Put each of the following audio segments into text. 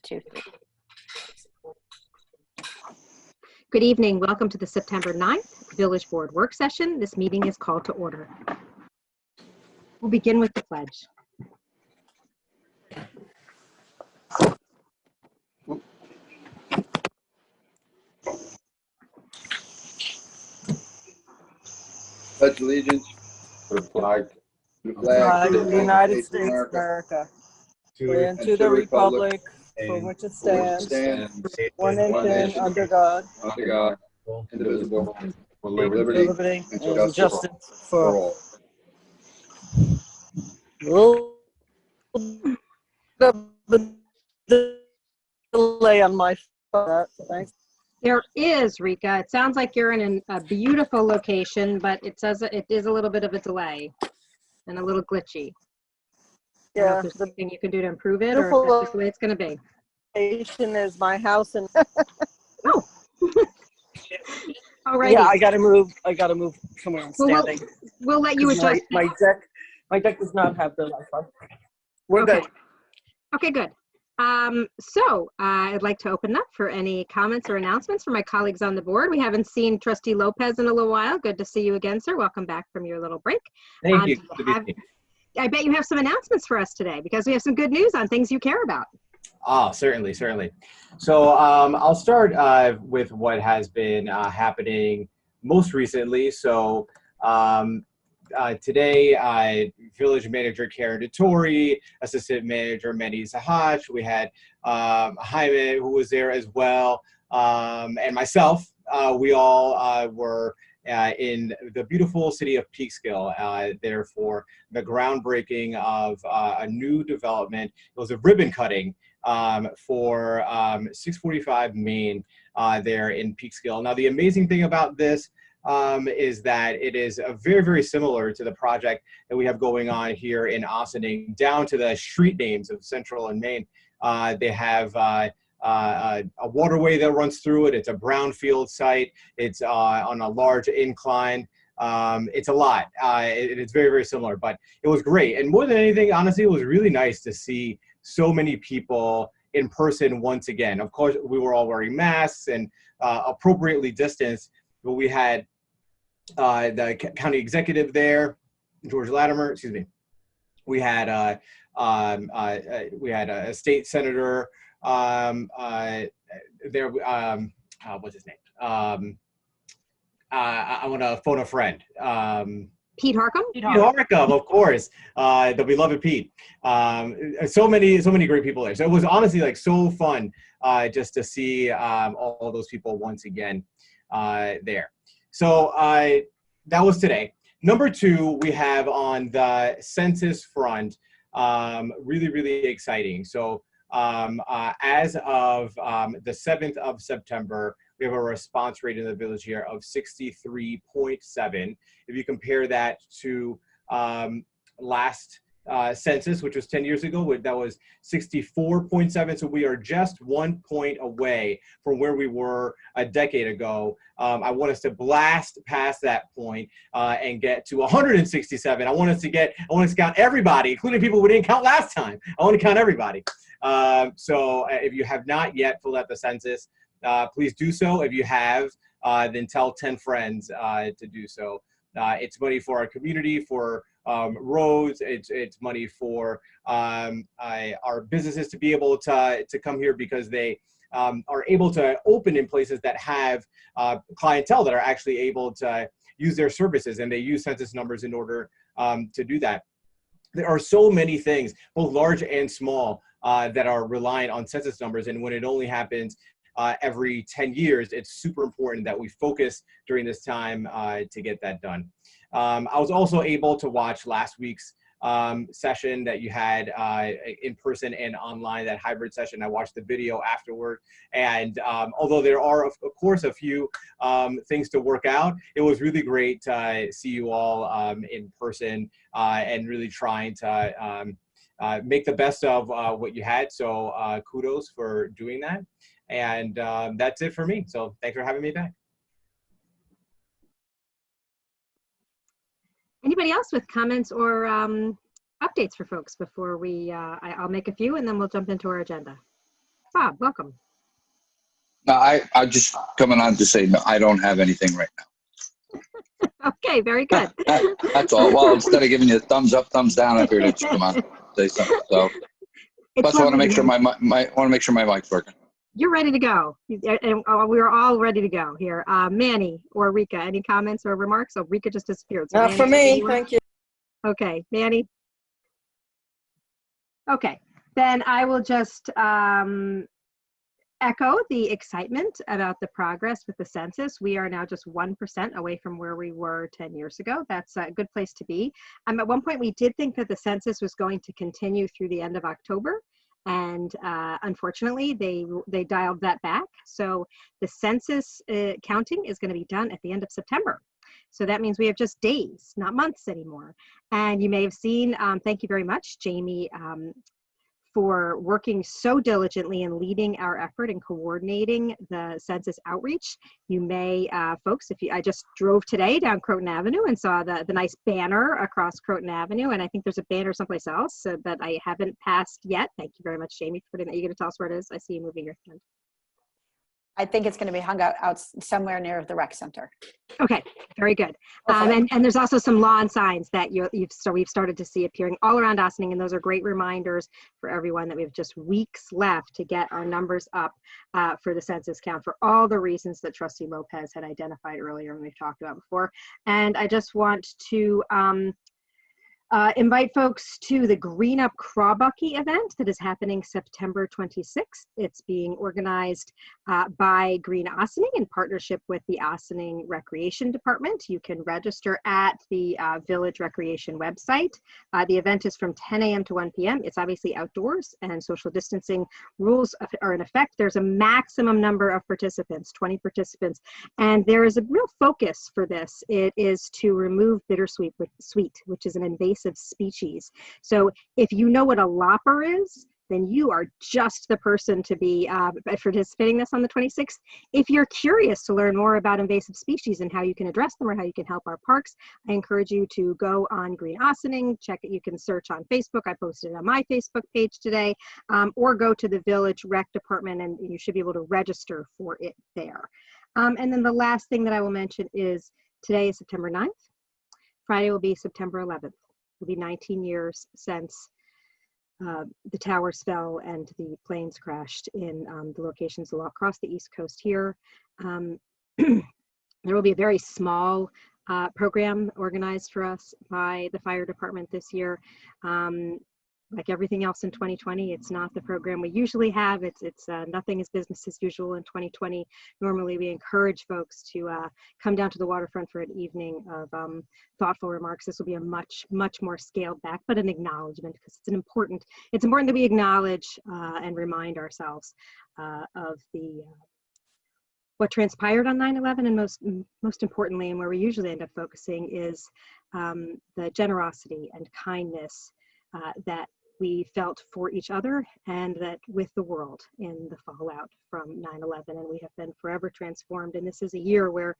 2, 3. Good evening. Welcome to the September 9th Village Board Work Session. This meeting is called to order. We'll begin with the pledge. Pledge allegiance to the flag of the United States of America, and to the republic for which it stands, one nation, under God, indivisible, with with liberty liberty and justice for all. The delay on my phone. Thanks. There is, Rika. It sounds like you're in a beautiful location, but it says it is a little bit of a delay and a little glitchy. Yeah, there's something you can do to improve it, or if beautiful that's just the way it's going to be. Location is my house, and Oh. All right. yeah, I got to move somewhere I'm Well, standing. we'll let you adjust. My deck does not have the Wi-Fi. We're Okay. good. Okay, good. So I'd like to open up for any comments or announcements from my colleagues on the board. We haven't seen Trustee Lopez in a little while. Good to see you again, sir. Welcome back from your little break. Thank you. I bet you have some announcements for us today because we have some good news on things you care about. Oh, certainly. So I'll start with what has been happening most recently. So today, Village Manager Karen DeTore, Assistant Manager Manny Zachacz, we had Jaime, who was there as well, and myself. We all were in the beautiful city of Peekskill, there for the groundbreaking of a new development. It was a ribbon cutting for 645 Main there in Peekskill. Now, the amazing thing about this is that it is very, very similar to the project that we have going on here in Ossining, down to the street names of Central and Main. They have a waterway that runs through it. It's a brownfield site. It's on a large incline. It's a lot. It's very, very similar, but it was great. And more than anything, honestly, it was really nice to see so many people in person once again. Of course, we were all wearing masks and appropriately distanced, but we had the county executive there, George Latimer, excuse me. We had a state senator there. What's his name? I want to phone a friend. Pete Harcum? Pete Harcum, of course. The beloved Pete. So many great people there. So it was honestly like so fun just to see all those people once again there. So that was today. Number 2, we have on the census front, really, really exciting. So as of the 7th of September, we have a response rate in the village here of 63.7. If you compare that to last census, which was 10 years ago, that was 64.7. So we are just 1 point away from where we were a decade ago. I want us to blast past that point and get to 167. I want us to count everybody, including people we didn't count last time. I want to count everybody. So if you have not yet filled out the census, please do so. If you have, then tell 10 friends to do so. It's money for our community, for roads. It's money for our businesses to be able to come here because they are able to open in places that have clientele that are actually able to use their services, and they use census numbers in order to do that. There are so many things, both large and small, that are reliant on census numbers, and when it only happens every 10 years, it's super important that we focus during this time to get that done. I was also able to watch last week's session that you had in person and online, that hybrid session. I watched the video afterward, and although there are, of course, a few things to work out, it was really great to see you all in person and really trying to make the best of what you had. So kudos for doing that. And that's it for me. So thanks for having me back. Anybody else with comments or updates for folks before we, I'll make a few and then we'll jump into our agenda. Bob, welcome. No, I just coming on to say, no, I don't have anything right now. Okay, very good. That's all. Well, instead of giving you a thumbs up, thumbs down, I figured I'd just come on and say something. So, plus I want to make sure my mic's working. You're ready to go. And we're all ready to go here. Manny or Rika, any comments or remarks? Oh, Rika just disappeared. So Not Manny, for me, thank you. Okay, Manny. Okay, then I will just echo the excitement about the progress with the census. We are now just 1% away from where we were 10 years ago. That's a good place to be. At one point, we did think that the census was going to continue through the end of October. And unfortunately, they dialed that back. So the census counting is going to be done at the end of September. So that means we have just days, not months anymore. And you may have seen, thank you very much, Jaime, for working so diligently and leading our effort in coordinating the census outreach. You may, folks, I just drove today down Croton Avenue and saw the nice banner across Croton Avenue, and I think there's a banner someplace else that I haven't passed yet. Thank you very much, Jaime, for putting that. Are you gonna tell us where it is? I see you moving your hand. I think it's going to be hung out somewhere near the rec center. Okay, very good. And there's also some lawn signs that we've started to see appearing all around Ossining, and those are great reminders for everyone that we have just weeks left to get our numbers up for the census count for all the reasons that Trustee Lopez had identified earlier and we've talked about before. And I just want to invite folks to the Green Up Crawbucky event that is happening September 26th. It's being organized by Green Ossining in partnership with the Ossining Recreation Department. You can register at the Village Recreation website. The event is from 10 a.m. to 1 p.m. It's obviously outdoors and social distancing rules are in effect. There's a maximum number of participants, 20 participants, and there is a real focus for this. It is to remove bittersweet, which is an invasive species. So if you know what a lopper is, then you are just the person to be participating in this on the 26th. If you're curious to learn more about invasive species and how you can address them or how you can help our parks, I encourage you to go on Green Ossining, check it. You can search on Facebook. I posted it on my Facebook page today, or go to the Village Rec Department and you should be able to register for it there. And then the last thing that I will mention is today is September 9th. Friday will be September 11th. It'll be 19 years since the towers fell and the planes crashed in the locations across the East Coast here. There will be a very small program organized for us by the fire department this year. Like everything else in 2020, it's not the program we usually have. It's nothing is business as usual in 2020. Normally, we encourage folks to come down to the waterfront for an evening of thoughtful remarks. This will be a much more scaled back, but an acknowledgement, because it's important that we acknowledge and remind ourselves of what transpired on 9/11, and most importantly, and where we usually end up focusing is the generosity and kindness that we felt for each other and that with the world in the fallout from 9/11, and we have been forever transformed. And this is a year where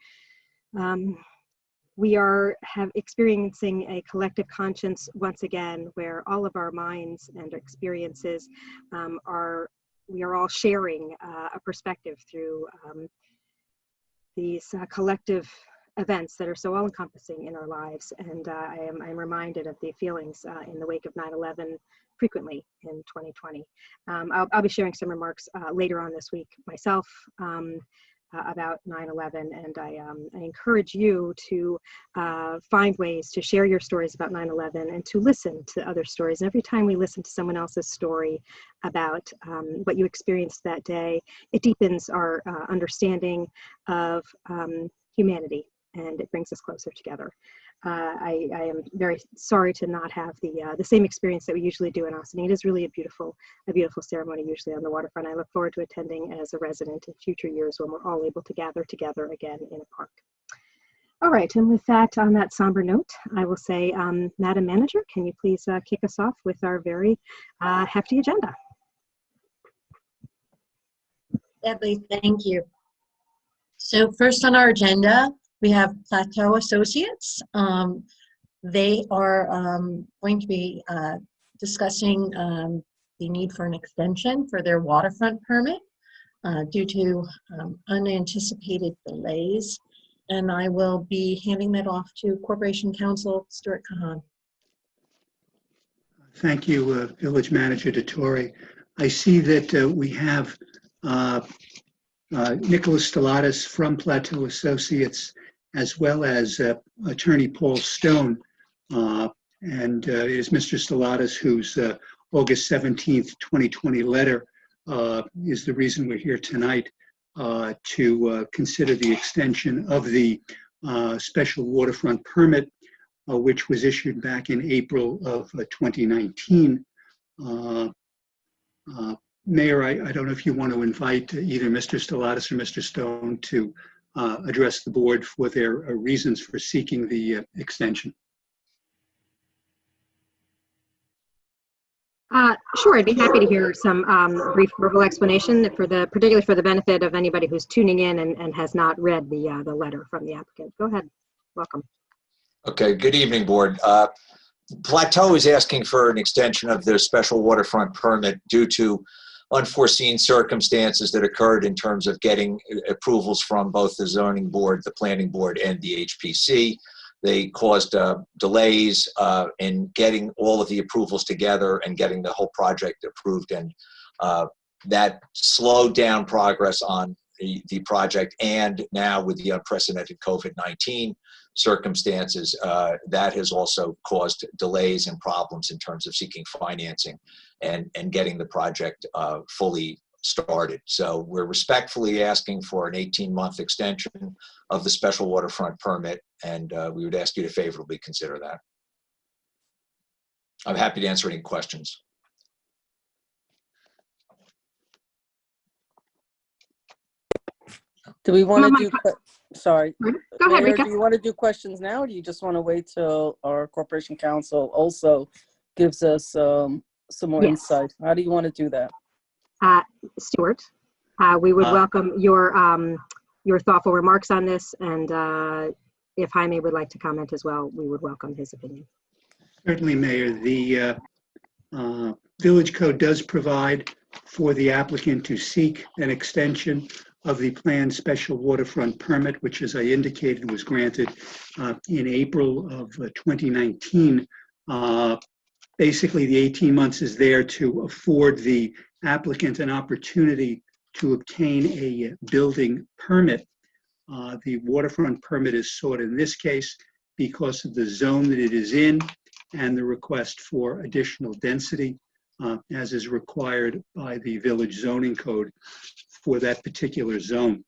we are experiencing a collective conscience once again, where all of our minds and experiences we are all sharing a perspective through these collective events that are so all-encompassing in our lives. And I'm reminded of the feelings in the wake of 9/11 frequently in 2020. I'll be sharing some remarks later on this week myself about 9/11, and I encourage you to find ways to share your stories about 9/11 and to listen to other stories. And every time we listen to someone else's story about what you experienced that day, it deepens our understanding of humanity, and it brings us closer together. I am very sorry to not have the same experience that we usually do in Ossining. It is really a beautiful ceremony usually on the waterfront. I look forward to attending as a resident in future years when we're all able to gather together again in a park. All right, and with that, on that somber note, I will say, Madam Manager, can you please kick us off with our very hefty agenda? Debbie, thank you. So first on our agenda, we have Plateau Associates. They are going to be discussing the need for an extension for their waterfront permit due to unanticipated delays. And I will be handing that off to Corporation Counsel Stuart Kahan. Thank you, Village Manager DeTore. I see that we have Nicholas Stellatus from Plateau Associates, as well as Attorney Paul Stone. And it is Mr. Stellatus whose August 17th, 2020 letter is the reason we're here tonight to consider the extension of the special waterfront permit, which was issued back in April of 2019. Mayor, I don't know if you want to invite either Mr. Stellatus or Mr. Stone to address the board for their reasons for seeking the extension. Sure, I'd be happy to hear some brief verbal explanation particularly for the benefit of anybody who's tuning in and has not read the letter from the applicant. Go ahead. Welcome. Okay, good evening, board. Plateau is asking for an extension of their special waterfront permit due to unforeseen circumstances that occurred in terms of getting approvals from both the zoning board, the planning board, and the HPC. They caused delays in getting all of the approvals together and getting the whole project approved, and that slowed down progress on the project. And now with the unprecedented COVID-19 circumstances, that has also caused delays and problems in terms of seeking financing and getting the project fully started. So we're respectfully asking for an 18-month extension of the special waterfront permit, and we would ask you to favorably consider that. I'm happy to answer any questions. Do we want to do, sorry. Go ahead, Mayor, Rika. do you want to do questions now, or do you just want to wait till our Corporation Counsel also gives us some more insight? How do you want to do that? Stuart, we would welcome your thoughtful remarks on this, and if Jaime would like to comment as well, we would welcome his opinion. Certainly, Mayor. The Village Code does provide for the applicant to seek an extension of the planned special waterfront permit, which, as I indicated, was granted in April of 2019. Basically, the 18 months is there to afford the applicant an opportunity to obtain a building permit. The waterfront permit is sought in this case because of the zone that it is in and the request for additional density, as is required by the village zoning code for that particular zone.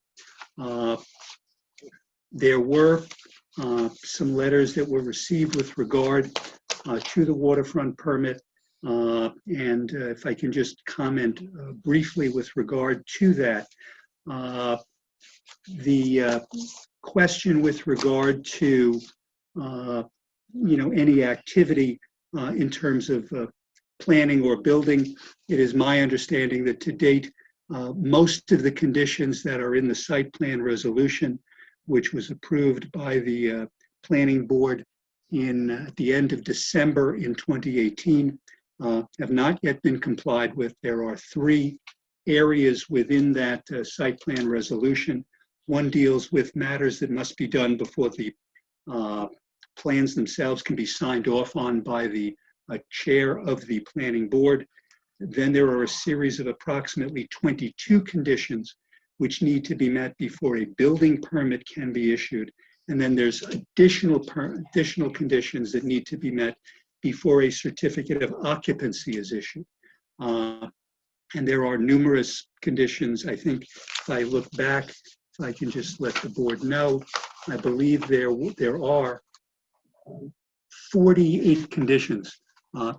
There were some letters that were received with regard to the waterfront permit, and if I can just comment briefly with regard to that. The question with regard to any activity in terms of planning or building, it is my understanding that to date, most of the conditions that are in the site plan resolution, which was approved by the planning board at the end of December in 2018, have not yet been complied with. There are 3 areas within that site plan resolution. One deals with matters that must be done before the plans themselves can be signed off on by the chair of the planning board. Then there are a series of approximately 22 conditions which need to be met before a building permit can be issued. And then there's additional conditions that need to be met before a certificate of occupancy is issued. And there are numerous conditions. I think if I look back, if I can just let the board know, I believe there are 48 conditions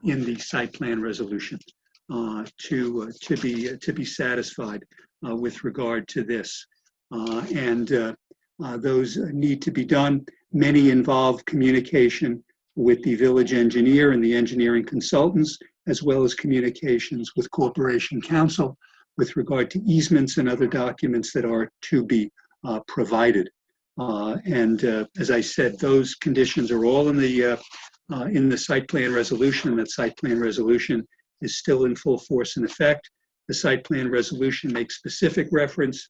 in the site plan resolution to be satisfied with regard to this, and those need to be done. Many involve communication with the village engineer and the engineering consultants, as well as communications with Corporation Counsel with regard to easements and other documents that are to be provided. As I said, those conditions are all in the site plan resolution. That site plan resolution is still in full force and effect. The site plan resolution makes specific reference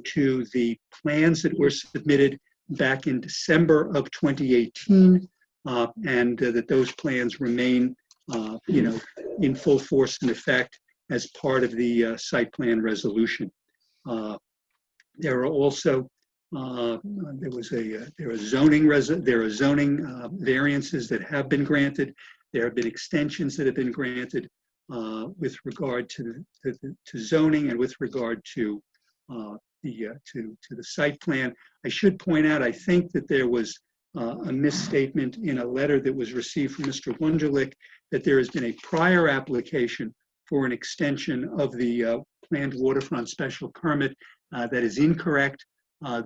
to the plans that were submitted back in December of 2018, and that those plans remain, in full force and effect as part of the site plan resolution. There are also there are zoning variances that have been granted. There have been extensions that have been granted with regard to zoning and with regard to the site plan. I should point out, I think that there was a misstatement in a letter that was received from Mr. Wunderlich, that there has been a prior application for an extension of the planned waterfront special permit. That is incorrect.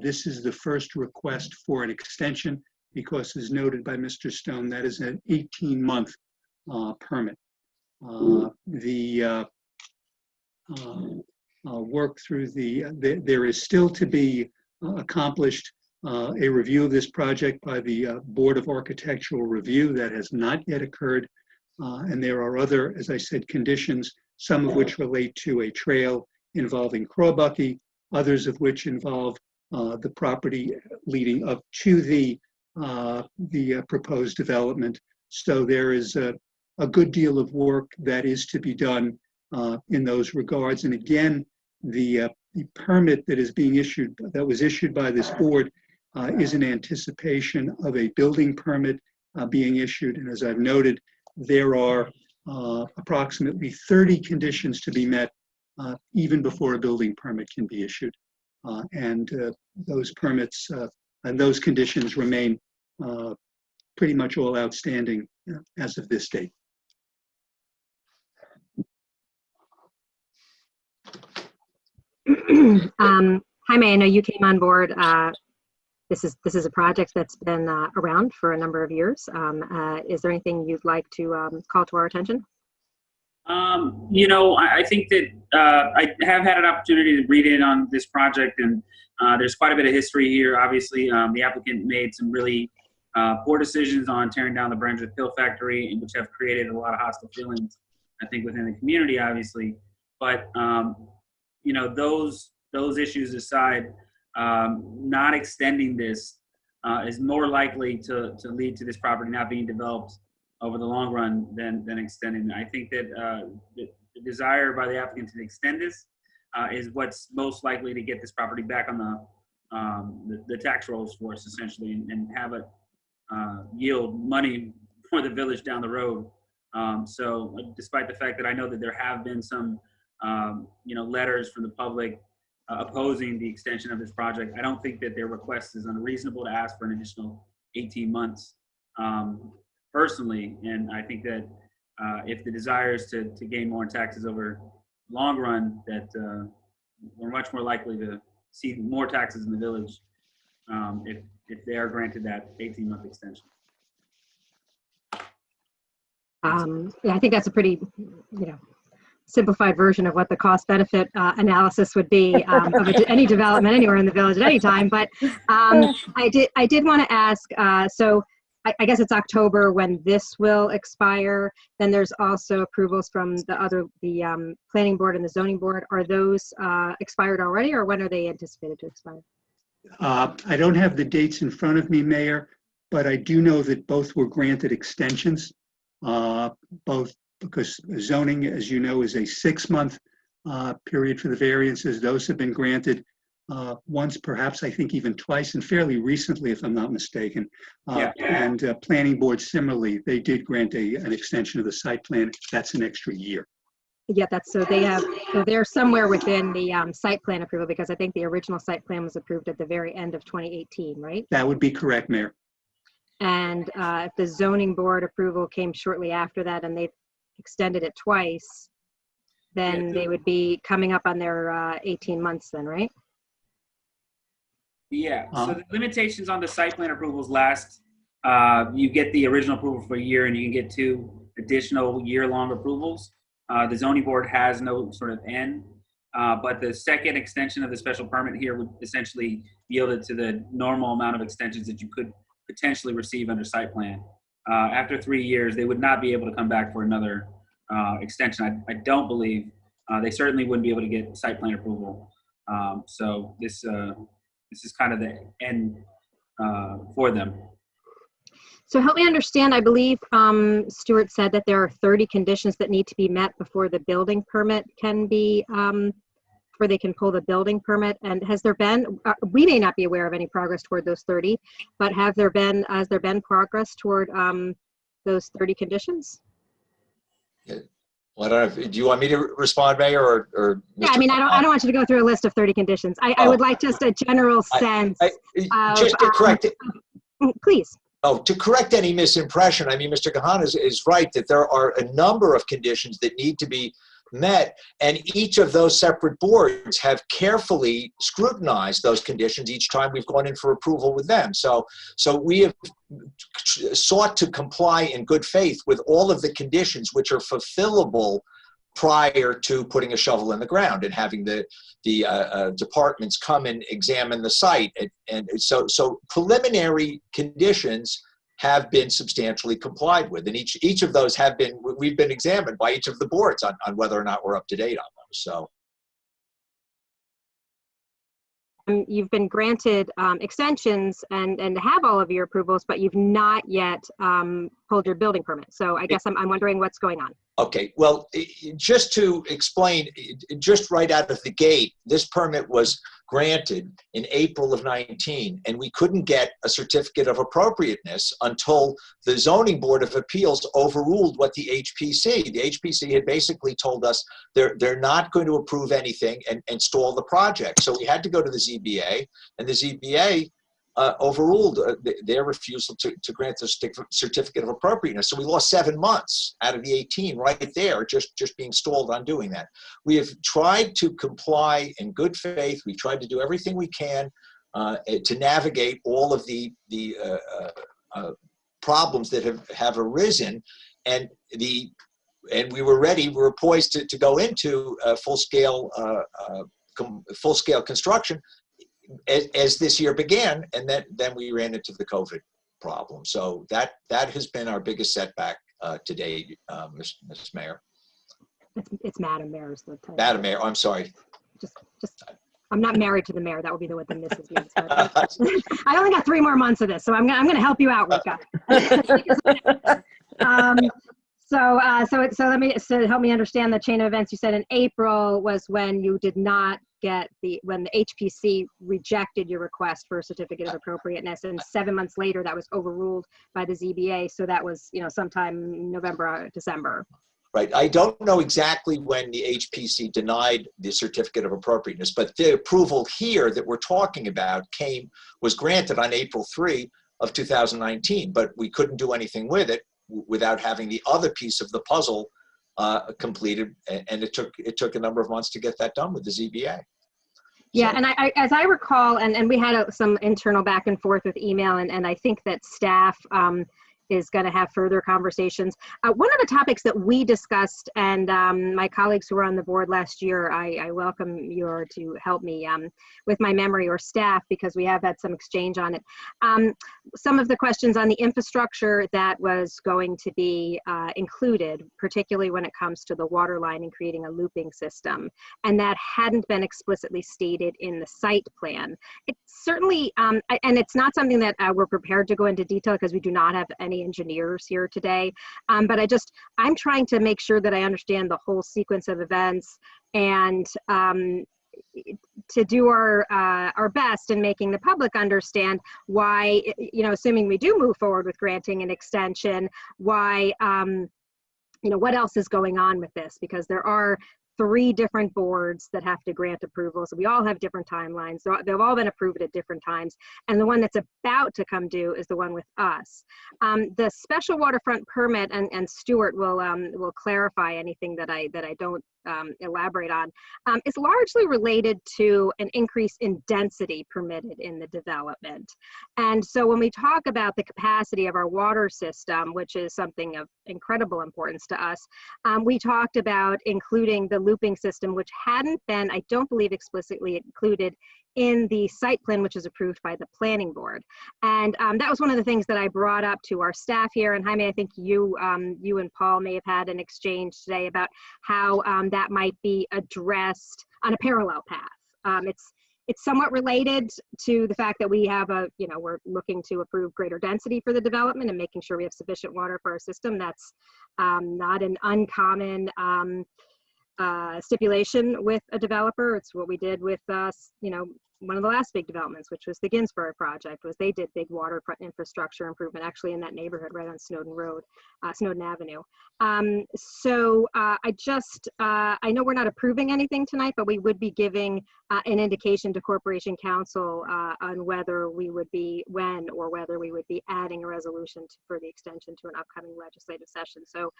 This is the first request for an extension because, as noted by Mr. Stone, that is an 18-month permit. Work through there is still to be accomplished a review of this project by the Board of Architectural Review. That has not yet occurred. And there are other, as I said, conditions, some of which relate to a trail involving Crawbucky, others of which involve the property leading up to the proposed development. So there is a good deal of work that is to be done in those regards. And again, the permit that is being issued, that was issued by this board, is in anticipation of a building permit being issued. And as I've noted, there are approximately 30 conditions to be met even before a building permit can be issued. And those permits and those conditions remain pretty much all outstanding as of this date. Jaime, I know you came on board. This is a project that's been around for a number of years. Is there anything you'd like to call to our attention? I think that I have had an opportunity to read in on this project, and there's quite a bit of history here. Obviously, the applicant made some really poor decisions on tearing down the Brandreth Pill factory, which have created a lot of hostile feelings, I think, within the community, obviously. But those issues aside, not extending this is more likely to lead to this property not being developed over the long run than extending. I think that the desire by the applicant to extend this is what's most likely to get this property back on the tax rolls for us, essentially, and have it yield money for the village down the road. So despite the fact that I know that there have been some letters from the public opposing the extension of this project, I don't think that their request is unreasonable to ask for an additional 18 months. Personally, and I think that if the desire is to gain more in taxes over the long run, that we're much more likely to see more taxes in the village if they are granted that 18-month extension. Yeah, I think that's a pretty, simplified version of what the cost-benefit analysis would be of any development anywhere in the village at any time. But I did want to ask. So I guess it's October when this will expire. Then there's also approvals from the planning board and the zoning board. Are those expired already, or when are they anticipated to expire? I don't have the dates in front of me, Mayor, but I do know that both were granted extensions. Both because zoning, as you know, is a 6-month period for the variances. Those have been granted once, perhaps, I think even twice, and fairly recently, if I'm not mistaken. And planning board, similarly, they did grant an extension of the site plan. That's an extra year. Yeah, so they're somewhere within the site plan approval, because I think the original site plan was approved at the very end of 2018, right? That would be correct, Mayor. And if the zoning board approval came shortly after that and they extended it twice, then they would be coming up on their 18 months then, right? Yeah, so the limitations on the site plan approvals last, you get the original approval for a year and you can get 2 additional year-long approvals. The zoning board has no sort of end, but the second extension of the special permit here would essentially yield it to the normal amount of extensions that you could potentially receive under site plan. After 3 years, they would not be able to come back for another extension. I don't believe they certainly wouldn't be able to get site plan approval. So this is kind of the end for them. So help me understand, I believe Stuart said that there are 30 conditions that need to be met before the building permit can be, before they can pull the building permit. And has there been, we may not be aware of any progress toward those 30, but has there been progress toward those 30 conditions? Yeah. Well, I don't know. Do you want me to respond, Mayor, or yeah, I mean, I don't want you to go through a list of 30 conditions. I would like just a general sense. Just to correct it. Please. Oh, to correct any misimpression, I mean, Mr. Kahan is right that there are a number of conditions that need to be met, and each of those separate boards have carefully scrutinized those conditions each time we've gone in for approval with them. So we have sought to comply in good faith with all of the conditions which are fulfillable prior to putting a shovel in the ground and having the departments come and examine the site. And so preliminary conditions have been substantially complied with, and each of those we've been examined by each of the boards on whether or not we're up to date on those. So. You've been granted extensions and have all of your approvals, but you've not yet pulled your building permit. So I guess I'm wondering what's going on. Okay, well, just to explain, just right out of the gate, this permit was granted in April of 19, and we couldn't get a certificate of appropriateness until the Zoning Board of Appeals overruled what the HPC. The HPC had basically told us they're not going to approve anything and stall the project. So we had to go to the ZBA, and the ZBA overruled their refusal to grant the certificate of appropriateness. So we lost 7 months out of the 18 right there, just being stalled on doing that. We have tried to comply in good faith. We've tried to do everything we can to navigate all of the problems that have arisen, and we were ready. We were poised to go into full-scale construction as this year began, and then we ran into the COVID problem. So that has been our biggest setback today, Ms. Mayor. It's Madam Mayor is the title. Madam Mayor, I'm sorry. Just I'm not married to the mayor. That would be what the missus means. I only got 3 more months of this, so I'm going to help you out, Rika. So help me understand the chain of events. You said in April was when you did not get when the HPC rejected your request for a certificate of appropriateness, and 7 months later that was overruled by the ZBA. So that was, sometime November, December. Right. I don't know exactly when the HPC denied the certificate of appropriateness, but the approval here that we're talking about was granted on April 3 of 2019, but we couldn't do anything with it without having the other piece of the puzzle completed, and it took a number of months to get that done with the ZBA. Yeah, and I as I recall, and we had some internal back and forth with email, and I think that staff is going to have further conversations. One of the topics that we discussed, and my colleagues who were on the board last year, I welcome you to help me with my memory, or staff, because we have had some exchange on it. Some of the questions on the infrastructure that was going to be included, particularly when it comes to the water line and creating a looping system, and that hadn't been explicitly stated in the site plan. It's certainly, and it's not something that we're prepared to go into detail because we do not have any engineers here today, but I'm trying to make sure that I understand the whole sequence of events, and to do our best in making the public understand why, assuming we do move forward with granting an extension, why, what else is going on with this, because there are 3 different boards that have to grant approval. So we all have different timelines. So they've all been approved at different times. And the one that's about to come due is the one with us. The special waterfront permit, and Stuart will clarify anything that I don't elaborate on, is largely related to an increase in density permitted in the development. And so when we talk about the capacity of our water system, which is something of incredible importance to us, we talked about including the looping system, which hadn't been, I don't believe, explicitly included in the site plan, which is approved by the planning board. And that was one of the things that I brought up to our staff here. And Jaime, I think you and Paul may have had an exchange today about how that might be addressed on a parallel path. It's somewhat related to the fact that we have we're looking to approve greater density for the development and making sure we have sufficient water for our system. That's not an uncommon stipulation with a developer. It's what we did with one of the last big developments, which was the Ginsburg project, was they did big waterfront infrastructure improvement actually in that neighborhood right on Snowden Avenue. I know we're not approving anything tonight, but we would be giving an indication to Corporation Counsel on whether we would be adding a resolution for the extension to an upcoming legislative session. So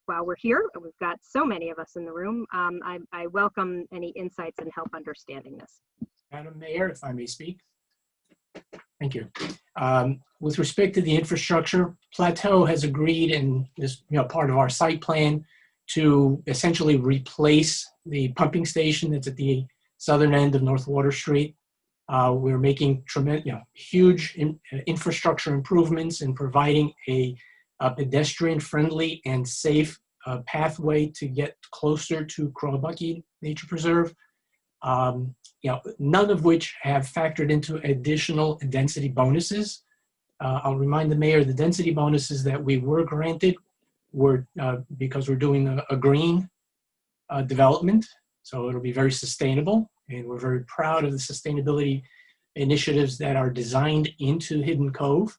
while we're here, we've got so many of us in the room, I welcome any insights and help understanding this. Madam Mayor, if I may speak. Thank you. With respect to the infrastructure, Plateau has agreed, and is part of our site plan, to essentially replace the pumping station that's at the southern end of North Water Street. We're making tremendous, huge infrastructure improvements and providing a pedestrian-friendly and safe pathway to get closer to Crowabucky Nature Preserve. None of which have factored into additional density bonuses. I'll remind the mayor, the density bonuses that we were granted were because we're doing a green development, so it'll be very sustainable, and we're very proud of the sustainability initiatives that are designed into Hidden Cove,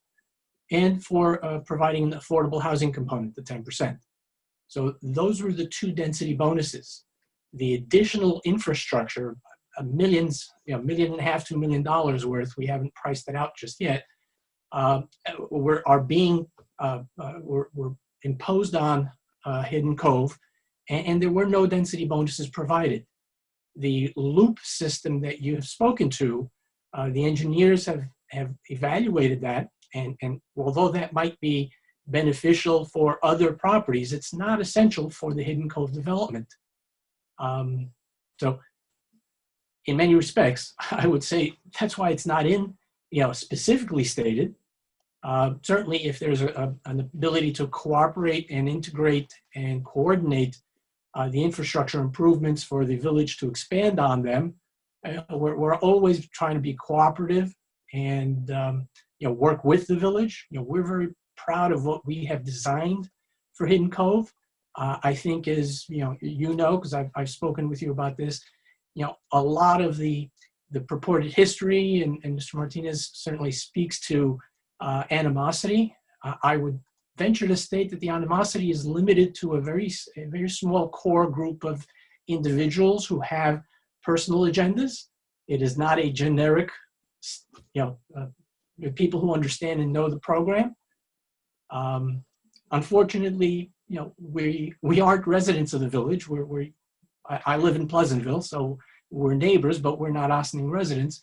and for providing an affordable housing component, the 10%. So those were the two density bonuses. The additional infrastructure, millions, $1.5 million, $2 million worth, we haven't priced it out just yet, were imposed on Hidden Cove, and there were no density bonuses provided. The loop system that you have spoken to, the engineers have evaluated that, and although that might be beneficial for other properties, it's not essential for the Hidden Cove development. So in many respects, I would say that's why it's not in, specifically stated. Certainly if there's an ability to cooperate and integrate and coordinate the infrastructure improvements for the village to expand on them, we're always trying to be cooperative and work with the village. We're very proud of what we have designed for Hidden Cove. I think, as because I've spoken with you about this, a lot of the purported history, and Mr. Martinez certainly speaks to animosity. I would venture to state that the animosity is limited to a very small core group of individuals who have personal agendas. It is not a generic, people who understand and know the program. Unfortunately, we aren't residents of the village. I live in Pleasantville, so we're neighbors, but we're not Ossining residents.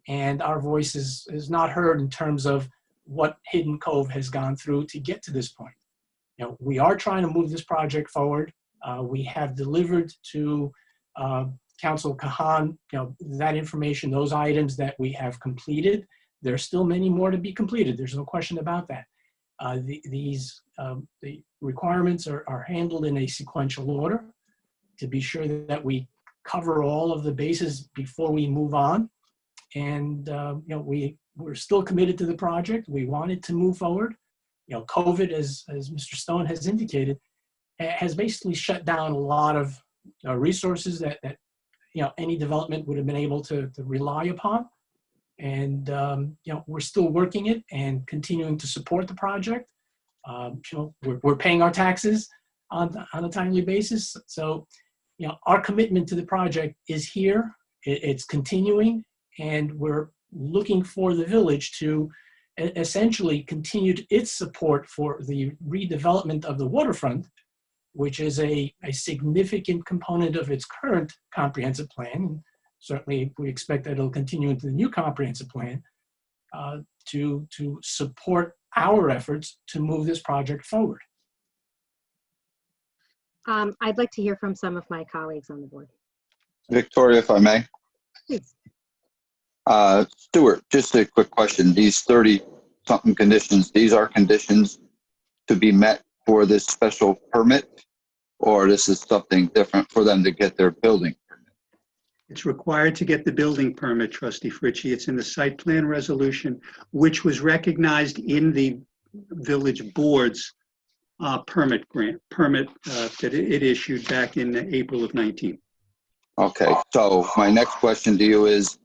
And our voice is not heard in terms of what Hidden Cove has gone through to get to this point. We are trying to move this project forward. We have delivered to Counsel Kahan, that information, those items that we have completed. There's still many more to be completed. There's no question about that. The requirements are handled in a sequential order to be sure that we cover all of the bases before we move on. And we're still committed to the project. We wanted to move forward. COVID, as Mr. Stone has indicated, has basically shut down a lot of resources that any development would have been able to rely upon. And we're still working it and continuing to support the project. We're paying our taxes on a timely basis. So, our commitment to the project is here. It's continuing, and we're looking for the village to essentially continue its support for the redevelopment of the waterfront, which is a significant component of its current comprehensive plan. Certainly, we expect that it'll continue into the new comprehensive plan to support our efforts to move this project forward. I'd like to hear from some of my colleagues on the board. Victoria, if I may. Please. Stuart, just a quick question. These 30-something conditions, these are conditions to be met for this special permit, or this is something different for them to get their building permit? It's required to get the building permit, Trustee Fritchie. It's in the site plan resolution, which was recognized in the village board's permit that it issued back in April of 19. Okay, so my next question to you is,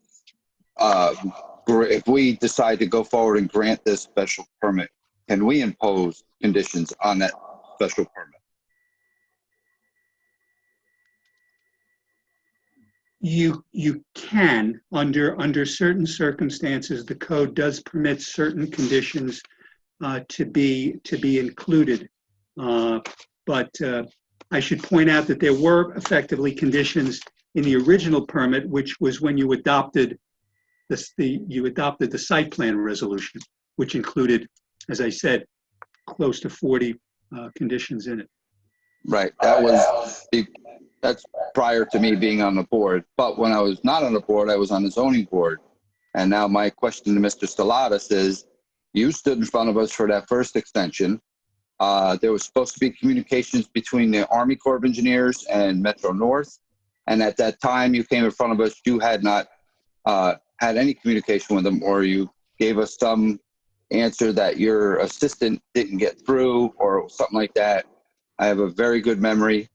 if we decide to go forward and grant this special permit, can we impose conditions on that special permit? You can, under certain circumstances, the code does permit certain conditions to be included. But I should point out that there were effectively conditions in the original permit, which was when you adopted the site plan resolution, which included, as I said, close to 40 conditions in it. Right, that's prior to me being on the board. But when I was not on the board, I was on the zoning board. And now my question to Mr. Stellatus is, you stood in front of us for that first extension. There was supposed to be communications between the Army Corps of Engineers and Metro North. And at that time you came in front of us, you had not had any communication with them, or you gave us some answer that your assistant didn't get through or something like that. I have a very good memory.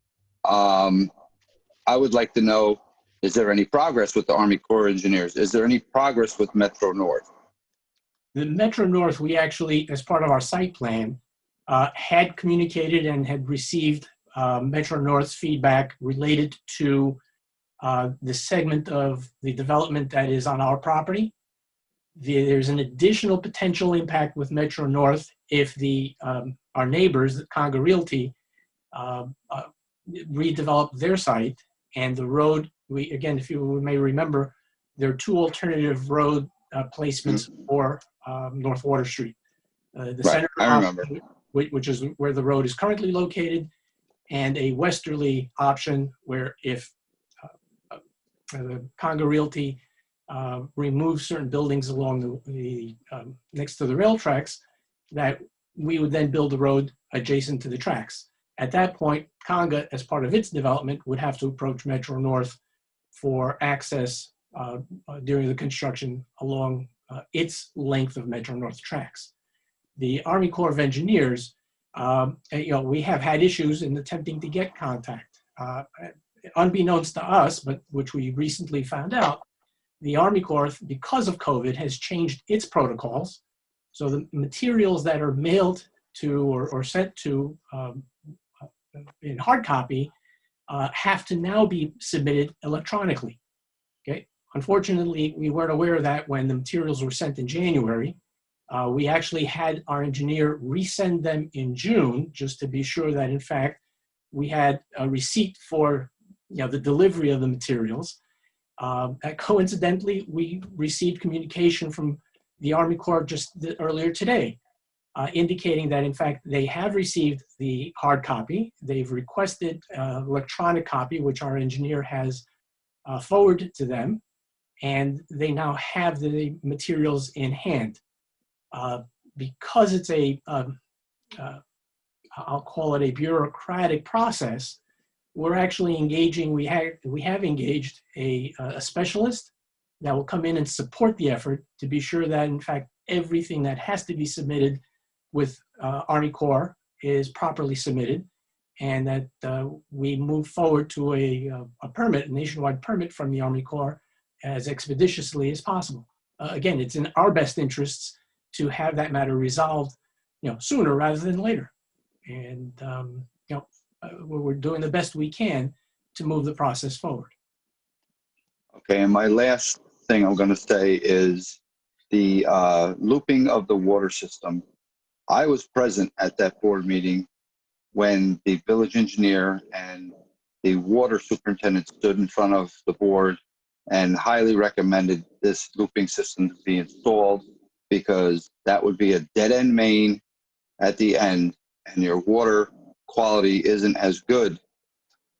I would like to know, is there any progress with the Army Corps of Engineers? Is there any progress with Metro North? The Metro North, we actually, as part of our site plan, had communicated and had received Metro North's feedback related to the segment of the development that is on our property. There's an additional potential impact with Metro North if our neighbors, the Conga Realty, redevelop their site, and the road, again, if you may remember, there are two alternative road placements for North Water Street. The center option, which is where the road is currently located, and a westerly option where if the Conga Realty removes certain buildings along the next to the rail tracks, that we would then build the road adjacent to the tracks. At that point, Conga, as part of its development, would have to approach Metro North for access during the construction along its length of Metro North tracks. The Army Corps of Engineers, we have had issues in attempting to get contact. Unbeknownst to us, but which we recently found out, the Army Corps, because of COVID, has changed its protocols. So the materials that are mailed to or sent to in hard copy have to now be submitted electronically. Okay. Unfortunately, we weren't aware of that when the materials were sent in January. We actually had our engineer resend them in June, just to be sure that, in fact, we had a receipt for the delivery of the materials. Coincidentally, we received communication from the Army Corps just earlier today, indicating that, in fact, they have received the hard copy. They've requested electronic copy, which our engineer has forwarded to them, and they now have the materials in hand. Because it's I'll call it a bureaucratic process, we're actually engaging, we have engaged a specialist that will come in and support the effort to be sure that, in fact, everything that has to be submitted with Army Corps is properly submitted, and that we move forward to a permit, a nationwide permit from the Army Corps as expeditiously as possible. Again, it's in our best interests to have that matter resolved, sooner rather than later. And we're doing the best we can to move the process forward. Okay, and my last thing I'm going to say is the looping of the water system. I was present at that board meeting when the village engineer and the water superintendent stood in front of the board and highly recommended this looping system to be installed, because that would be a dead-end main at the end, and your water quality isn't as good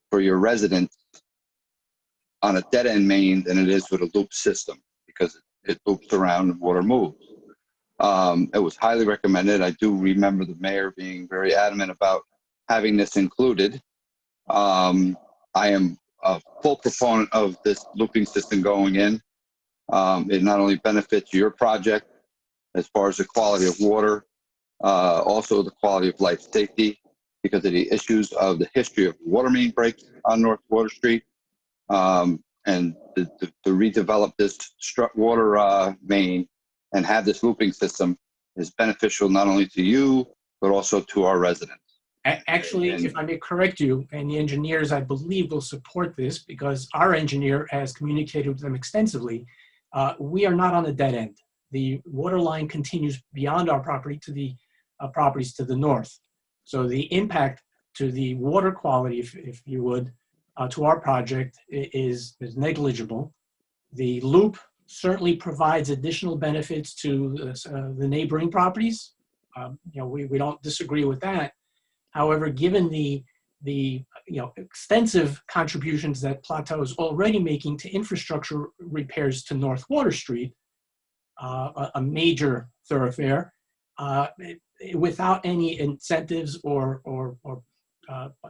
for your residents on a dead-end main than it is with a loop system, because it loops around and water moves. It was highly recommended. I do remember the mayor being very adamant about having this included. I am a full proponent of this looping system going in. It not only benefits your project as far as the quality of water, also the quality of life safety, because of the issues of the history of water main breaks on North Water Street. And to redevelop this water main and have this looping system is beneficial not only to you, but also to our residents. Actually, if I may correct you, and the engineers, I believe, will support this because our engineer has communicated with them extensively. We are not on a dead end. The water line continues beyond our property to the properties to the north. So the impact to the water quality, if you would, to our project is negligible. The loop certainly provides additional benefits to the neighboring properties. We don't disagree with that. However, given the extensive contributions that Plateau is already making to infrastructure repairs to North Water Street, a major thoroughfare, without any incentives or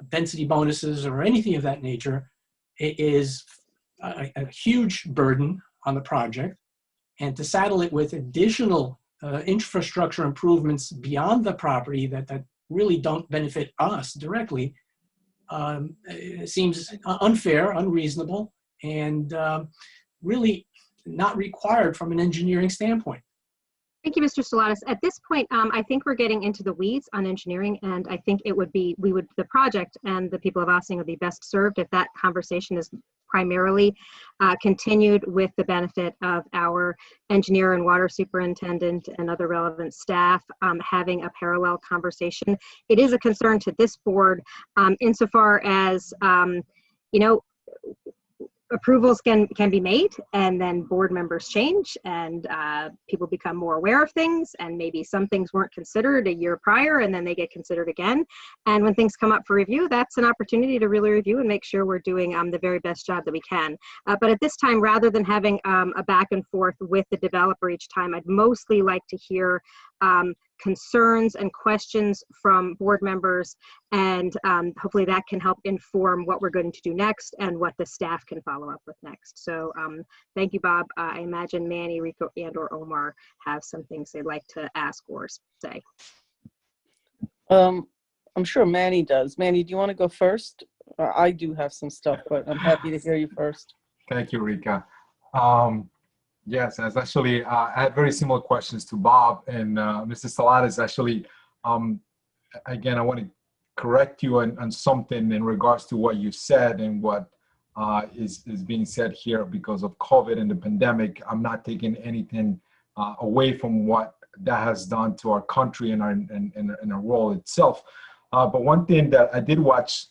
density bonuses or anything of that nature, it is a huge burden on the project. And to saddle it with additional infrastructure improvements beyond the property that really don't benefit us directly, it seems unfair, unreasonable, and really not required from an engineering standpoint. Thank you, Mr. Salatas. At this point, I think we're getting into the weeds on engineering, and I think it would be, the project and the people of Ossining would be best served if that conversation is primarily continued with the benefit of our engineer and water superintendent and other relevant staff having a parallel conversation. It is a concern to this board insofar as, approvals can be made and then board members change and people become more aware of things, and maybe some things weren't considered a year prior and then they get considered again. And when things come up for review, that's an opportunity to really review and make sure we're doing the very best job that we can. But at this time, rather than having a back and forth with the developer each time, I'd mostly like to hear concerns and questions from board members, and hopefully that can help inform what we're going to do next and what the staff can follow up with next. So thank you, Bob. I imagine Manny, Rico, and or Omar have some things they'd like to ask or say. I'm sure Manny does. Manny, do you want to go first? I do have some stuff, but I'm happy to hear you first. Thank you, Rika. Yes, as actually, I had very similar questions to Bob and Mr. Salatas. Actually, again, I want to correct you on something in regards to what you said and what is being said here because of COVID and the pandemic. I'm not taking anything away from what that has done to our country and our role itself. But one thing that I did watch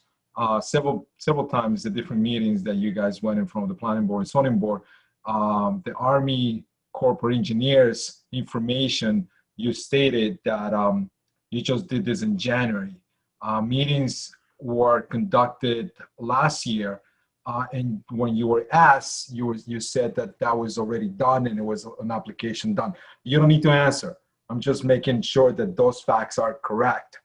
several times, the different meetings that you guys went in front of the planning board and zoning board, the Army Corps of Engineers information, you stated that you just did this in January. Meetings were conducted last year, and when you were asked, you said that was already done and it was an application done. You don't need to answer. I'm just making sure that those facts are correct.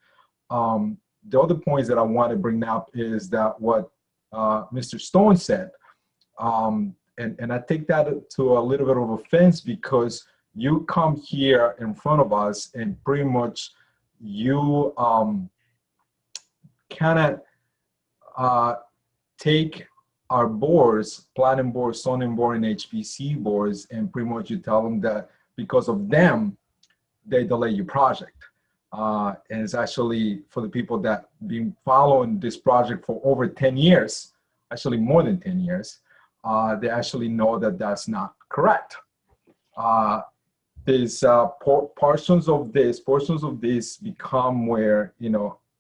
The other points that I want to bring up is that what Mr. Stone said, and I take that to a little bit of offense because you come here in front of us and pretty much you cannot take our boards, planning board, zoning board, and HPC boards, and pretty much you tell them that because of them, they delay your project. And it's actually for the people that been following this project for over 10 years, actually more than 10 years, they actually know that that's not correct. There's portions of this become where,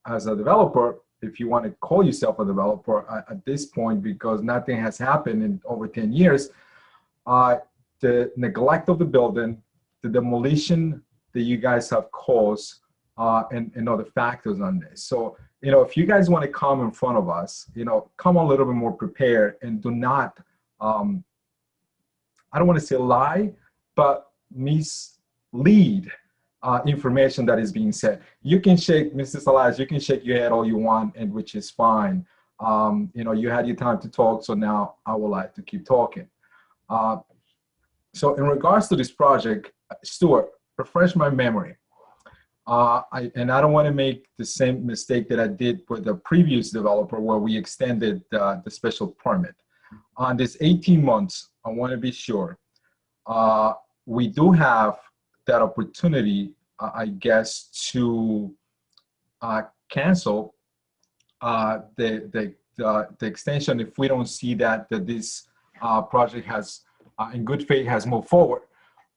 as a developer, if you want to call yourself a developer at this point, because nothing has happened in over 10 years, the neglect of the building, the demolition that you guys have caused, and other factors on this. So, if you guys want to come in front of us, come a little bit more prepared and do not, I don't want to say lie, but mislead information that is being said. You can shake, Mr. Saladas, you can shake your head all you want, and which is fine. You know, you had your time to talk, so now I would like to keep talking. So in regards to this project, Stuart, refresh my memory. And I don't want to make the same mistake that I did with the previous developer where we extended the special permit. On this 18 months, I want to be sure we do have that opportunity, I guess, to cancel the extension if we don't see that this project has, in good faith, has moved forward.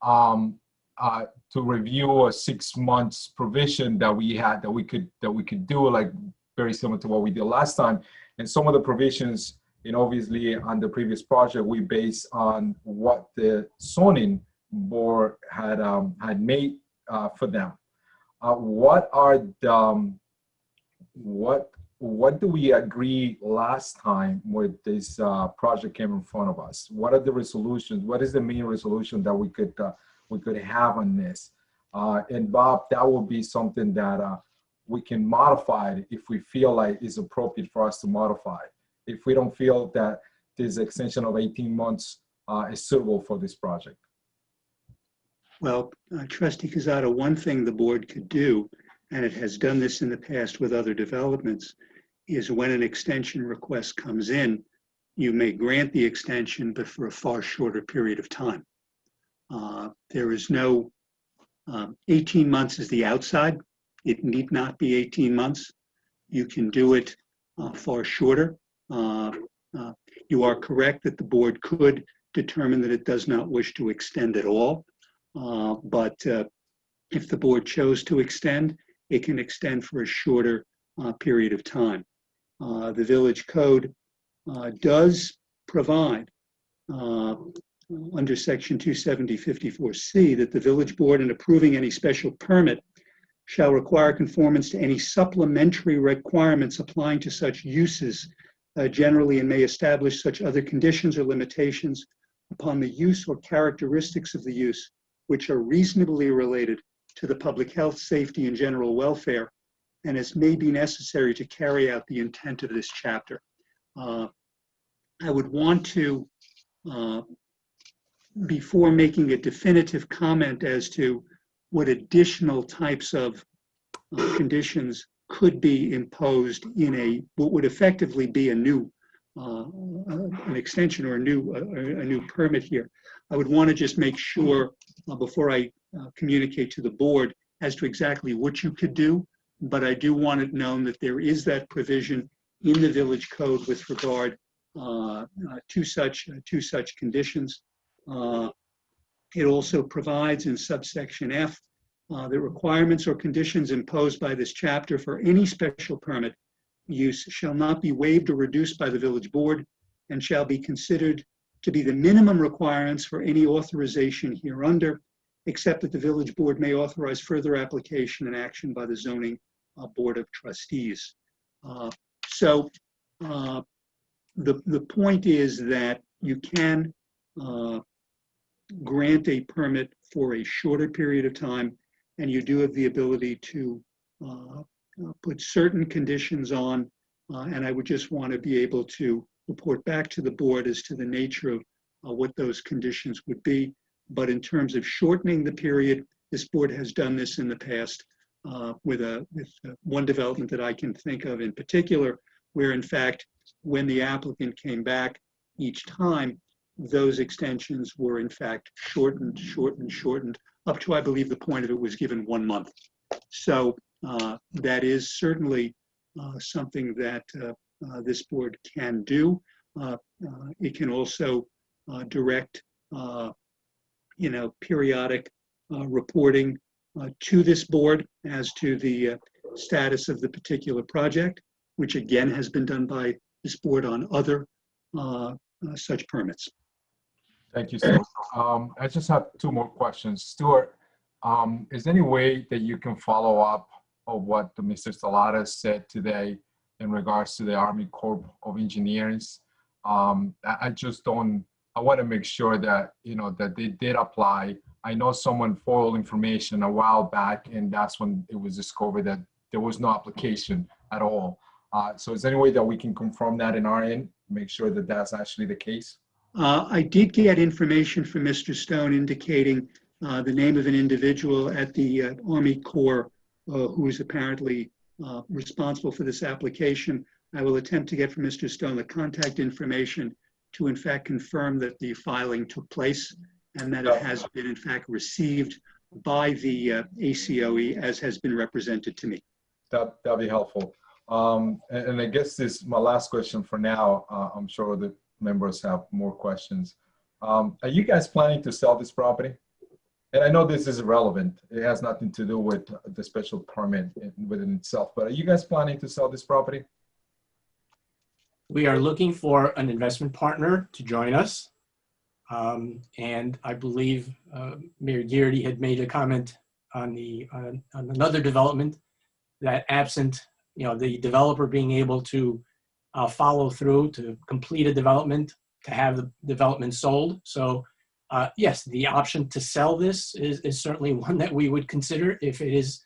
To review a 6 months provision that we had that we could do, like very similar to what we did last time. And some of the provisions, and obviously on the previous project, we based on what the zoning board had made for them. What do we agree last time with this project came in front of us? What are the resolutions? What is the main resolution that we could have on this? And Bob, that will be something that we can modify if we feel like it's appropriate for us to modify. If we don't feel that this extension of 18 months is suitable for this project. Well, Trustee Quezada, one thing the board could do, and it has done this in the past with other developments, is when an extension request comes in, you may grant the extension, but for a far shorter period of time. There is no 18 months is the outside. It need not be 18 months. You can do it far shorter. You are correct that the board could determine that it does not wish to extend at all. But if the board chose to extend, it can extend for a shorter period of time. The village code does provide under section 270-54C that the village board, in approving any special permit, shall require conformance to any supplementary requirements applying to such uses generally, and may establish such other conditions or limitations upon the use or characteristics of the use which are reasonably related to the public health, safety, and general welfare, and as may be necessary to carry out the intent of this chapter. I would want to, before making a definitive comment as to what additional types of conditions could be imposed in what would effectively be a new, an extension or a new permit here, I would want to just make sure before I communicate to the board as to exactly what you could do. But I do want it known that there is that provision in the village code with regard to such conditions. It also provides in subsection F the requirements or conditions imposed by this chapter for any special permit use shall not be waived or reduced by the village board and shall be considered to be the minimum requirements for any authorization hereunder, except that the village board may authorize further application and action by the zoning board of trustees. So the point is that you can grant a permit for a shorter period of time, and you do have the ability to put certain conditions on, and I would just want to be able to report back to the board as to the nature of what those conditions would be. But in terms of shortening the period, this board has done this in the past with one development that I can think of in particular, where in fact, when the applicant came back each time, those extensions were in fact shortened, up to, I believe, the point of it was given 1 month. So that is certainly something that this board can do. It can also direct, periodic reporting to this board as to the status of the particular project, which again has been done by this board on other such permits. Thank you, Stuart. I just have 2 more questions. Stuart, is there any way that you can follow up on what Mr. Saladas said today in regards to the Army Corps of Engineers? I just don't I want to make sure that, that they did apply. I know someone foiled information a while back, and that's when it was discovered that there was no application at all. So is there any way that we can confirm that in our end, make sure that that's actually the case? I did get information from Mr. Stone indicating the name of an individual at the Army Corps who is apparently responsible for this application. I will attempt to get from Mr. Stone the contact information to in fact confirm that the filing took place and that it has been in fact received by the ACOE as has been represented to me. That'd be helpful. And I guess this is my last question for now. I'm sure the members have more questions. Are you guys planning to sell this property? And I know this is irrelevant. It has nothing to do with the special permit within itself, but are you guys planning to sell this property? We are looking for an investment partner to join us. And I believe Mayor Gearty had made a comment on another development that absent, the developer being able to follow through to complete a development, to have the development sold. So yes, the option to sell this is certainly one that we would consider if it is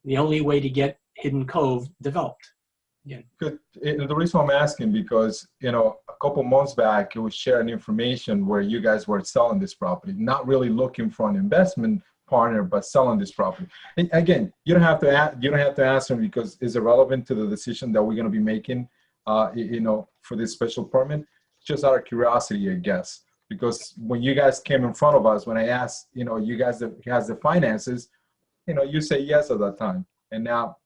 the only way to get Hidden Cove developed. Yeah. Good. And the reason I'm asking because, a couple months back, it was sharing information where you guys were selling this property, not really looking for an investment partner, but selling this property. And again, you don't have to answer because it's irrelevant to the decision that we're going to be making, for this special permit. Just out of curiosity, I guess, because when you guys came in front of us, when I asked, you guys that has the finances, you say yes at that time, and now,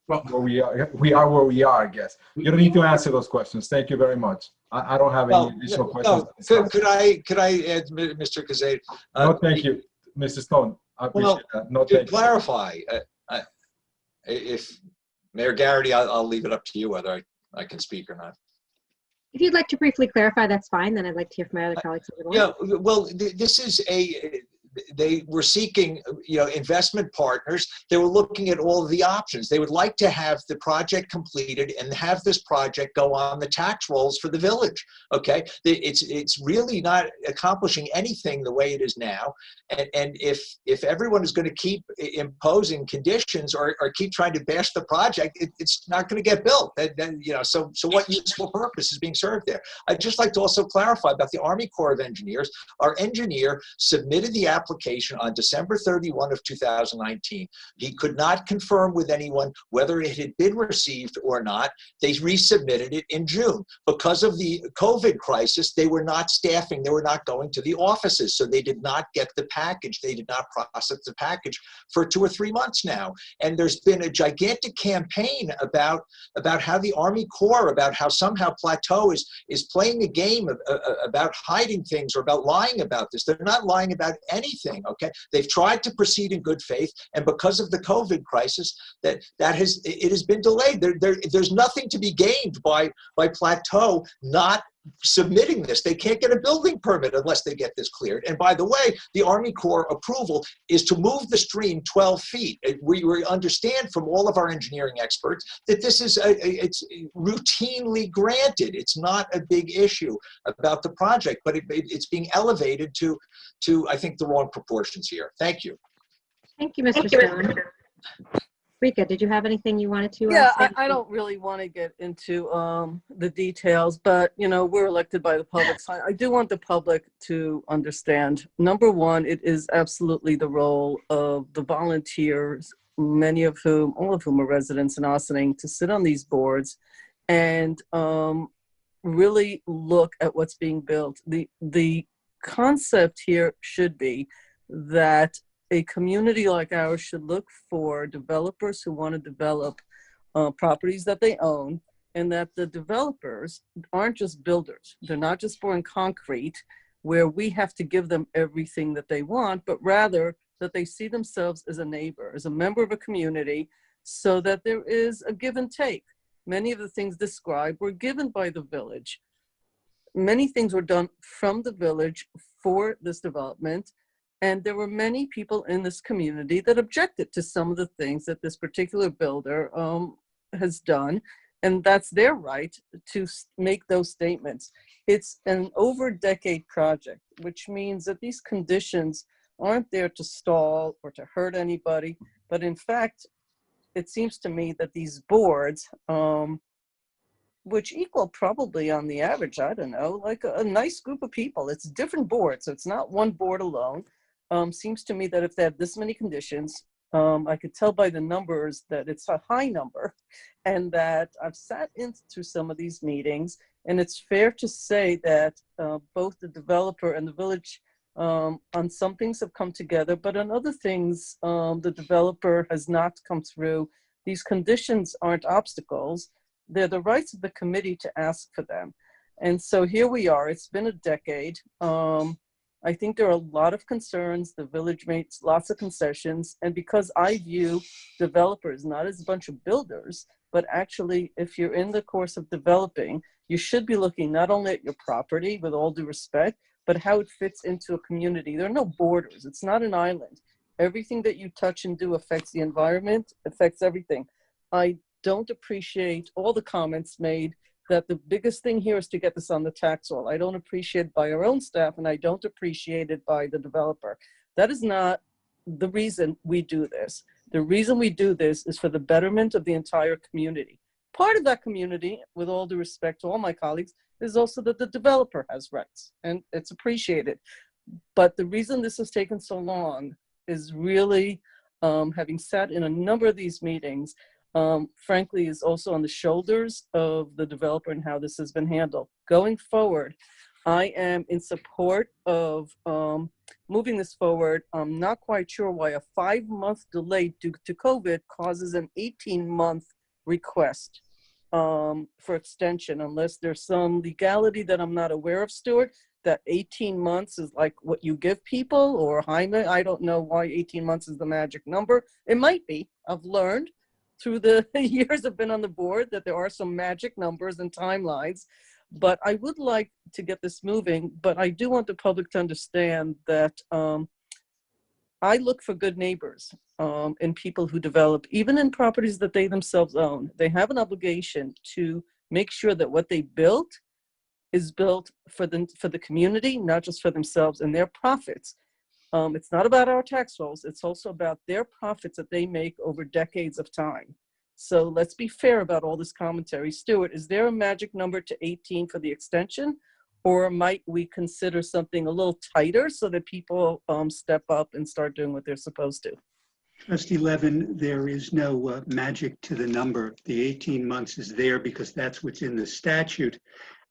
well, where we are where we are, I guess. You don't need to answer those questions. Thank you very much. I don't have any additional questions. No. Could I add, Mr. Kazay? No, thank you, Mr. Stone. I appreciate that. No, to thank clarify, if Mayor Garrity, I'll leave it up to you whether I can speak or not. If you'd like to briefly clarify, that's fine. Then I'd like to hear from my other colleagues. Yeah, well, this is they were seeking, investment partners. They were looking at all of the options. They would like to have the project completed and have this project go on the tax rolls for the village. Okay, it's really not accomplishing anything the way it is now. And if everyone is going to keep imposing conditions or keep trying to bash the project, it's not going to get built. So what useful purpose is being served there? I'd just like to also clarify about the Army Corps of Engineers. Our engineer submitted the application on December 31 of 2019. He could not confirm with anyone whether it had been received or not. They resubmitted it in June. Because of the COVID crisis, they were not staffing, they were not going to the offices, so they did not get the package. They did not process the package for 2 or 3 months now. And there's been a gigantic campaign about how the Army Corps, about how somehow Plateau is playing a game about hiding things or about lying about this. They're not lying about anything. Okay, they've tried to proceed in good faith, and because of the COVID crisis, it has been delayed. There's nothing to be gained by Plateau not submitting this. They can't get a building permit unless they get this cleared. And by the way, the Army Corps approval is to move the stream 12 feet. We understand from all of our engineering experts that this is it's routinely granted. It's not a big issue about the project, but it's being elevated to I think the wrong proportions here. Thank you. Thank you, Mr. Stone. Rika, did you have anything you wanted to Yeah, say? I don't really want to get into the details, but we're elected by the public, so I do want the public to understand. Number one, it is absolutely the role of the volunteers, all of whom are residents in Ossining, to sit on these boards and really look at what's being built. The concept here should be that a community like ours should look for developers who want to develop properties that they own, and that the developers aren't just builders. They're not just pouring concrete where we have to give them everything that they want, but rather that they see themselves as a neighbor, as a member of a community, so that there is a give and take. Many of the things described were given by the village. Many things were done from the village for this development. And there were many people in this community that objected to some of the things that this particular builder has done. and that's their right to make those statements. It's an over-decade project, which means that these conditions aren't there to stall or to hurt anybody, but in fact, it seems to me that these boards, which equal probably on the average, I don't know, like a nice group of people. It's different boards, so it's not one board alone. Seems to me that if they have this many conditions, I could tell by the numbers that it's a high number, and that I've sat into some of these meetings, and it's fair to say that both the developer and the village on some things have come together, but on other things, the developer has not come through. These conditions aren't obstacles. They're the rights of the committee to ask for them. And so here we are. It's been a decade. I think there are a lot of concerns. The village makes lots of concessions. And because I view developers not as a bunch of builders, but actually, if you're in the course of developing, you should be looking not only at your property, with all due respect, but how it fits into a community. There are no borders. It's not an island. Everything that you touch and do affects the environment, affects everything. I don't appreciate all the comments made that the biggest thing here is to get this on the tax roll. I don't appreciate it by our own staff, and I don't appreciate it by the developer. That is not the reason we do this. The reason we do this is for the betterment of the entire community. Part of that community, with all due respect to all my colleagues, is also that the developer has rights, and it's appreciated. But the reason this has taken so long is really, having sat in a number of these meetings, frankly, is also on the shoulders of the developer and how this has been handled. Going forward, I am in support of moving this forward. I'm not quite sure why a 5-month delay due to COVID causes an 18-month request for extension, unless there's some legality that I'm not aware of, Stuart, that 18 months is like what you give people, or Jaime, I don't know why 18 months is the magic number. It might be. I've learned through the years I've been on the board that there are some magic numbers and timelines, but I would like to get this moving. But I do want the public to understand that I look for good neighbors in people who develop, even in properties that they themselves own. They have an obligation to make sure that what they built is built for the community, not just for themselves and their profits. It's not about our tax rolls. It's also about their profits that they make over decades of time. So let's be fair about all this commentary. Stuart, is there a magic number to 18 for the extension? Or might we consider something a little tighter so that people step up and start doing what they're supposed to? Trustee Levin, there is no magic to the number. The 18 months is there because that's what's in the statute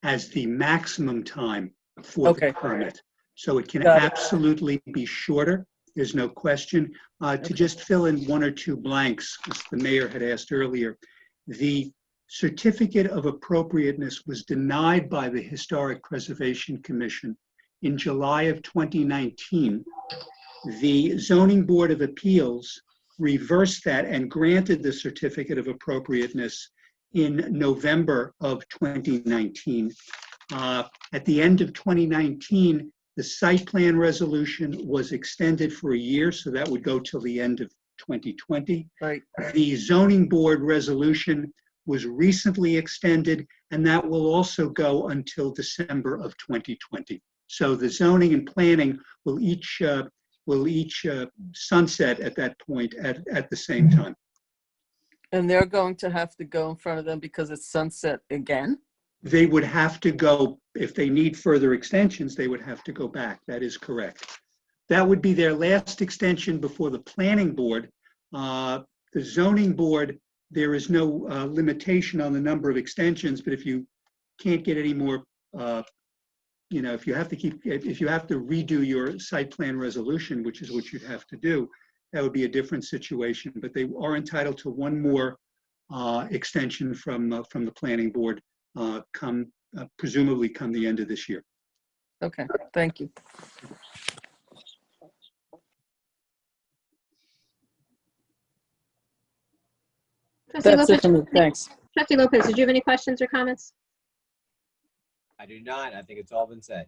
as the maximum time for the permit. So it can absolutely be shorter. There's no question. To just fill in one or two blanks, as the mayor had asked earlier, the certificate of appropriateness was denied by the Historic Preservation Commission in July of 2019. The Zoning Board of Appeals reversed that and granted the certificate of appropriateness in November of 2019. At the end of 2019, the site plan resolution was extended for a year, so that would go till the end of 2020. Right. The zoning board resolution was recently extended, and that will also go until December of 2020. So the zoning and planning will each sunset at that point at the same time. And they're going to have to go in front of them because it's sunset again? They would have to go, if they need further extensions, they would have to go back. That is correct. That would be their last extension before the planning board. The zoning board, there is no limitation on the number of extensions, but if you can't get any more, if you have to redo your site plan resolution, which is what you'd have to do, that would be a different situation. But they are entitled to one more extension from the planning board, presumably come the end of this year. Okay, thank you. That's it for me, thanks. Trustee Lopez, did you have any questions or comments? I do not. I think it's all been said.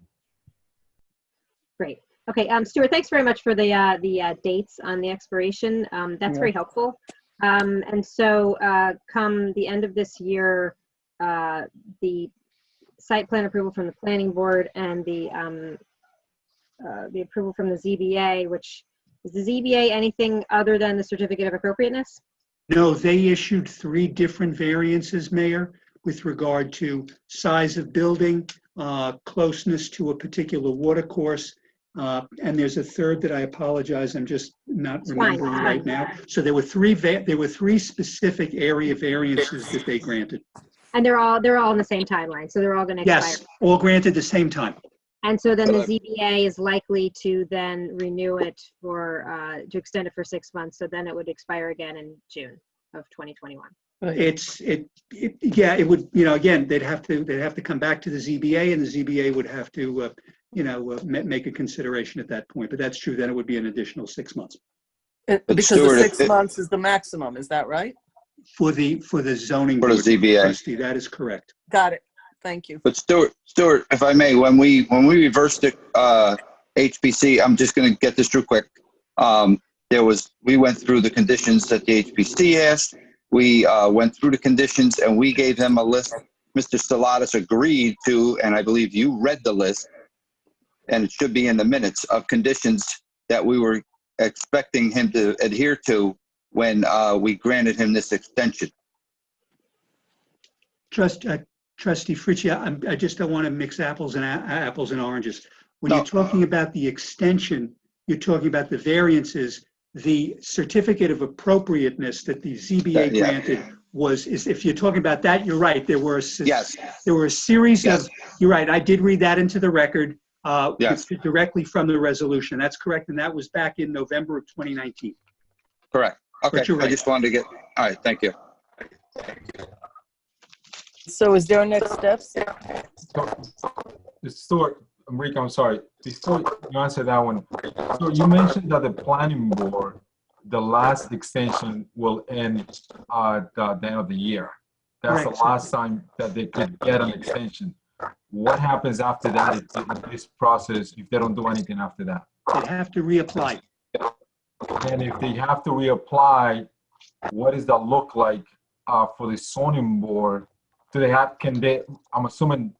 Great. Okay, Stuart, thanks very much for the dates on the expiration. That's very helpful. And so come the end of this year, the site plan approval from the planning board and the approval from the ZBA, which is the ZBA anything other than the certificate of appropriateness? No, they issued 3 different variances, Mayor, with regard to size of building, closeness to a particular watercourse, and there's a third that I apologize, I'm just not remembering right now. So there were 3 specific area variances that they granted. And they're all on the same timeline, so they're all going to expire. Yes, all granted the same time. And so then the ZBA is likely to then renew it for, to extend it for 6 months. So then it would expire again in June of 2021. Yeah, it would, again, they'd have to come back to the ZBA, and the ZBA would have to, make a consideration at that point. But that's true, then it would be an additional 6 months. Because Stuart, the 6 months is the maximum, is that right? For the zoning For the board, ZBA. trustee, that is correct. Got it. Thank you. But Stuart, if I may, when we reversed it, HPC, I'm just going to get this through quick. We went through the conditions that the HPC asked. We went through the conditions and we gave them a list. Mr. Stellatus agreed to, and I believe you read the list, and it should be in the minutes of conditions that we were expecting him to adhere to when we granted him this extension. Trustee Fritchie, I just don't want to mix apples and oranges. When you're talking about the extension, you're talking about the variances. The certificate of appropriateness that the ZBA granted is if you're talking about that, you're right. There were a series of. You're right. I did read that into the record directly from the resolution. That's correct, and that was back in November of 2019. Correct. Okay. Right. I just wanted to get. All right. Thank you. So is there next steps? Stuart, Enrique, I'm sorry. Before you answer that one, so you mentioned that the planning board, the last extension will end at the end of the year. That's the last time that they could get an extension. What happens after that if this process, if they don't do anything after that? They have to reapply. And if they have to reapply, what does that look like for the zoning board? Do they have, I'm assuming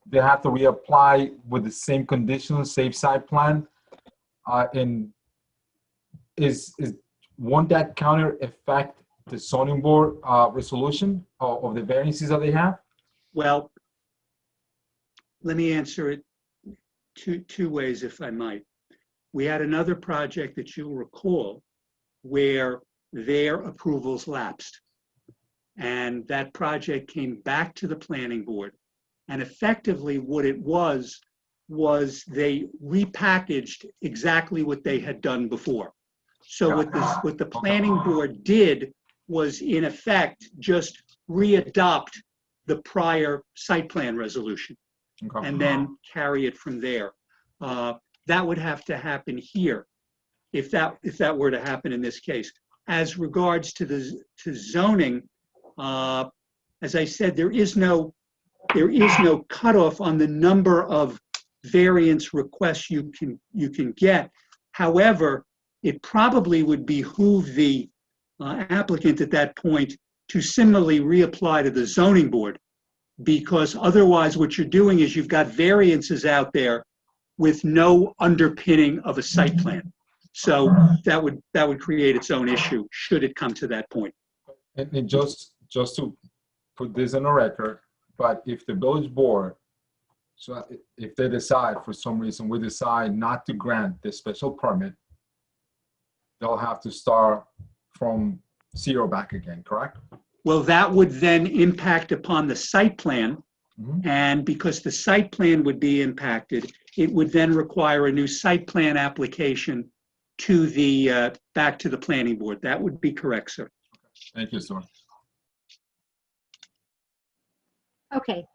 they have to reapply with the same conditions, same site plan? And won't that counter affect the zoning board resolution of the variances that they have? Well, let me answer it two ways, if I might. We had another project that you'll recall where their approvals lapsed. And that project came back to the planning board. And effectively what it was they repackaged exactly what they had done before. So what the planning board did was in effect just readopt the prior site plan resolution and then carry it from there. That would have to happen here if that were to happen in this case. As regards to zoning, as I said, there is no cutoff on the number of variance requests you can get. However, it probably would behoove the applicant at that point to similarly reapply to the zoning board, because otherwise what you're doing is you've got variances out there with no underpinning of a site plan. So that would create its own issue should it come to that point. And just to put this on a record, but if the village board, so if they decide for some reason, we decide not to grant the special permit, they'll have to start from zero back again, correct? Well, that would then impact upon the site plan. And because the site plan would be impacted, it would then require a new site plan application to the back to the planning board. That would be correct, sir. Thank you, sir. Okay,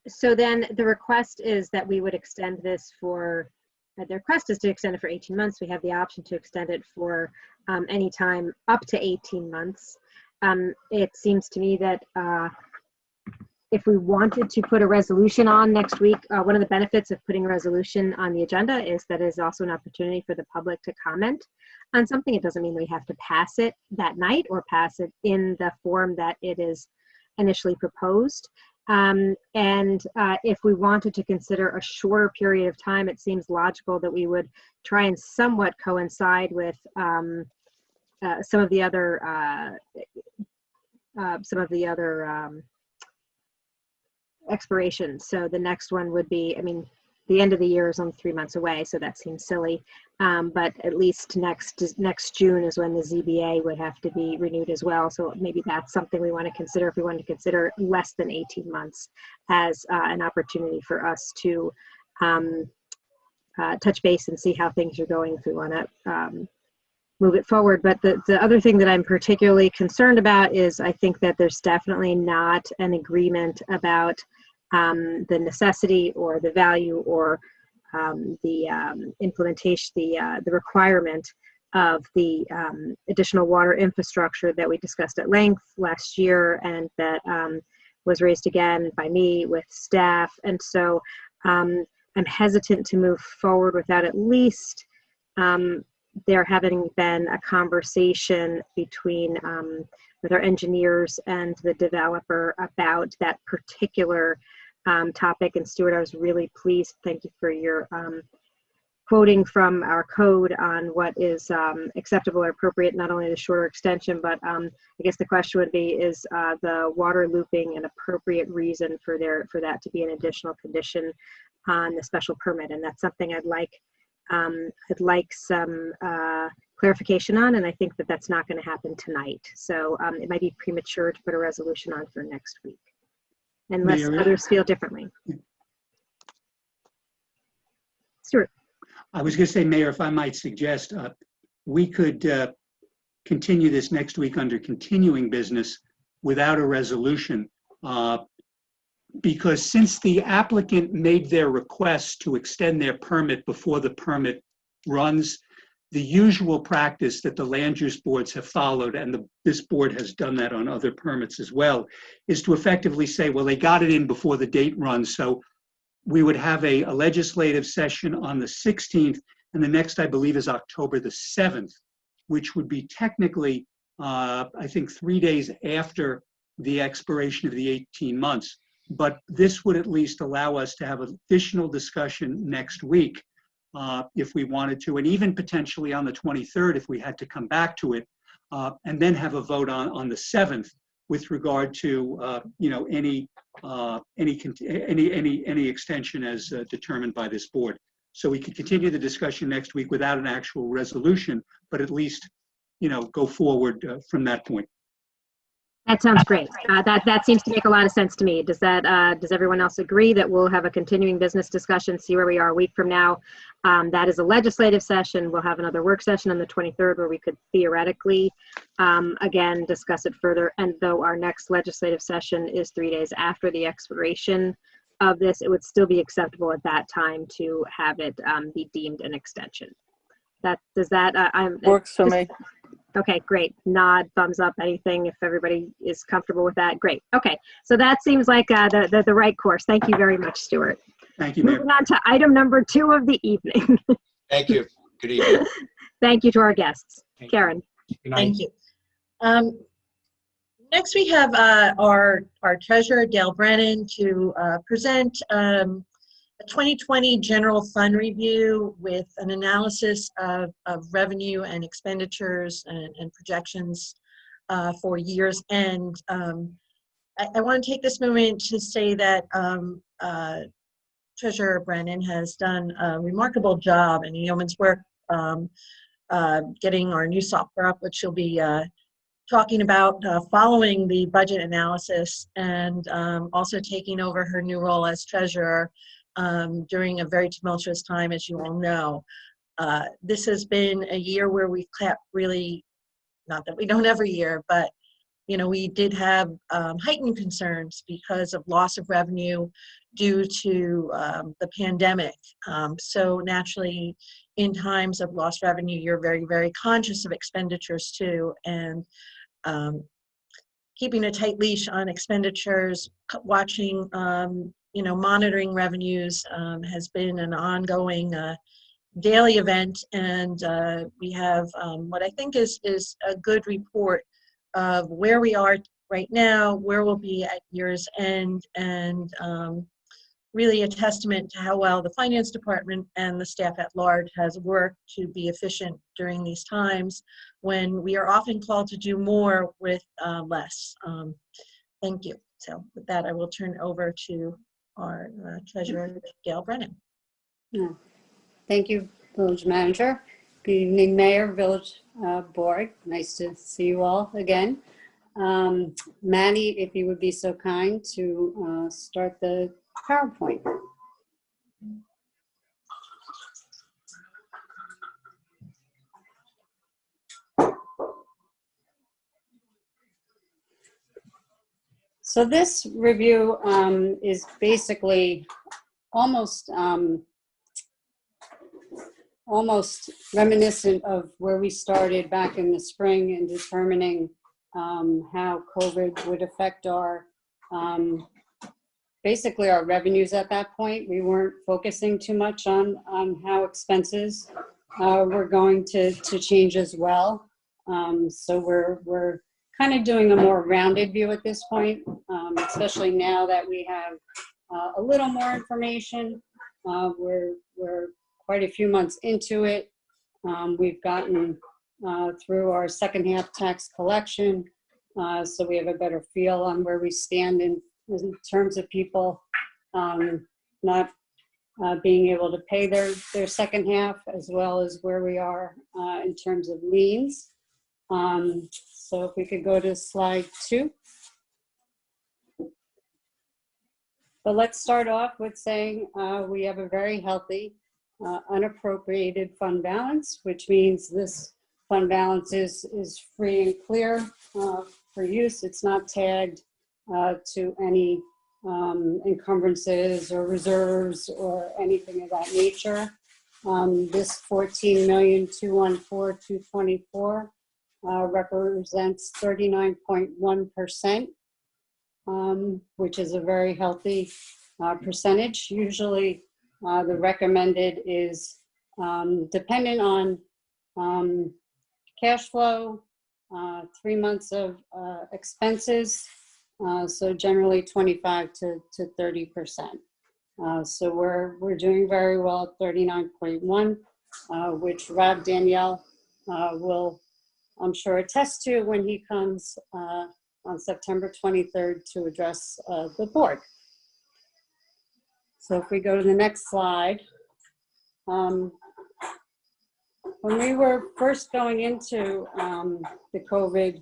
so then the request is that we would extend this for, the request is to extend it for 18 months. We have the option to extend it for any time up to 18 months. It seems to me that if we wanted to put a resolution on next week, one of the benefits of putting a resolution on the agenda is that it is also an opportunity for the public to comment on something. It doesn't mean we have to pass it that night or pass it in the form that it is initially proposed. If we wanted to consider a shorter period of time, it seems logical that we would try and somewhat coincide with some of the other expirations. So the next one would be, I mean, the end of the year is only 3 months away, so that seems silly. But at least next June is when the ZBA would have to be renewed as well. So maybe that's something we want to consider, if we want to consider less than 18 months as an opportunity for us to touch base and see how things are going if we want to move it forward. But the other thing that I'm particularly concerned about is I think that there's definitely not an agreement about the necessity or the value or the implementation, the requirement of the additional water infrastructure that we discussed at length last year, and that was raised again by me with staff. And so I'm hesitant to move forward without at least there having been a conversation between with our engineers and the developer about that particular topic. And Stuart, I was really pleased. Thank you for your quoting from our code on what is acceptable or appropriate, not only the shorter extension, but I guess the question would be, is the water looping an appropriate reason for that to be an additional condition on the special permit? And that's something I'd like some clarification on, and I think that that's not going to happen tonight. So it might be premature to put a resolution on for next week, unless others feel differently. Stuart. I was going to say, Mayor, if I might suggest, we could continue this next week under continuing business without a resolution, because since the applicant made their request to extend their permit before the permit runs, the usual practice that the land use boards have followed, and this board has done that on other permits as well, is to effectively say, well, they got it in before the date runs, so we would have a legislative session on the 16th, and the next, I believe, is October the 7th, which would be technically, I think, 3 days after the expiration of the 18 months. But this would at least allow us to have additional discussion next week if we wanted to, and even potentially on the 23rd if we had to come back to it, and then have a vote on the 7th with regard to any extension as determined by this board. So we could continue the discussion next week without an actual resolution, but at least go forward from that point. That sounds great. That seems to make a lot of sense to me. Does everyone else agree that we'll have a continuing business discussion, see where we are a week from now? That is a legislative session. We'll have another work session on the 23rd where we could theoretically, again, discuss it further. And though our next legislative session is 3 days after the expiration of this, it would still be acceptable at that time to have it be deemed an extension. Works for me. Okay, great. Nod, thumbs up, anything, if everybody is comfortable with that. Great. Okay, so that seems like the right course. Thank you very much, Stuart. Thank you, Mayor. Moving on to item number 2 of the evening. Thank you. Good evening. Thank you to our guests. Karen. Thank you. Next, we have our treasurer, Dale Brennan, to present a 2020 general fund review with an analysis of revenue and expenditures and projections for year's end. I want to take this moment to say that Treasurer Brennan has done a remarkable job in yeoman's work getting our new software up, which she'll be talking about following the budget analysis, and also taking over her new role as treasurer during a very tumultuous time, as you all know. This has been a year where we've kept really, not that we don't every year, but we did have heightened concerns because of loss of revenue due to the pandemic. So naturally, in times of lost revenue, you're very, very conscious of expenditures too. And keeping a tight leash on expenditures, watching, monitoring revenues has been an ongoing daily event, and we have what I think is a good report of where we are right now, where we'll be at year's end, and really a testament to how well the finance department and the staff at large has worked to be efficient during these times when we are often called to do more with less. Thank you. So with that, I will turn over to our treasurer, Gail Brennan. Thank you, Village Manager. Good evening, Mayor, Village Board. Nice to see you all again. Maddie, if you would be so kind to start the PowerPoint. So this review is basically almost reminiscent of where we started back in the spring in determining how COVID would affect our basically our revenues at that point. We weren't focusing too much on how expenses were going to change as well. So we're kind of doing a more rounded view at this point, especially now that we have a little more information. We're quite a few months into it. We've gotten through our second half tax collection, so we have a better feel on where we stand in terms of people not being able to pay their second half, as well as where we are in terms of liens. So if we could go to slide 2. But let's start off with saying we have a very healthy unappropriated fund balance, which means this fund balance is free and clear for use. It's not tagged to any encumbrances or reserves or anything of that nature. This $14,214,224 represents 39.1%, which is a very healthy percentage. Usually the recommended is dependent on cash flow, 3 months of expenses, so generally 25 to 30%. So we're doing very well at 39.1, which Rob Danielle will, I'm sure, attest to when he comes on September 23rd to address the board. So if we go to the next slide, when we were first going into the COVID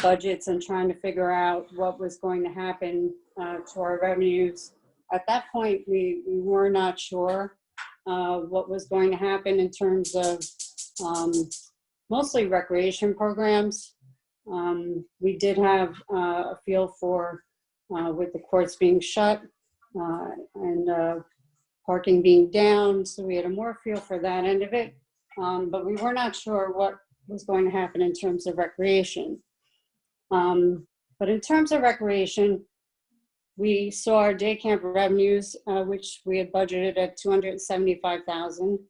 budgets and trying to figure out what was going to happen to our revenues, at that point we were not sure what was going to happen in terms of mostly recreation programs. We did have a feel for with the courts being shut and parking being down, so we had a more feel for that end of it, but we were not sure what was going to happen in terms of recreation. But in terms of recreation, we saw our day camp revenues, which we had budgeted at $275,000.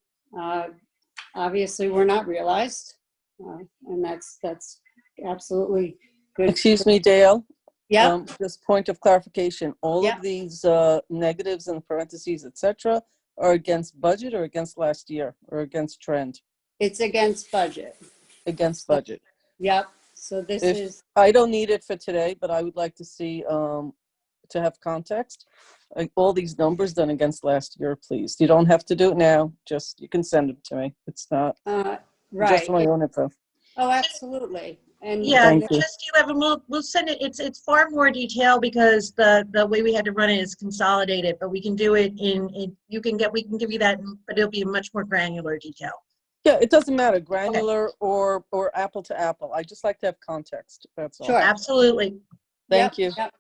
Obviously, were not realized, and that's absolutely good. Excuse me, Dale. Yeah. Just point of clarification. All Yeah. of these negatives and parentheses, etc., are against budget or against last year or against trend? It's against budget. Against budget. Yep. So this is. I don't need it for today, but I would like to see to have context. Like all these numbers done against last year, please. You don't have to do it now. Just you can send them to me. It's not Right. just my own info. Oh, absolutely. And Yeah, Thank you. Trustee Levin, we'll send it. It's far more detail because the way we had to run it is consolidated, but we can do it we can give you that, but it'll be much more granular detail. Yeah, it doesn't matter, granular or apple to apple. I just like to have context. That's all. Sure. Absolutely. Thank you. Yep.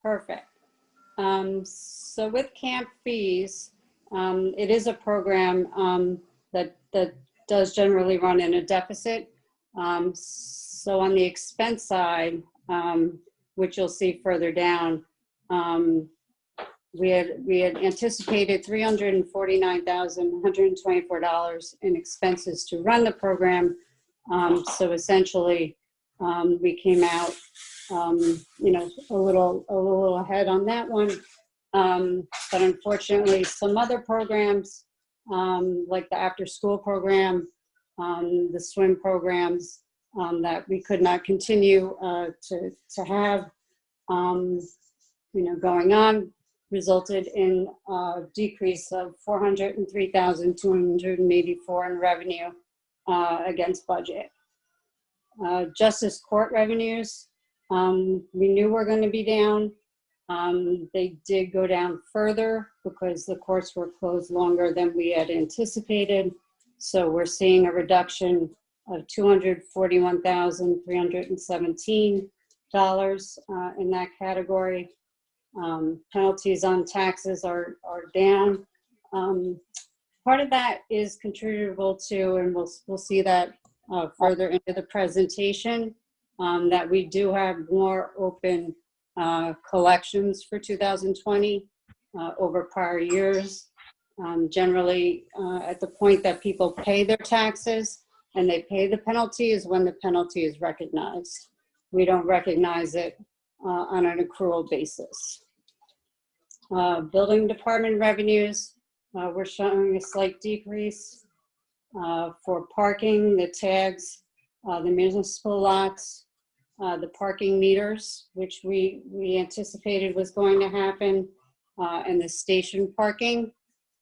Perfect. So with camp fees, it is a program that does generally run in a deficit. So on the expense side, which you'll see further down, we had anticipated $349,124 in expenses to run the program. So essentially, we came out, a little ahead on that one. But unfortunately, some other programs, like the after-school program, the swim programs, that we could not continue to have, going on, resulted in a decrease of $403,284 in revenue against budget. Justice court revenues, we knew were going to be down. They did go down further because the courts were closed longer than we had anticipated. So we're seeing a reduction of $241,317 in that category. Penalties on taxes are down. Part of that is contributable to, and we'll see that further into the presentation, that we do have more open collections for 2020 over prior years. Generally, at the point that people pay their taxes and they pay the penalty is when the penalty is recognized. We don't recognize it on an accrual basis. Building department revenues, we're showing a slight decrease for parking, the tags, the municipal lots, the parking meters, which we anticipated was going to happen, and the station parking.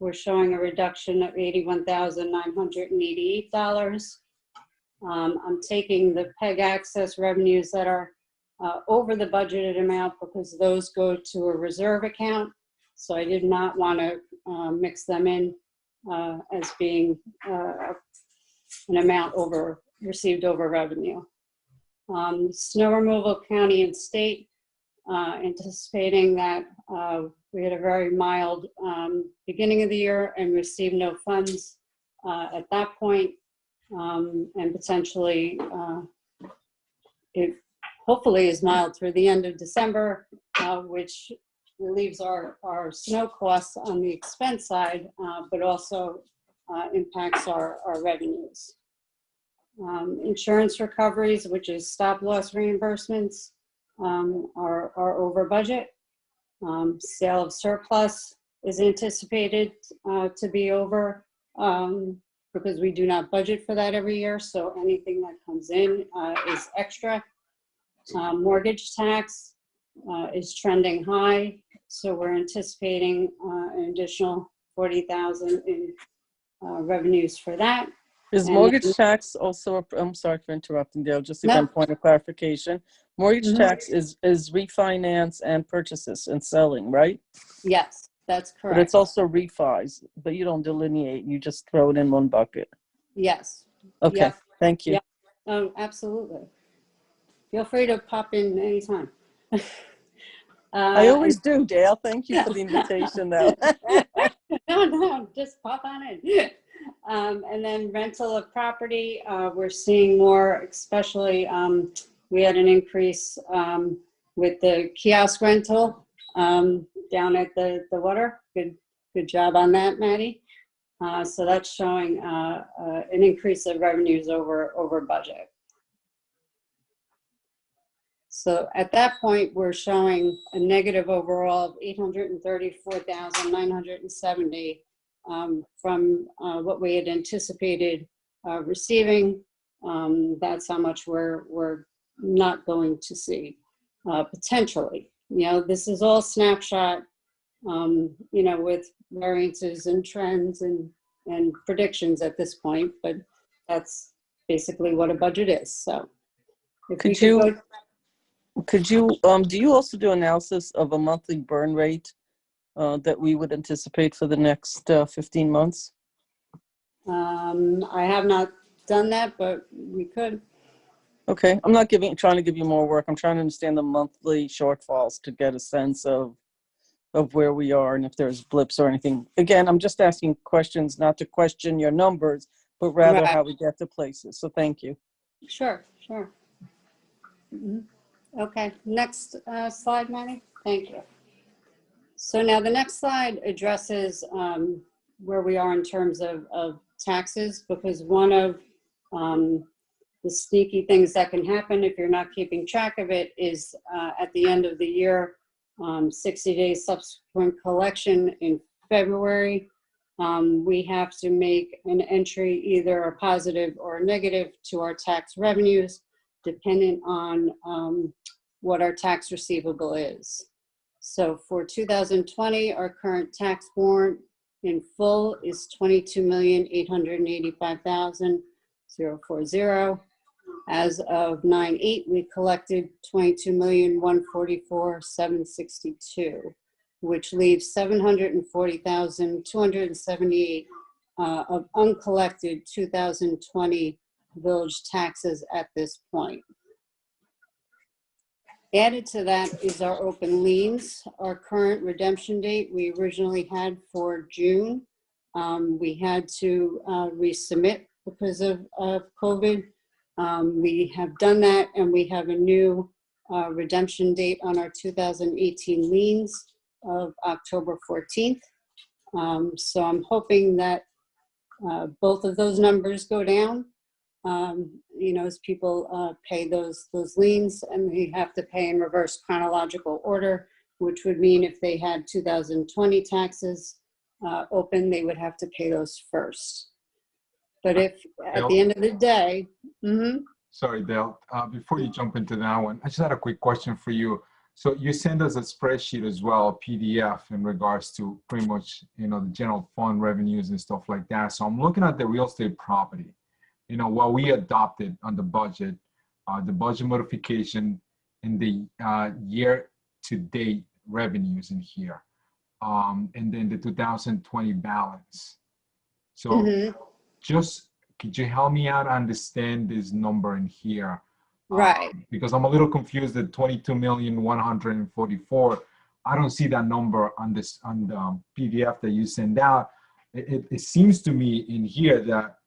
We're showing a reduction of $81,988. I'm taking the PEG access revenues that are over the budgeted amount because those go to a reserve account. So I did not want to mix them in as being an amount received over revenue. Snow removal, county and state, anticipating that we had a very mild beginning of the year and received no funds at that point, and potentially it hopefully is mild through the end of December, which relieves our snow costs on the expense side, but also impacts our revenues. Insurance recoveries, which is stop loss reimbursements, are over budget. Sale of surplus is anticipated to be over because we do not budget for that every year. So anything that comes in is extra. Mortgage tax is trending high. So we're anticipating an additional $40,000 in revenues for that. Is mortgage tax also, I'm sorry for interrupting, Dale, just again, point of clarification. Mortgage tax is refinance and purchases and selling, right? Yes, that's correct. But it's also refis, but you don't delineate, you just throw it in one bucket. Yes. Okay, Yep. thank you. Yep. Oh, absolutely. Feel free to pop in anytime. I always do, Dale. Thank you for the invitation, though. No, just pop on in. And then rental of property, we're seeing more, especially we had an increase with the kiosk rental down at the water. Good job on that, Maddie. So that's showing an increase of revenues over budget. So at that point, we're showing a negative overall of $834,970 from what we had anticipated receiving. That's how much we're not going to see potentially. This is all snapshot, with variances and trends and predictions at this point, but that's basically what a budget is. So if Could you do you also do analysis of a monthly burn rate that we would anticipate for the next 15 months? I have not done that, but we could. Okay, I'm not trying to give you more work. I'm trying to understand the monthly shortfalls to get a sense of where we are and if there's blips or anything. Again, I'm just asking questions, not to question your numbers, but rather how we get to places. So thank you. Sure, sure. Mhm. Okay, next slide, Manny. Thank you. So now the next slide addresses where we are in terms of taxes, because one of the sneaky things that can happen if you're not keeping track of it is at the end of the year, 60 days subsequent collection in February, we have to make an entry, either a positive or a negative, to our tax revenues, dependent on what our tax receivable is. So for 2020, our current tax warrant in full is $22,885,040. As of 9/8, we collected $22,144,762, which leaves $740,278 of uncollected 2020 village taxes at this point. Added to that is our open liens. Our current redemption date we originally had for June. We had to resubmit because of COVID. We have done that, and we have a new redemption date on our 2018 liens of October 14th. So I'm hoping that both of those numbers go down. You know, as people pay those liens, and they have to pay in reverse chronological order, which would mean if they had 2020 taxes open, they would have to pay those first. But if at the end of the day, Sorry, Dale, before you jump into that one, I just had a quick question for you. So you send us a spreadsheet as well, a PDF, in regards to pretty much, you know, the general fund revenues and stuff like that. So I'm looking at the real estate property. You know, what we adopted on the budget modification in the year-to-date revenues in here, and then the 2020 balance. So just, could you help me out understand this number in here? right. Because I'm a little confused at 22,144,000. I don't see that number on the PDF that you send out. It seems to me in here that,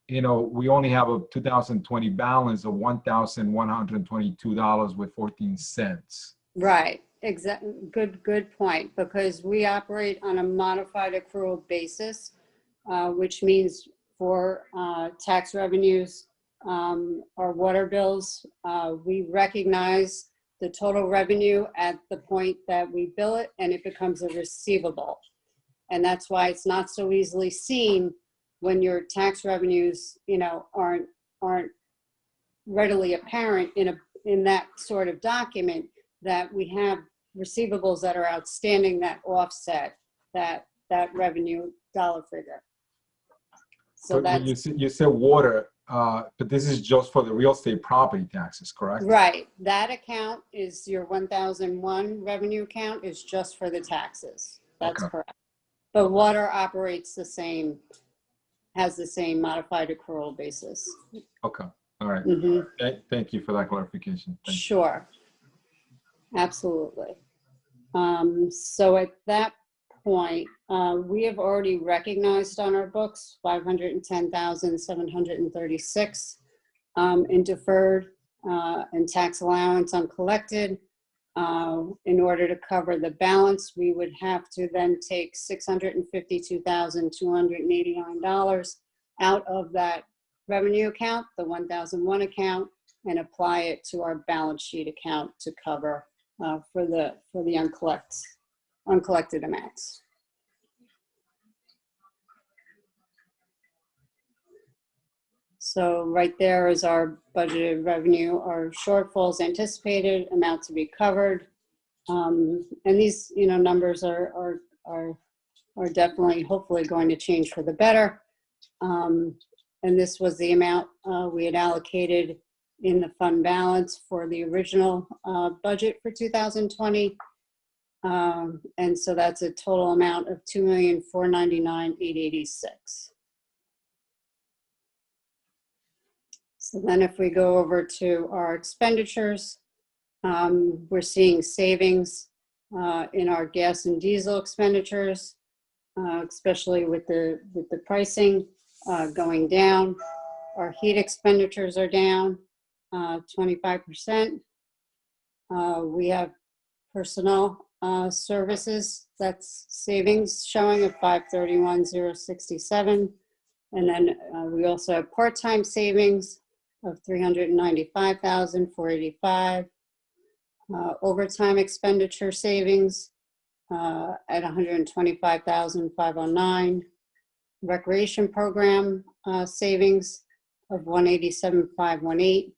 you know, we only have a 2020 balance of $1,122.14. Right, exactly. Good point, because we operate on a modified accrual basis, which means for tax revenues, our water bills, we recognize the total revenue at the point that we bill it, and it becomes a receivable. And that's why it's not so easily seen when your tax revenues, you know, aren't readily apparent in that sort of document, that we have receivables that are outstanding that offset that revenue dollar figure. So But when you said water, but this is just for the real estate property taxes, correct? Right. That account is your 1001 revenue account, is just for the taxes. That's correct. But water operates the same, has the same modified accrual basis. Okay. All right. Thank you for that clarification. Thank you. Sure. Absolutely. So at that point, we have already recognized on our books $510,736 in deferred and tax allowance uncollected. In order to cover the balance, we would have to then take $652,289 out of that revenue account, the 1001 account, and apply it to our balance sheet account to cover for the uncollected amounts. So right there is our budgeted revenue, our shortfalls anticipated, amount to be covered. And these, you know, numbers are definitely, hopefully, going to change for the better. And this was the amount we had allocated in the fund balance for the original budget for 2020. And so that's a total amount of $2,499,886. So then if we go over to our expenditures, we're seeing savings in our gas and diesel expenditures, especially with the pricing going down. Our heat expenditures are down 25%. We have personnel services, that's savings showing of 531,067. And then we also have part-time savings of 395,485. Overtime expenditure savings at 125,509. Recreation program savings of 187,518.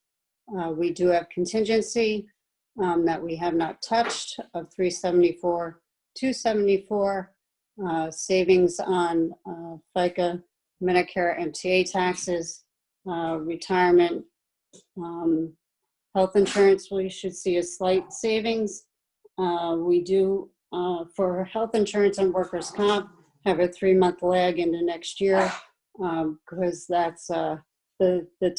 We do have contingency that we have not touched of 374,274. Savings on FICA, Medicare, MTA taxes, retirement, health insurance. We should see a slight savings. We do for health insurance and workers' comp have a 3-month lag into next year because that's the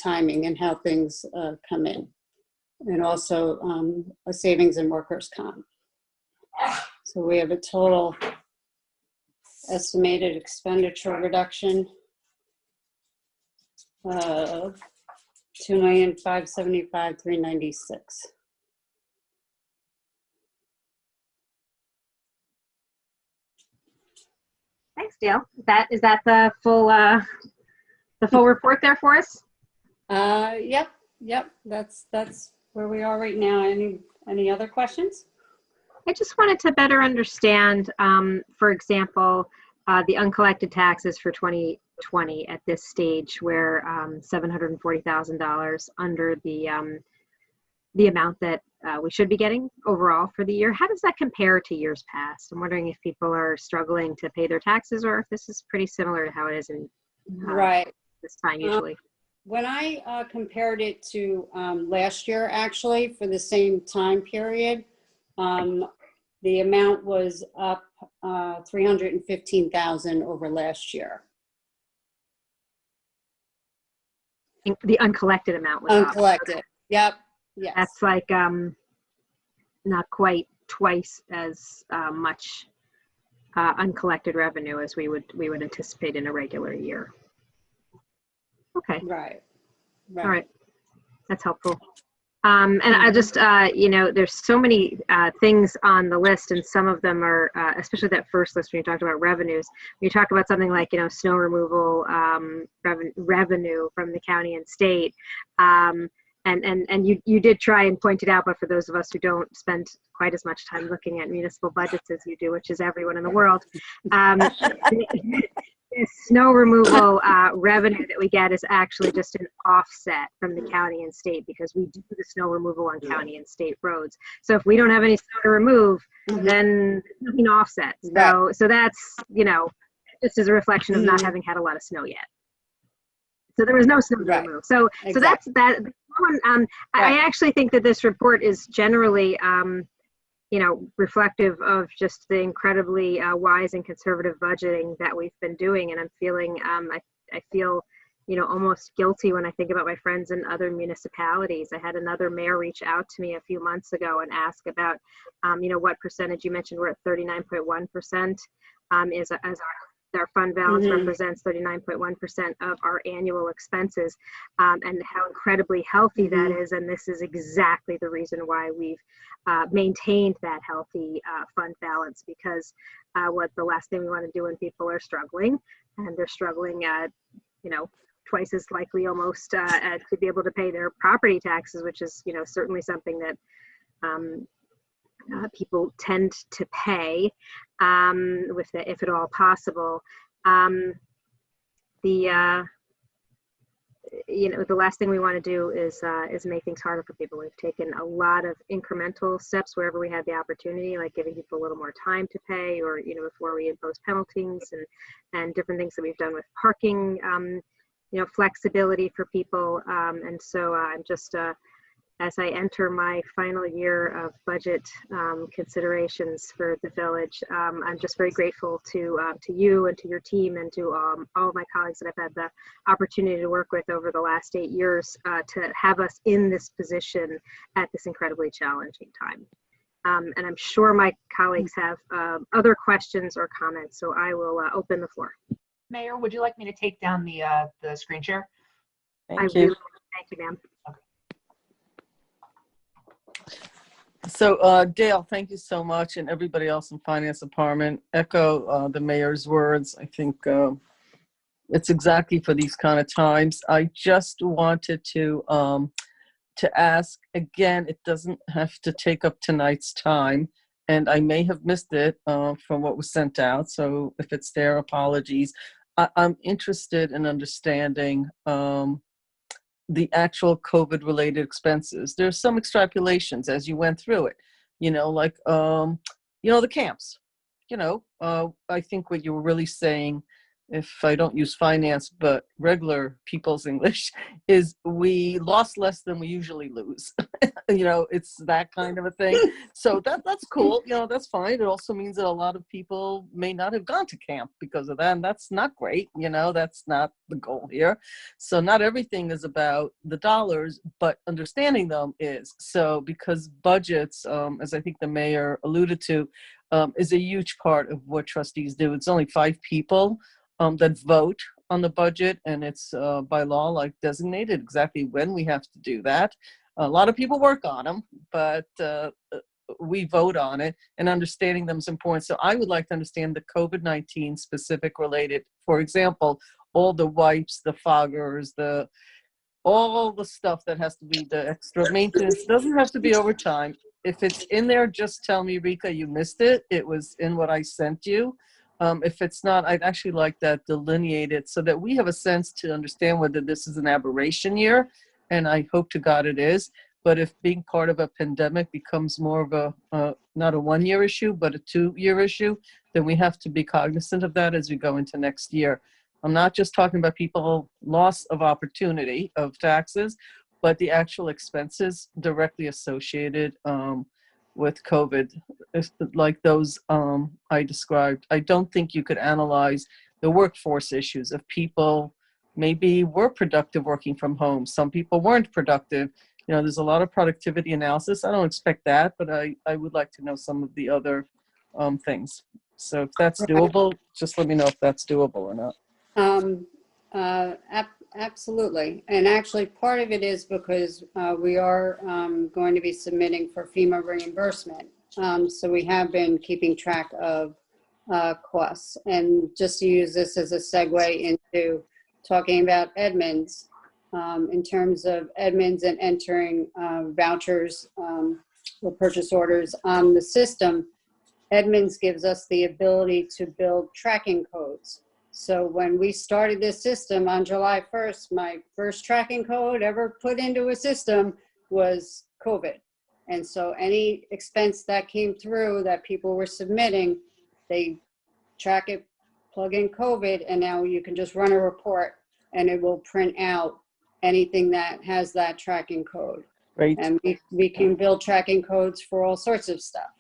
timing and how things come in. And also a savings in workers' comp. So we have a total estimated expenditure reduction of $2,575,396. Thanks, Dale. Is that the full report there for us? Yep. That's where we are right now. Any other questions? I just wanted to better understand, for example, the uncollected taxes for 2020 at this stage, where $740,000 under the amount that we should be getting overall for the year. How does that compare to years past? I'm wondering if people are struggling to pay their taxes, or if this is pretty similar to how it is in right this time usually. When I compared it to last year, actually, for the same time period, the amount was up 315,000 over last year. The uncollected amount was uncollected. Up. Yep. Yes. That's like not quite twice as much uncollected revenue as we would anticipate in a regular year. Okay. Right. All right. That's helpful. And I just, there's so many things on the list, and some of them are, especially that first list when you talked about revenues. When you talk about something like, snow removal revenue from the county and state, and you did try and point it out, but for those of us who don't spend quite as much time looking at municipal budgets as you do, which is everyone in the world, the snow removal revenue that we get is actually just an offset from the county and state, because we do the snow removal on county and state roads. So if we don't have any snow to remove, then nothing offsets. So that's, just as a reflection of not having had a lot of snow yet. So there was no snow to remove. So that's that. I actually think that this report is generally, reflective of just the incredibly wise and conservative budgeting that we've been doing. And I'm feeling, I feel, almost guilty when I think about my friends in other municipalities. I had another mayor reach out to me a few months ago and ask about, what percentage you mentioned. We're at 39.1% as our fund balance represents 39.1% of our annual expenses, and how incredibly healthy that is. And this is exactly the reason why we've maintained that healthy fund balance, because what the last thing we want to do when people are struggling, and they're struggling at, twice as likely almost to be able to pay their property taxes, which is, certainly something that people tend to pay if at all possible. The last thing we want to do is make things harder for people. We've taken a lot of incremental steps wherever we had the opportunity, like giving people a little more time to pay, or before we impose penalties, and different things that we've done with parking, flexibility for people. And so I'm just as I enter my final year of budget considerations for the village, I'm just very grateful to you and to your team, and to all of my colleagues that I've had the opportunity to work with over the last 8 years, to have us in this position at this incredibly challenging time. And I'm sure my colleagues have other questions or comments, so I will open the floor. Mayor, would you like me to take down the screen share? Thank you. Thank you, ma'am. So, Dale, thank you so much, and everybody else in Finance Department. Echo the mayor's words. I think it's exactly for these kind of times. I just wanted to ask again. It doesn't have to take up tonight's time, and I may have missed it from what was sent out. So, if it's there, apologies. I'm interested in understanding the actual COVID-related expenses. There's some extrapolations as you went through it, like, the camps. I think what you were really saying, if I don't use finance, but regular people's English, is we lost less than we usually lose. It's that kind of a thing. So that's cool. That's fine. It also means that a lot of people may not have gone to camp because of that. And that's not great. That's not the goal here. So not everything is about the dollars, but understanding them is. So because budgets, as I think the mayor alluded to, is a huge part of what trustees do. It's only 5 people that vote on the budget, and it's by law designated exactly when we have to do that. A lot of people work on them, but we vote on it, and understanding them is important. So I would like to understand the COVID-19 specific related, for example, all the wipes, the foggers, all the stuff that has to be the extra maintenance. Doesn't have to be overtime. If it's in there, just tell me, Rika, you missed it. It was in what I sent you. If it's not, I'd actually like that delineated so that we have a sense to understand whether this is an aberration year, and I hope to God it is. But if being part of a pandemic becomes more of not a 1-year issue, but a 2-year issue, then we have to be cognizant of that as we go into next year. I'm not just talking about people loss of opportunity of taxes, but the actual expenses directly associated with COVID, like those I described. I don't think you could analyze the workforce issues of people maybe were productive working from home. Some people weren't productive. There's a lot of productivity analysis. I don't expect that, but I would like to know some of the other things. So if that's doable, just let me know if that's doable or not. Absolutely. And actually part of it is because we are going to be submitting for FEMA reimbursement. So we have been keeping track of costs. And just to use this as a segue into talking about Edmunds, in terms of Edmunds and entering vouchers or purchase orders on the system, Edmunds gives us the ability to build tracking codes. So when we started this system on July 1st, my first tracking code ever put into a system was COVID. And so any expense that came through that people were submitting, they track it, plug in COVID, and now you can just run a report and it will print out anything that has that tracking code. Right. And we can build tracking codes for all sorts of stuff.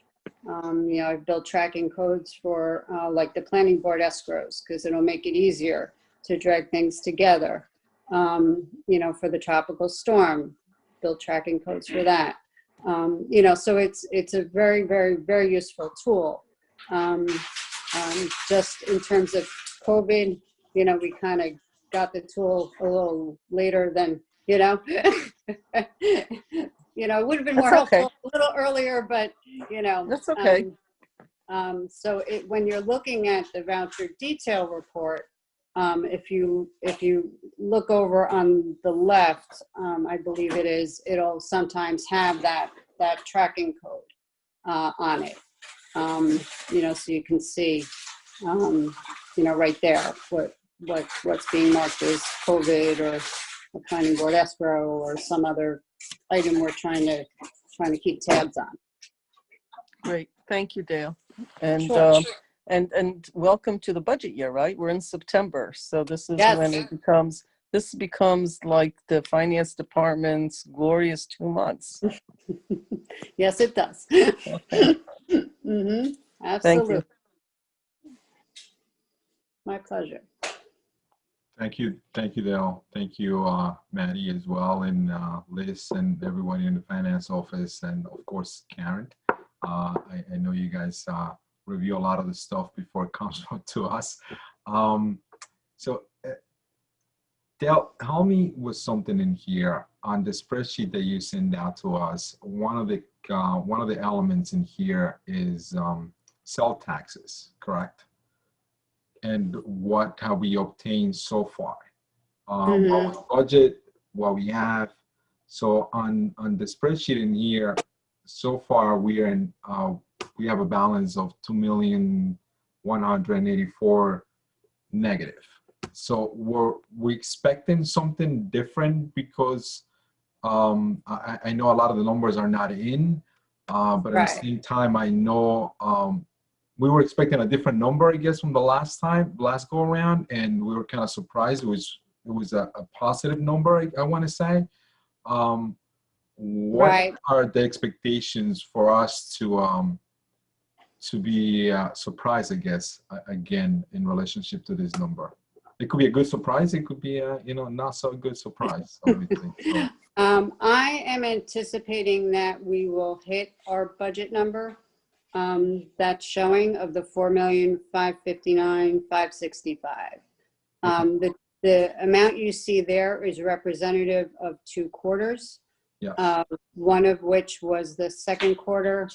I've built tracking codes for like the planning board escrows, because it'll make it easier to drag things together. For the tropical storm, build tracking codes for that. So it's a very, very, very useful tool. Just in terms of COVID, we kind of got the tool a little later than, it would have been more helpful a little earlier, but, That's okay. So when you're looking at the voucher detail report, if you look over on the left, I believe it is, it'll sometimes have that tracking code on it. So you can see, right there what's being marked as COVID or a planning board escrow or some other item we're trying to keep tabs on. Great, thank you, Dale, and Sure. and welcome to the budget year. Right, we're in September, so this is Yes. when it becomes like the finance department's glorious 2 months. Yes, it does. Okay. Mm-hmm. Absolutely. Thank you. My pleasure. Thank you, Dale. Thank you, Maddie, as well, and Liz, and everybody in the finance office, and of course, Karen. I know you guys review a lot of the stuff before it comes up to us. So Del, help me with something in here on the spreadsheet that you send out to us. One of the elements in here is sell taxes, correct? And what have we obtained so far? What was budget, what we have. So on the spreadsheet in here, so far we are in we have a balance of 2,184,000 negative. So were we expecting something different because I know a lot of the numbers are not in, but at the same time, I know we were expecting a different number, I guess, from the last go around, and we were kind of surprised. It was a positive number, I want to say. What are the expectations for us to be surprised, I guess, again, in relationship to this number? It could be a good surprise. It could be a, not so good surprise, obviously. So. I am anticipating that we will hit our budget number that's showing of the 4,559,565. The amount you see there is representative of 2 quarters. Yeah. One of which was the second quarter,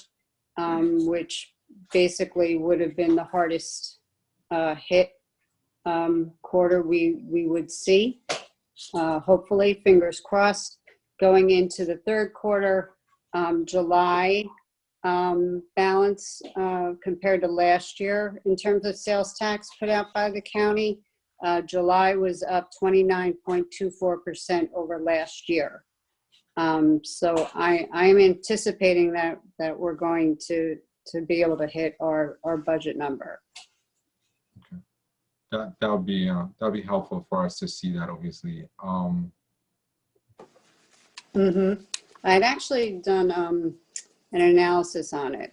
which basically would have been the hardest hit quarter we would see. Hopefully, fingers crossed, going into the third quarter, July balance compared to last year in terms of sales tax put out by the county. July was up 29.24% over last year. So I am anticipating that we're going to be able to hit our budget number. Okay, that would be helpful for us to see that, obviously. I'd actually done an analysis on it,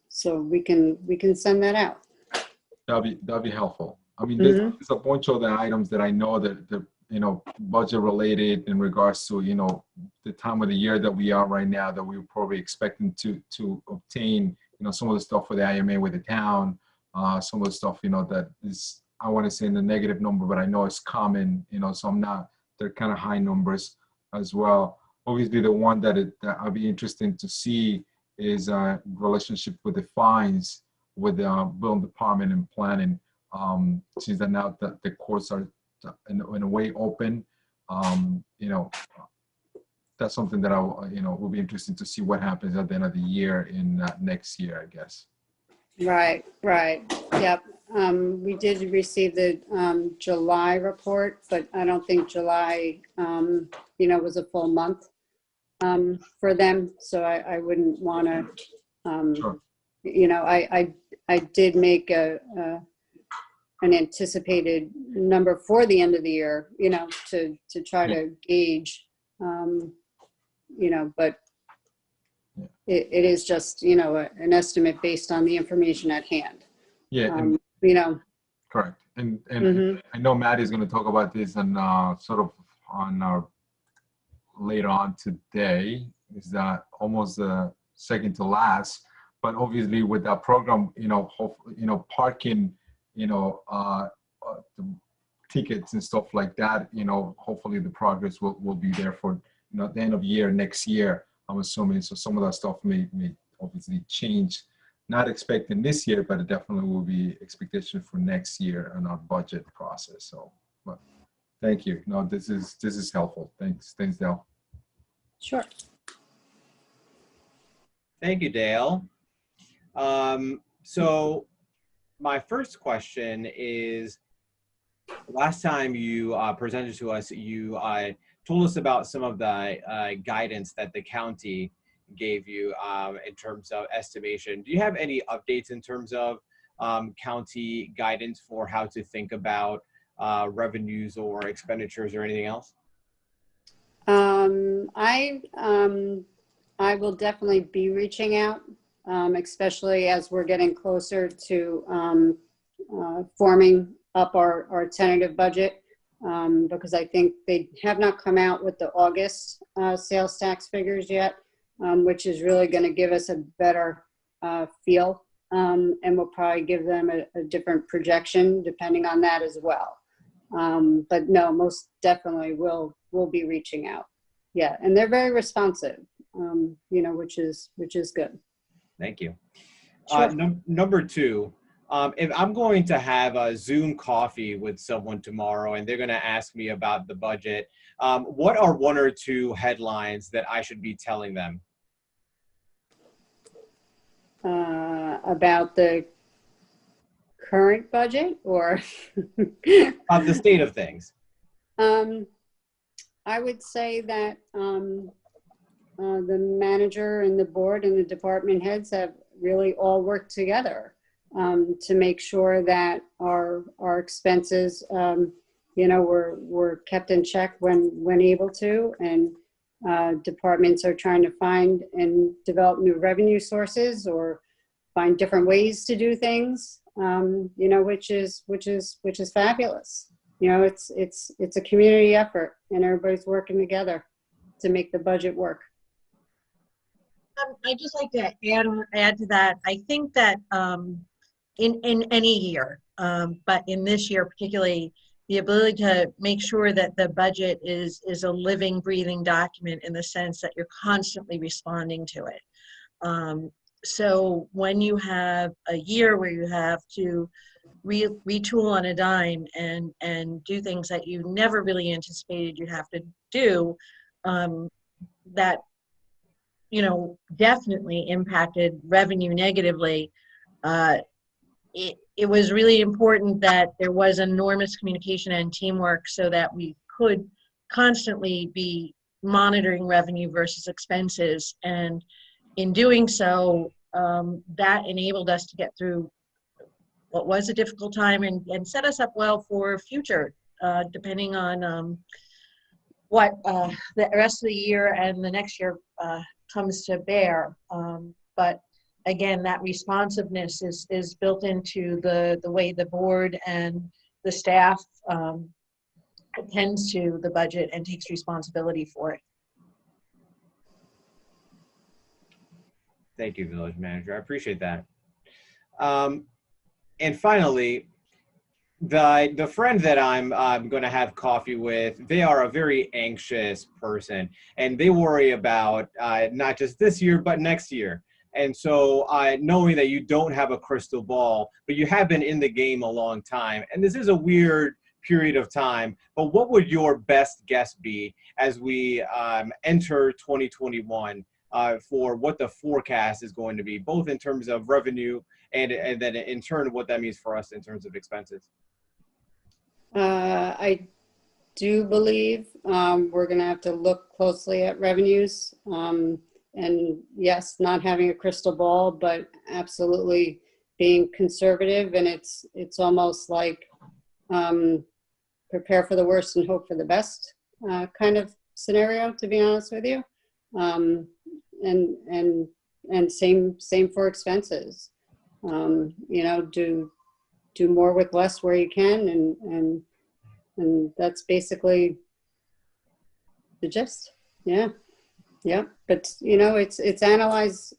so we can send that out. That'd be helpful. I mean, there's a bunch of the items that I know that budget related in regards to the time of the year that we are right now, that we're probably expecting to obtain some of the stuff for the IMA with the town, some of the stuff that is, I want to say, in the negative number, but I know it's common, so I'm not, they're kind of high numbers as well. Obviously, the one that I'll be interested to see is relationship with the fines with the building department and planning. Since that now that the courts are in a way open, that's something that will be interesting to see what happens at the end of the year in next year, I guess. Right. Yep. We did receive the July report, but I don't think July, was a full month for them. So I wouldn't want to, Sure. I did make an anticipated number for the end of the year, to try to gauge, but it is just, an estimate based on the information at hand. Yeah. Correct. And I know Matt is going to talk about this and sort of on our later on today. Is that almost second to last? But obviously, with that program, parking, the tickets and stuff like that. Hopefully the progress will be there for at the end of year next year. I'm assuming so. Some of that stuff may obviously change. Not expecting this year, but it definitely will be expectation for next year in our budget process. So, but thank you. No, this is helpful. Thanks, Dale. Sure. Thank you, Dale. So my first question is, last time you presented to us, you told us about some of the guidance that the county gave you in terms of estimation. Do you have any updates in terms of county guidance for how to think about revenues or expenditures or anything else? I will definitely be reaching out, especially as we're getting closer to forming up our tentative budget, because I think they have not come out with the August sales tax figures yet, which is really going to give us a better feel, and we'll probably give them a different projection depending on that as well. But no, most definitely we'll be reaching out. Yeah, and they're very responsive, which is good. Thank you. Sure. Number two, if I'm going to have a Zoom coffee with someone tomorrow and they're going to ask me about the budget, what are one or two headlines that I should be telling them? About the current budget or Of the state of things. I would say that the manager and the board and the department heads have really all worked together to make sure that our expenses, were kept in check when able to, and departments are trying to find and develop new revenue sources or find different ways to do things, which is fabulous. It's a community effort, and everybody's working together to make the budget work. I'd just like to add to that. I think that in any year, but in this year particularly, the ability to make sure that the budget is a living, breathing document in the sense that you're constantly responding to it. So when you have a year where you have to retool on a dime and do things that you never really anticipated you'd have to do, that definitely impacted revenue negatively. It was really important that there was enormous communication and teamwork so that we could constantly be monitoring revenue versus expenses. And in doing so, that enabled us to get through what was a difficult time and set us up well for future, depending on what the rest of the year and the next year comes to bear. But again, that responsiveness is built into the way the board and the staff attends to the budget and takes responsibility for it. Thank you, Village Manager. I appreciate that. And finally, the friend that I'm going to have coffee with, they are a very anxious person, and they worry about not just this year, but next year. And so knowing that you don't have a crystal ball, but you have been in the game a long time, and this is a weird period of time, but what would your best guess be as we enter 2021 for what the forecast is going to be, both in terms of revenue and then in turn what that means for us in terms of expenses? I do believe we're going to have to look closely at revenues. And yes, not having a crystal ball, but absolutely being conservative. And it's almost like prepare for the worst and hope for the best kind of scenario, to be honest with you. And same for expenses. Do more with less where you can, and that's basically the gist. Yeah. But it's analyze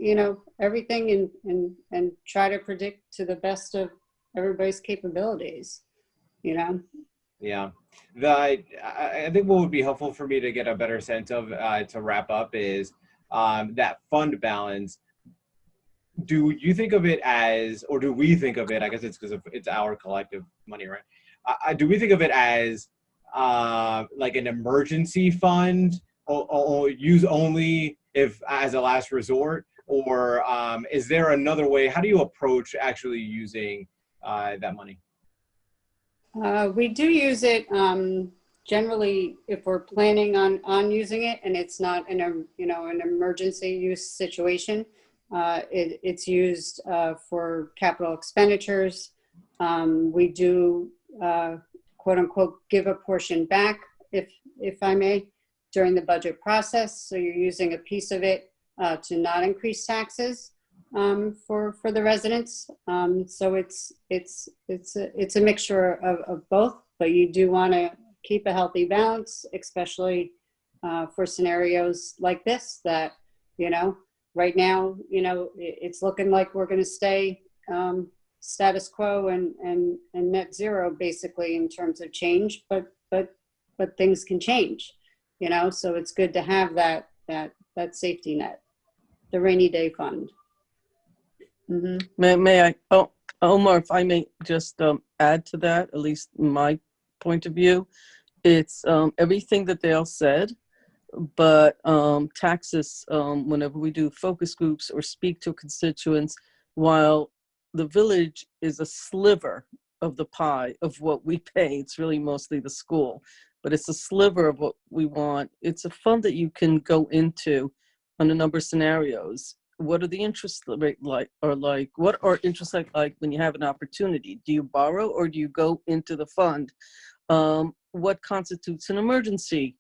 everything and try to predict to the best of everybody's capabilities. Yeah. I think what would be helpful for me to get a better sense of to wrap up is that fund balance. Do you think of it as, or do we think of it, I guess it's because it's our collective money, right? Do we think of it as like an emergency fund or use only if as a last resort? Or is there another way? How do you approach actually using that money? We do use it generally if we're planning on using it and it's not in an emergency use situation. It's used for capital expenditures. We do quote unquote give a portion back, if I may, during the budget process. So you're using a piece of it to not increase taxes for the residents. So it's a mixture of both, but you do want to keep a healthy balance, especially for scenarios like this that, right now, it's looking like we're going to stay status quo and net zero basically in terms of change, but things can change, you know, so it's good to have that safety net, the rainy day fund. May I, Omar, if I may just add to that, at least my point of view, it's everything that Dale said, but taxes, whenever we do focus groups or speak to constituents, while the village is a sliver of the pie of what we pay, it's really mostly the school, but it's a sliver of what we want. It's a fund that you can go into on a number of scenarios. What are the interest rate like, or like, what are interest like when you have an opportunity? Do you borrow or do you go into the fund? What constitutes an emergency?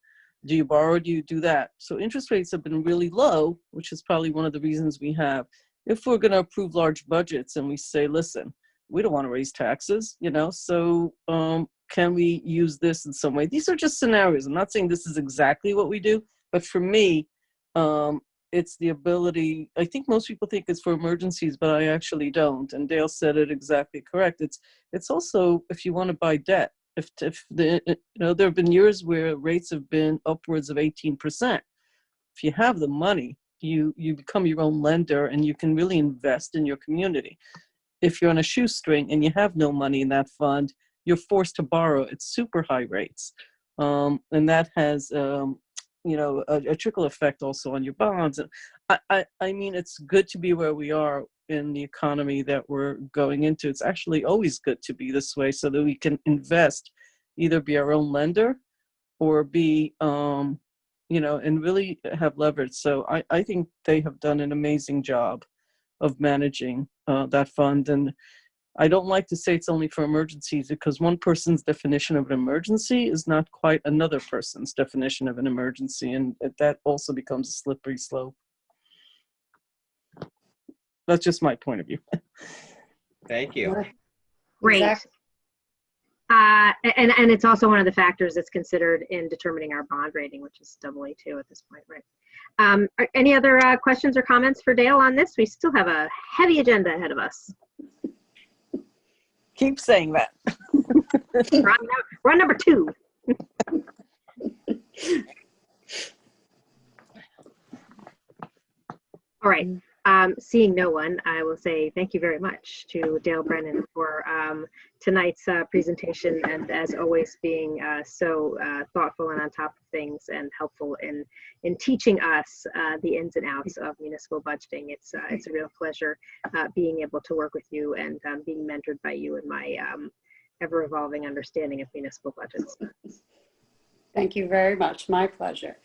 Do you borrow, do you do that? So interest rates have been really low, which is probably one of the reasons we have. If we're gonna approve large budgets and we say, listen, we don't wanna raise taxes, you know, so can we use this in some way? These are just scenarios. I'm not saying this is exactly what we do, but for me, it's the ability, I think most people think it's for emergencies, but I actually don't. And Dale said it exactly correct. It's also if you want to buy debt. If the, you know, there have been years where rates have been upwards of 18%. If you have the money, you become your own lender and you can really invest in your community. If you're on a shoestring and you have no money in that fund, you're forced to borrow at super high rates. And that has, you know, a trickle effect also on your bonds. And I mean, it's good to be where we are in the economy that we're going into. It's actually always good to be this way so that we can invest, either be our own lender or be, you know, and really have leverage. So I think they have done an amazing job of managing that fund. And I don't like to say it's only for emergencies, because one person's definition of an emergency is not quite another person's definition of an emergency. And that also becomes a slippery slope. That's just my point of view. Thank you. Great. Exactly. And it's also one of the factors that's considered in determining our bond rating, which is AA2 at this point, right? Any other questions or comments for Dale on this? We still have a heavy agenda ahead of us. Keep saying that. We're on number 2. All right. Seeing no one, I will say thank you very much to Dale Brennan for tonight's presentation, and as always being so thoughtful and on top of things and helpful in teaching us the ins and outs of municipal budgeting. It's a real pleasure being able to work with you and being mentored by you in my ever-evolving understanding of municipal budgets. Thank you very much. My pleasure.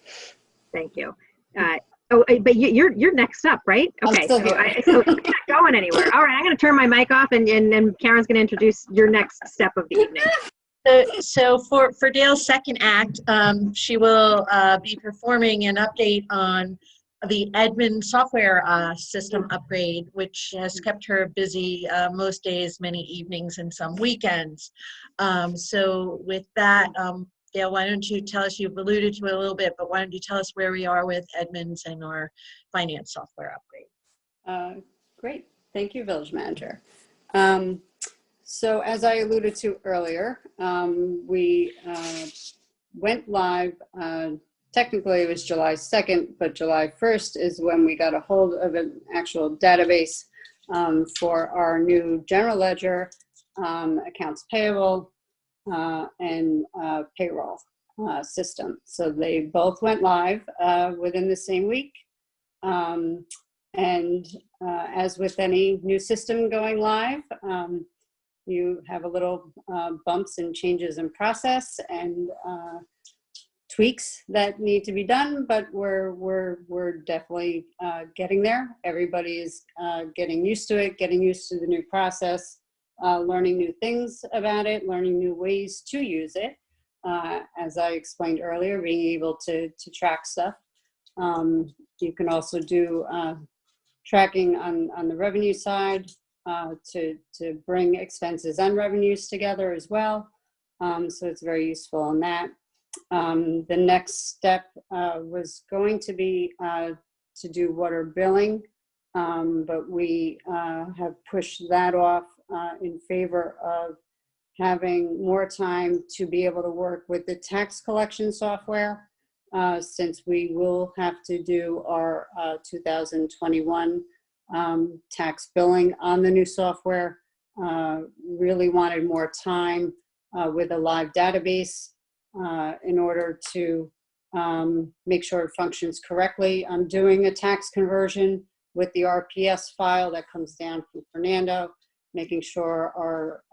Thank you. Oh, but you're next up, right? Okay, so you're not going anywhere. All right, I'm going to turn my mic off, and Karen's going to introduce your next step of the evening. So for Dale's second act, she will be performing an update on the Edmunds software system upgrade, which has kept her busy most days, many evenings, and some weekends. So with that, Dale, why don't you tell us, you've alluded to it a little bit, but why don't you tell us where we are with Edmunds and our finance software upgrade? Great. Thank you, Village Manager. So as I alluded to earlier, we went live, technically it was July 2nd, but July 1st is when we got a hold of an actual database for our new general ledger, accounts payable, and payroll system. So they both went live within the same week. As with any new system going live, you have a little bumps and changes in process and tweaks that need to be done, but we're definitely getting there. Everybody is getting used to it, getting used to the new process, learning new things about it, learning new ways to use it. As I explained earlier, being able to track stuff. You can also do tracking on the revenue side to bring expenses and revenues together as well. So it's very useful on that. The next step was going to be to do water billing, but we have pushed that off in favor of having more time to be able to work with the tax collection software, since we will have to do our 2021 tax billing on the new software. Really wanted more time with a live database in order to make sure it functions correctly. I'm doing a tax conversion with the RPS file that comes down from Fernando, making sure our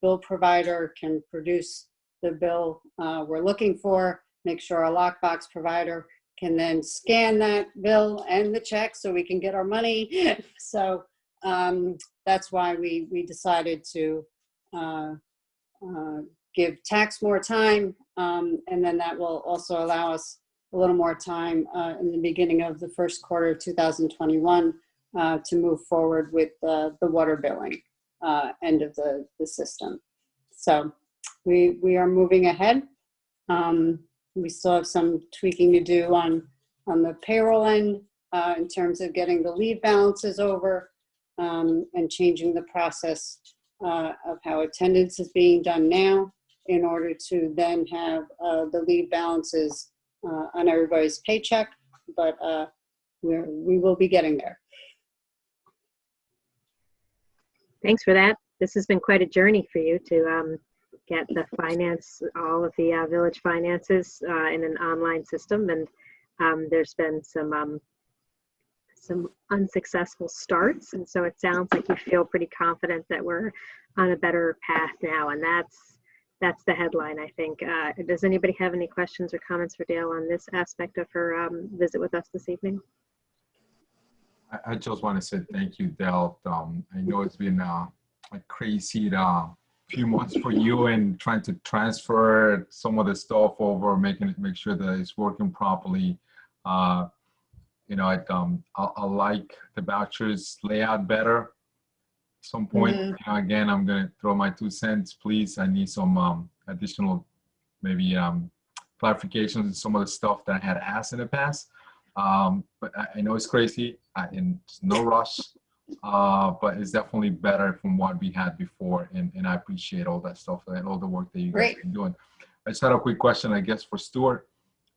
bill provider can produce the bill we're looking for, make sure our lockbox provider can then scan that bill and the check so we can get our money. So that's why we decided to give tax more time, and then that will also allow us a little more time in the beginning of the first quarter of 2021 to move forward with the water billing end of the system. So we are moving ahead. We still have some tweaking to do on the payroll end in terms of getting the leave balances over and changing the process of how attendance is being done now in order to then have the leave balances on everybody's paycheck, but we will be getting there. Thanks for that. This has been quite a journey for you to get the finance, all of the village finances in an online system, and there's been some unsuccessful starts, and so it sounds like you feel pretty confident that we're on a better path now, and that's the headline, I think. Does anybody have any questions or comments for Dale on this aspect of her visit with us this evening? I just want to say thank you, Dale. I know it's been a crazy few months for you, and trying to transfer some of the stuff over, make sure that it's working properly. You know, I like the vouchers layout better. At some point, you know, again, I'm gonna throw my 2 cents, please. I need some additional, maybe clarifications on some of the stuff that I had asked in the past. But I know it's crazy, and there's no rush, but it's definitely better from what we had before, and I appreciate all that stuff and all the work that you guys have been doing. I just had a quick question, I guess, for Stuart.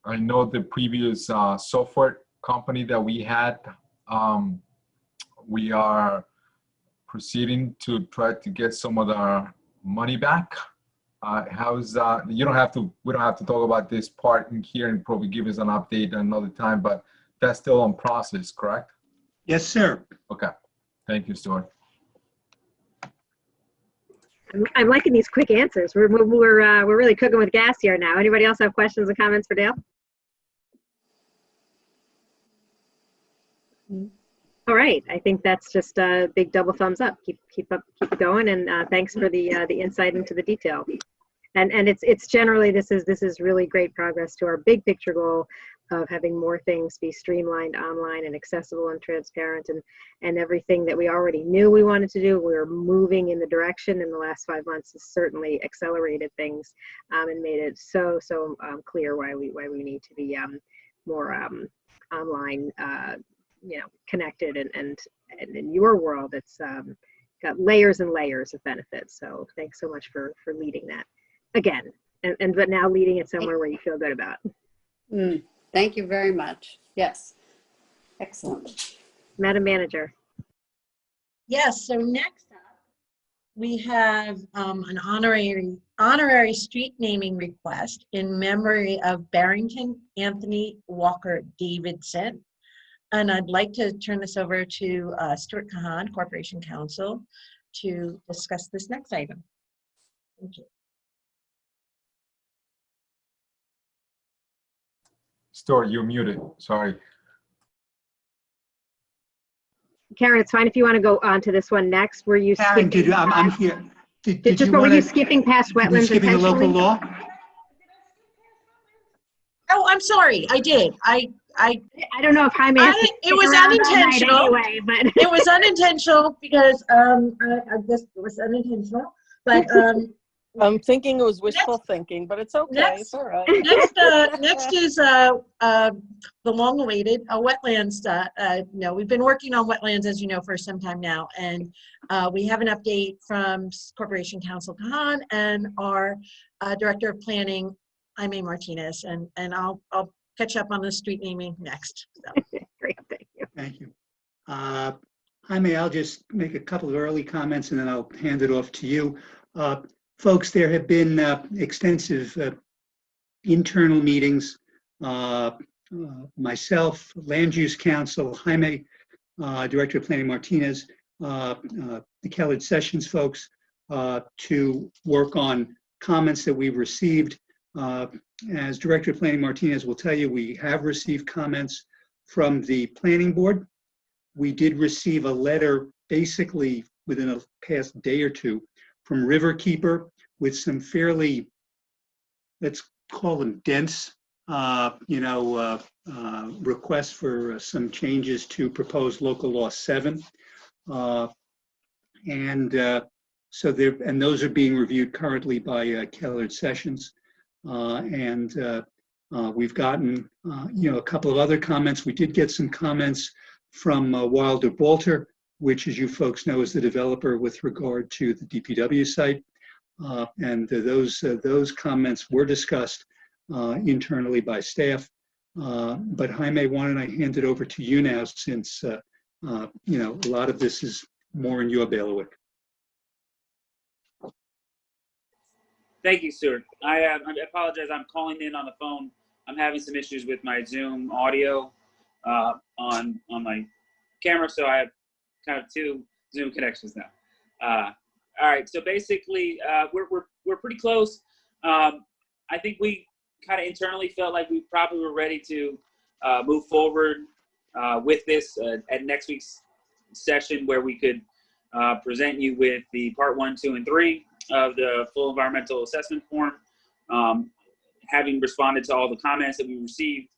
I know the previous software company that we had, we are proceeding to try to get some of our money back. How's we don't have to talk about this part in here, and probably give us an update another time, but that's still on process, correct? Yes, sir. Okay, thank you, Stuart. I'm liking these quick answers. We're really cooking with gas here now. Anybody else have questions or comments for Dale? All right, I think that's just a big double thumbs up. Keep it going, and thanks for the insight into the detail. And it's generally, this is really great progress to our big picture goal of having more things be streamlined online and accessible and transparent, and everything that we already knew we wanted to do, we're moving in the direction in the last 5 months has certainly accelerated things and made it so clear why we need to be more online, you know, connected, and in your world, it's got layers and layers of benefits. So thanks so much for leading that again, but now leading it somewhere where you feel good about. Thank you very much. Yes, excellent. Madam Manager. Yes, so next up, we have an honorary street naming request in memory of Barrington Anthony Walker-Davidson. And I'd like to turn this over to Stuart Kahan, Corporation Counsel, to discuss this next item. Thank you. Stuart, you're muted. Sorry. Karen, it's fine if you want to go on to this one next. Were you Karen, skipping? I'm here. Were you skipping past wetlands? Skipping the local law? Oh, I'm sorry. I did. I don't know if Jaime has to it was around unintentional. all night anyway, but it was unintentional because I guess it was unintentional. But I'm thinking it was wishful thinking, but it's okay. It's all right. Next is the long-awaited wetlands. We've been working on wetlands, as you know, for some time now, and we have an update from Corporation Counsel Kahan and our Director of Planning, Jaime Martinez, and I'll catch up on the street naming next. So. Great, thank you. Thank you. Jaime, I'll just make a couple of early comments and then I'll hand it off to you. Folks, there have been extensive internal meetings. Myself, Land Use Council, Jaime, Director of Planning Martinez, the Kellogg Sessions folks, to work on comments that we've received. As Director of Planning Martinez will tell you, we have received comments from the Planning Board. We did receive a letter basically within the past day or two from Riverkeeper with some fairly, let's call them dense, requests for some changes to proposed local law 7. So those are being reviewed currently by Kellogg Sessions. We've gotten, a couple of other comments. We did get some comments from Wilder Balter, which, as you folks know, is the developer with regard to the DPW site. Those comments were discussed internally by staff. But Jaime, why don't I hand it over to you now, since a lot of this is more in your bailiwick. Thank you, Stuart. I apologize. I'm calling in on the phone. I'm having some issues with my Zoom audio on my camera, so I have kind of 2 Zoom connections now. All right. So basically, we're pretty close. I think we kind of internally felt like we probably were ready to move forward with this at next week's session, where we could present you with the part 1, 2, and 3 of the full environmental assessment form, having responded to all the comments that we received,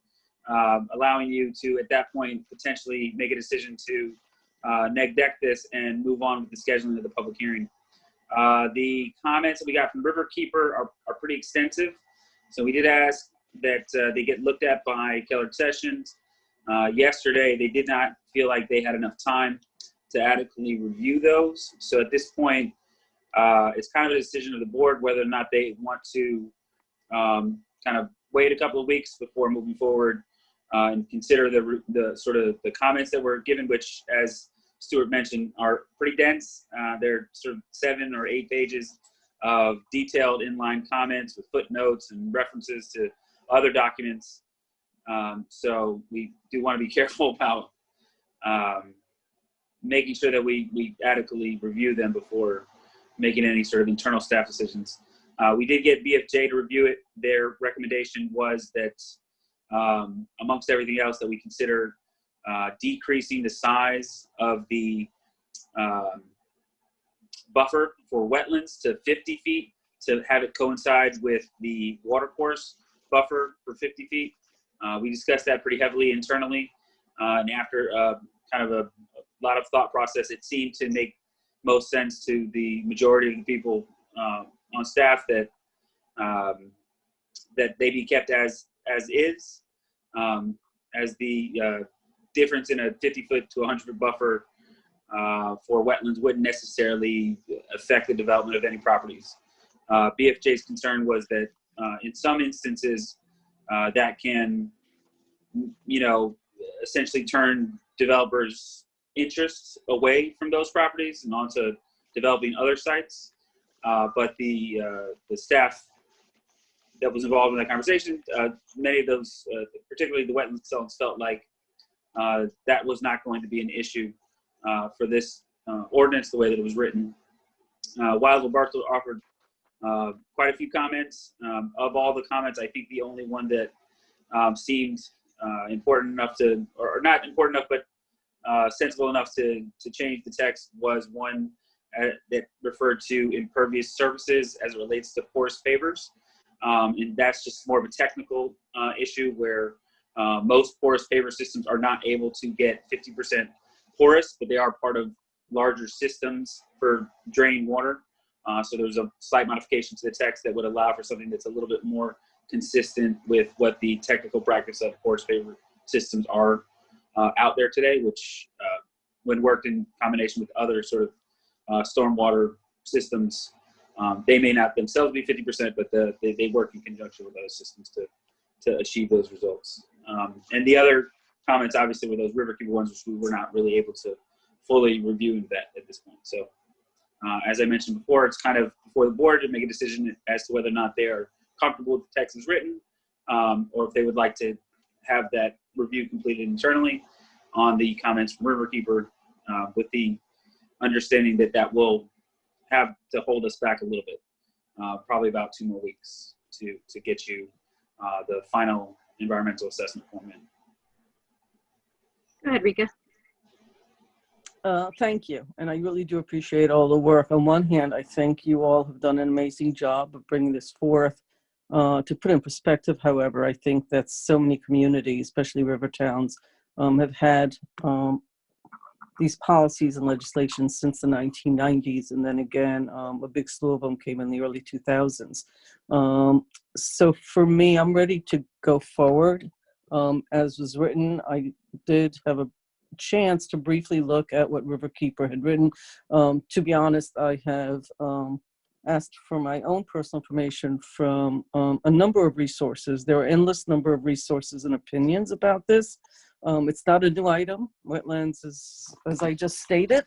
allowing you to, at that point, potentially make a decision to neg deck this and move on with the scheduling of the public hearing. The comments that we got from Riverkeeper are pretty extensive. So we did ask that they get looked at by Kellogg Sessions. Yesterday, they did not feel like they had enough time to adequately review those. So at this point, it's kind of a decision of the board whether or not they want to kind of wait a couple of weeks before moving forward and consider the sort of the comments that were given, which, as Stuart mentioned, are pretty dense. They're sort of 7 or 8 pages of detailed inline comments with footnotes and references to other documents. So we do want to be careful about making sure that we adequately review them before making any sort of internal staff decisions. We did get BFJ to review it. Their recommendation was that amongst everything else, that we consider decreasing the size of the buffer for wetlands to 50 feet to have it coincide with the watercourse buffer for 50 feet. We discussed that pretty heavily internally, and after kind of a lot of thought process, it seemed to make most sense to the majority of the people on staff that that they be kept as is, as the difference in a 50-foot to 100-foot buffer for wetlands wouldn't necessarily affect the development of any properties. BFJ's concern was that in some instances that can, essentially turn developers' interests away from those properties and onto developing other sites. But the staff that was involved in that conversation, many of those, particularly the wetlands themselves, felt like that was not going to be an issue for this ordinance the way that it was written. Wilder Bartle offered quite a few comments. Of all the comments, I think the only one that seemed important enough to, or not important enough, but sensible enough to change the text was one that referred to impervious surfaces as it relates to porous pavers. And that's just more of a technical issue where most porous paver systems are not able to get 50% porous, but they are part of larger systems for draining water. So there's a slight modification to the text that would allow for something that's a little bit more consistent with what the technical practice of forest favor systems are out there today, which when worked in combination with other sort of stormwater systems, they may not themselves be 50%, but they work in conjunction with other systems to achieve those results. And the other comments obviously were those riverkeeper ones, which we were not really able to fully review that at this point. So as I mentioned before, it's kind of before the board to make a decision as to whether or not they are comfortable with the text as written, or if they would like to have that review completed internally on the comments from riverkeeper, with the understanding that that will have to hold us back a little bit, probably about 2 more weeks to get you the final environmental assessment form in. Go ahead, Rika. Thank you. And I really do appreciate all the work. On one hand, I think you all have done an amazing job of bringing this forth. To put in perspective, however, I think that so many communities, especially river towns, have had these policies and legislation since the 1990s. And then again, a big slew of them came in the early 2000s. So for me, I'm ready to go forward. As was written, I did have a chance to briefly look at what Riverkeeper had written. To be honest, I have asked for my own personal information from a number of resources. There are endless number of resources and opinions about this. It's not a new item. Wetlands is, as I just stated,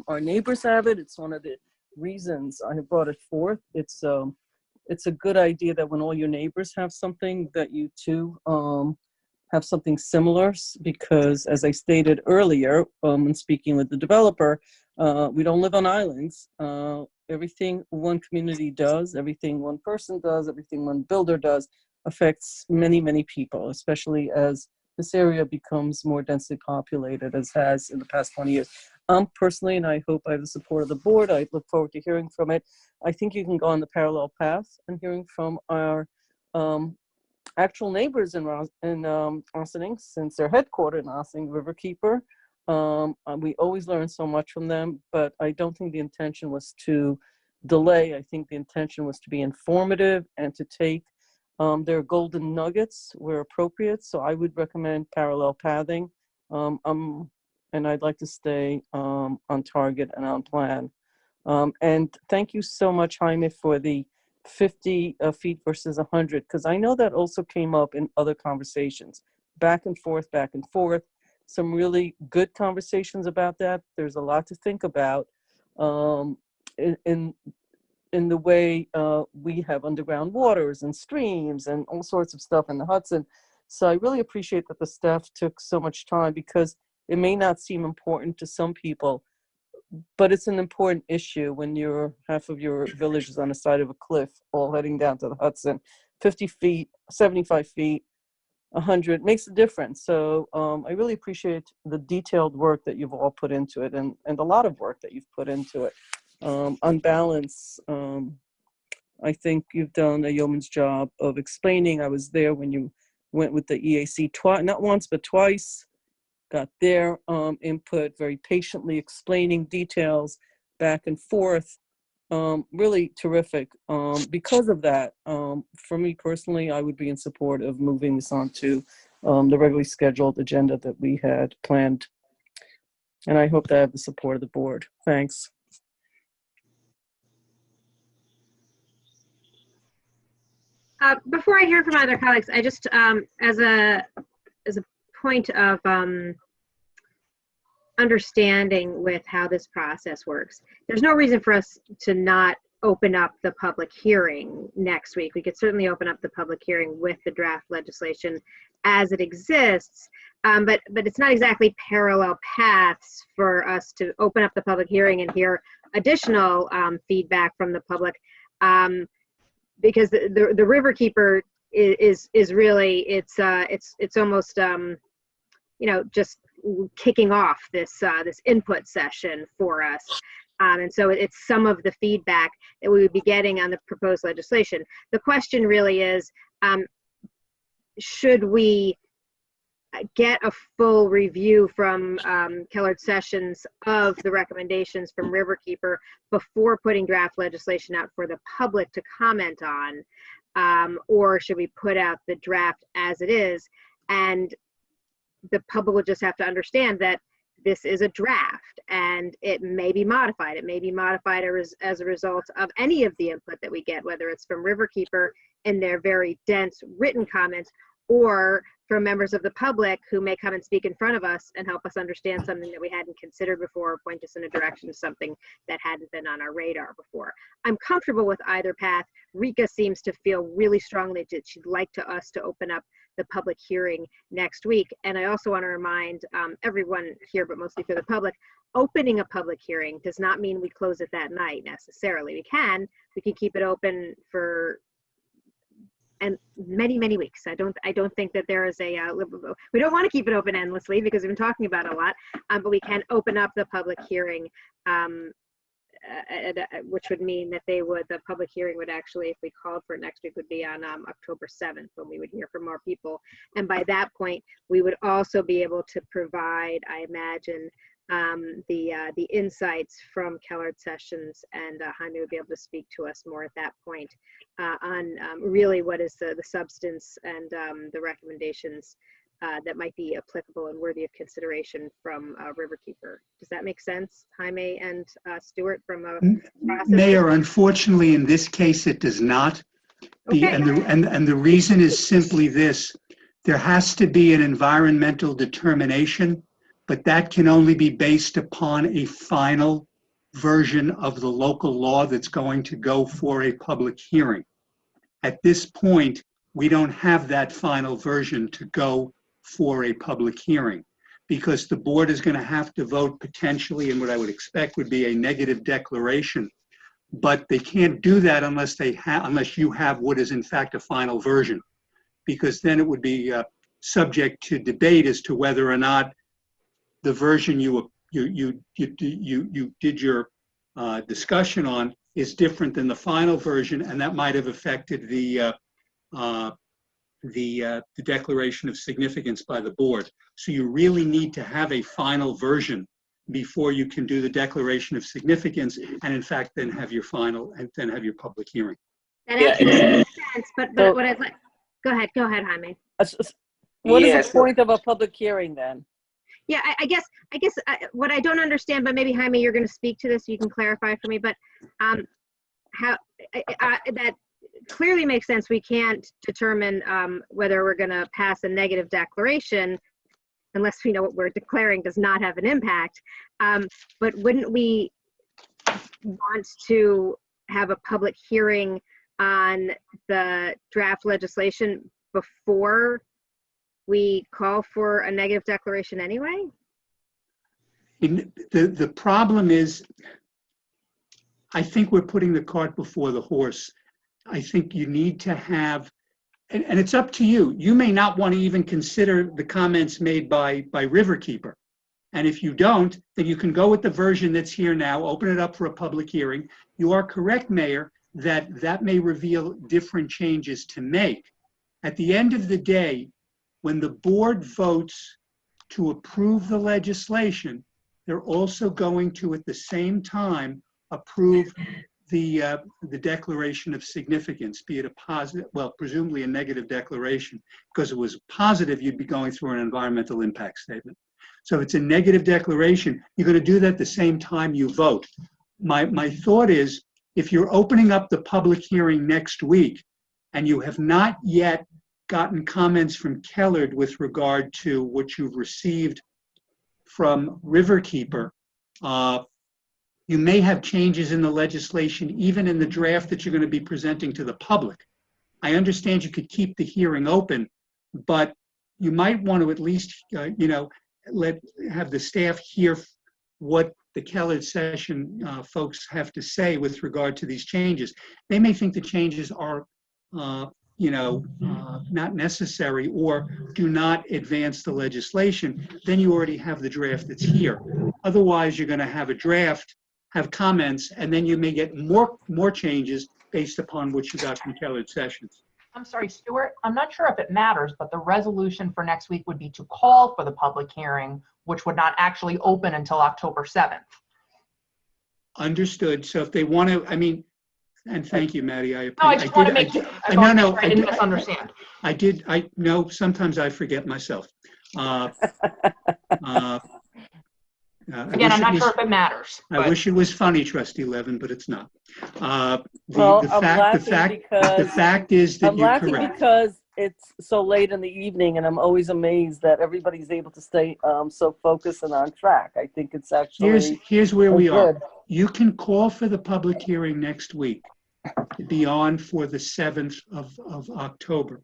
our neighbors have it. It's one of the reasons I have brought it forth. It's a good idea that when all your neighbors have something, that you too have something similar, because as I stated earlier, when speaking with the developer, we don't live on islands. Everything one community does, everything one person does, everything one builder does affects many, many people, especially as this area becomes more densely populated, as has in the past 20 years. Personally, and I hope I have the support of the board, I look forward to hearing from it. I think you can go on the parallel path and hearing from our actual neighbors in Ossining, since they're headquartered in Ossining, Riverkeeper. We always learn so much from them, but I don't think the intention was to delay. I think the intention was to be informative and to take their golden nuggets where appropriate. So I would recommend parallel pathing. And I'd like to stay on target and on plan. And thank you so much, Jaime, for the 50 feet versus 100, because I know that also came up in other conversations, back and forth, some really good conversations about that. There's a lot to think about in the way we have underground waters and streams and all sorts of stuff in the Hudson. So I really appreciate that the staff took so much time, because it may not seem important to some people, but it's an important issue when half of your village is on the side of a cliff, all heading down to the Hudson. 50 feet, 75 feet, 100 makes a difference. So I really appreciate the detailed work that you've all put into it, and a lot of work that you've put into it. On balance, I think you've done a yeoman's job of explaining. I was there when you went with the EAC not once, but twice. Got their input, very patiently explaining details back and forth. Really terrific. Because of that, for me personally, I would be in support of moving this on to the regularly scheduled agenda that we had planned. And I hope to have the support of the board. Thanks. Before I hear from other colleagues, I just, as a point of understanding with how this process works, there's no reason for us to not open up the public hearing next week. We could certainly open up the public hearing with the draft legislation as it exists, but it's not exactly parallel paths for us to open up the public hearing and hear additional feedback from the public, because the Riverkeeper is really, it's almost just kicking off this input session for us. And so it's some of the feedback that we would be getting on the proposed legislation. The question really is, should we get a full review from Kellard Sessions of the recommendations from Riverkeeper before putting draft legislation out for the public to comment on? Or should we put out the draft as it is? And the public will just have to understand that this is a draft and it may be modified. It may be modified as a result of any of the input that we get, whether it's from Riverkeeper in their very dense written comments, or from members of the public who may come and speak in front of us and help us understand something that we hadn't considered before, or point us in a direction of something that hadn't been on our radar before. I'm comfortable with either path. Rika seems to feel really strongly that she'd like us to open up the public hearing next week. And I also want to remind everyone here, but mostly for the public, opening a public hearing does not mean we close it that night necessarily. We can keep it open for many weeks. I don't think that there is we don't want to keep it open endlessly because we've been talking about it a lot, but we can open up the public hearing, which would mean that the public hearing would actually, if we called for it next week, would be on October 7th, when we would hear from more people. And by that point, we would also be able to provide, I imagine, the insights from Kellard Sessions, and Jaime would be able to speak to us more at that point on really what is the substance and the recommendations that might be applicable and worthy of consideration from Riverkeeper. Does that make sense, Jaime and Stuart, from a process? Mayor, unfortunately, in this case, it does not. Okay. And the reason is simply this: there has to be an environmental determination, but that can only be based upon a final version of the local law that's going to go for a public hearing. At this point, we don't have that final version to go for a public hearing, because the board is going to have to vote potentially in what I would expect would be a negative declaration. But they can't do that unless you have what is in fact a final version, because then it would be subject to debate as to whether or not the version you did your discussion on is different than the final version, and that might have affected the declaration of significance by the board. So you really need to have a final version before you can do the declaration of significance, and in fact then have your final and then have your public hearing. That actually makes sense, but what I'd like, go ahead, Jaime. What is the point of a public hearing then? Yeah, I guess what I don't understand, but maybe Jaime, you're going to speak to this, so you can clarify for me. But how that clearly makes sense. We can't determine whether we're going to pass a negative declaration unless we know what we're declaring does not have an impact. But wouldn't we want to have a public hearing on the draft legislation before we call for a negative declaration anyway? The problem is, I think we're putting the cart before the horse. I think you need to have, and it's up to you. You may not want to even consider the comments made by Riverkeeper. And if you don't, then you can go with the version that's here now, open it up for a public hearing. You are correct, Mayor, that may reveal different changes to make. At the end of the day, when the board votes to approve the legislation, they're also going to, at the same time, approve the declaration of significance, be it a positive, well, presumably a negative declaration. Because if it was positive, you'd be going through an environmental impact statement. So if it's a negative declaration, you're going to do that at the same time you vote. My thought is, if you're opening up the public hearing next week and you have not yet gotten comments from Kellard with regard to what you've received from Riverkeeper, you may have changes in the legislation, even in the draft that you're going to be presenting to the public. I understand you could keep the hearing open, but you might want to at least, have the staff hear what the Kellard session folks have to say with regard to these changes. They may think the changes are, not necessary or do not advance the legislation. Then you already have the draft that's here. Otherwise, you're going to have a draft, have comments, and then you may get more changes based upon what you got from Kellard sessions. I'm sorry, Stuart, I'm not sure if it matters, but the resolution for next week would be to call for the public hearing, which would not actually open until October 7th. Understood. So if they want to, I mean, and thank you, Maddie. I No, I just want to make sure. I didn't misunderstand. I know sometimes I forget myself. Again, I'm not sure if it matters. I wish it was funny, Trustee Levin, but it's not. Well, The fact is that I'm you're laughing correct. because it's so late in the evening, and I'm always amazed that everybody's able to stay so focused and on track. I think it's actually Here's where we are. good. You can call for the public hearing next week to be on for the 7th of October.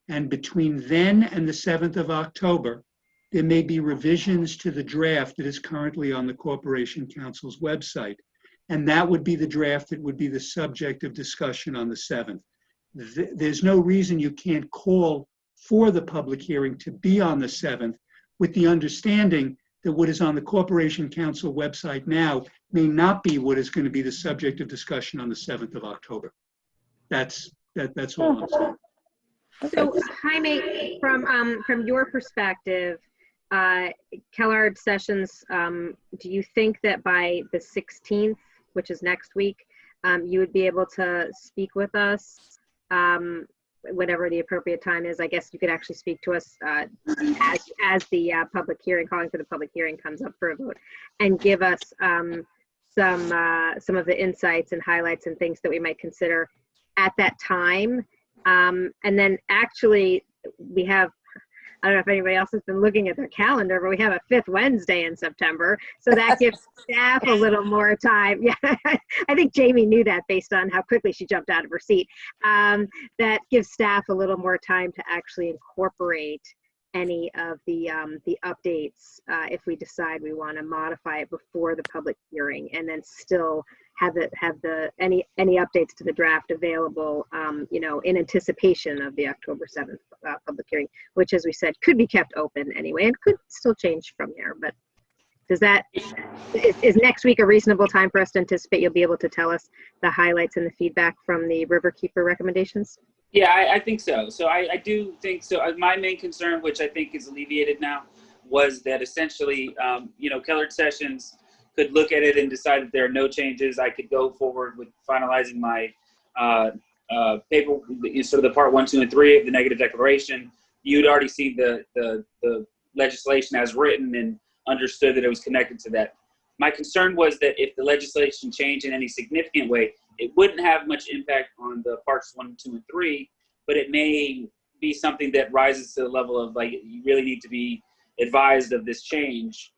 And between then and the 7th of October, there may be revisions to the draft that is currently on the Corporation Council's website. And that would be the draft that would be the subject of discussion on the 7th. There's no reason you can't call for the public hearing to be on the 7th, with the understanding that what is on the Corporation Council website now may not be what is going to be the subject of discussion on the 7th of October. That's all I'm saying. So Jaime, from your perspective, Kellard sessions, do you think that by the 16th, which is next week, you would be able to speak with us, whatever the appropriate time is? I guess you could actually speak to us as the public hearing, calling for the public hearing comes up for a vote, and give us some of the insights and highlights and things that we might consider at that time. And then actually we have, I don't know if anybody else has been looking at their calendar, but we have a 5th Wednesday in September. So that gives staff a little more time. Yeah, I think Jaime knew that based on how quickly she jumped out of her seat. That gives staff a little more time to actually incorporate any of the updates if we decide we want to modify it before the public hearing, and then still have any updates to the draft available, in anticipation of the October 7th public hearing, which, as we said, could be kept open anyway and could still change from there. But is next week a reasonable time for us to anticipate you'll be able to tell us the highlights and the feedback from the Riverkeeper recommendations? Yeah, I think so. So I do think so. My main concern, which I think is alleviated now, was that essentially, Kellard Sessions could look at it and decide that there are no changes. I could go forward with finalizing my paper, sort of the part 1, 2, and 3 of the negative declaration. You'd already seen the legislation as written and understood that it was connected to that. My concern was that if the legislation changed in any significant way, it wouldn't have much impact on the parts 1, 2, and 3, but it may be something that rises to the level of, like, you really need to be advised of this change,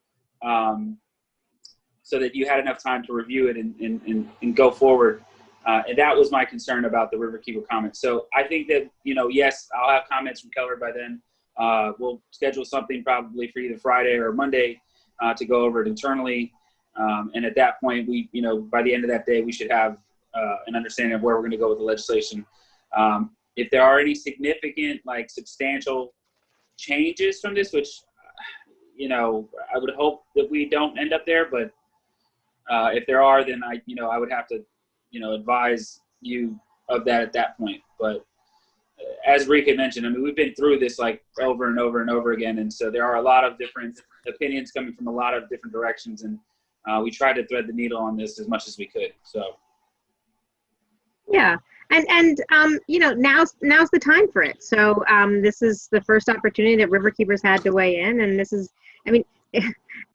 so that you had enough time to review it and go forward. And that was my concern about the Riverkeeper comments. So I think that, yes, I'll have comments from Keller by then. We'll schedule something probably for either Friday or Monday to go over it internally. And at that point, by the end of that day, we should have an understanding of where we're going to go with the legislation. If there are any significant, substantial changes from this, which, I would hope that we don't end up there, but if there are, then I would have to, advise you of that at that point. But as Rick had mentioned, we've been through this over and over and over again. And so there are a lot of different opinions coming from a lot of different directions. And we tried to thread the needle on this as much as we could. So. Yeah. And now's the time for it. So this is the first opportunity that Riverkeepers had to weigh in. And this is,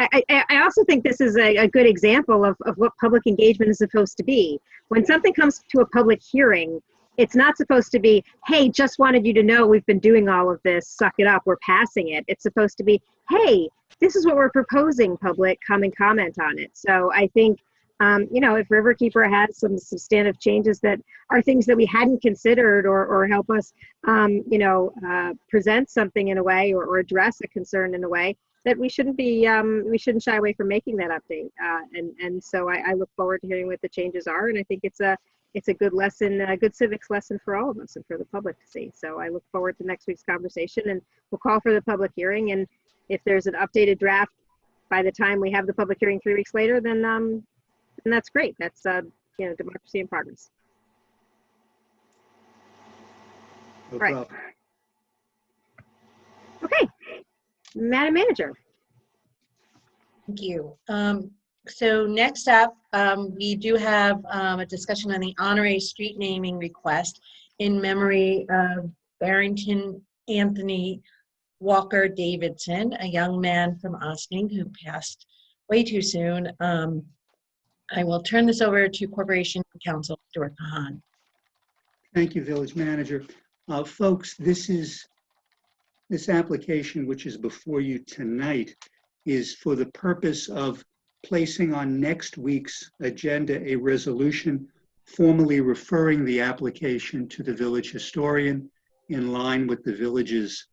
I also think this is a good example of what public engagement is supposed to be. When something comes to a public hearing, it's not supposed to be, hey, just wanted you to know we've been doing all of this, suck it up, we're passing it. It's supposed to be, hey, this is what we're proposing, public, come and comment on it. So I think, if Riverkeeper has some substantive changes that are things that we hadn't considered or help us, present something in a way or address a concern in a way, that we shouldn't shy away from making that update. And so I look forward to hearing what the changes are. And I think it's a good lesson, a good civics lesson for all of us and for the public to see. So I look forward to next week's conversation, and we'll call for the public hearing. And if there's an updated draft by the time we have the public hearing 3 weeks later, then that's great. That's democracy in progress. No Right. problem. Okay, Madam Manager. Thank you. So next up, we do have a discussion on the honorary street naming request in memory of Barrington Anthony Walker-Davidson, a young man from Ossining who passed way too soon. I will turn this over to Corporation Counsel Stuart Kahan. Thank you, Village Manager. Folks, this application, which is before you tonight, is for the purpose of placing on next week's agenda a resolution formally referring the application to the village historian in line with the village's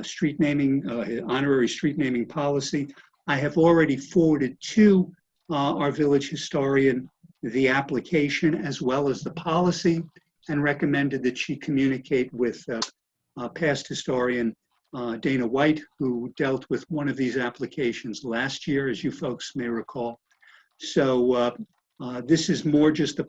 street naming, honorary street naming policy. I have already forwarded to our village historian the application as well as the policy, and recommended that she communicate with past historian Dana White, who dealt with one of these applications last year, as you folks may recall. So this is more just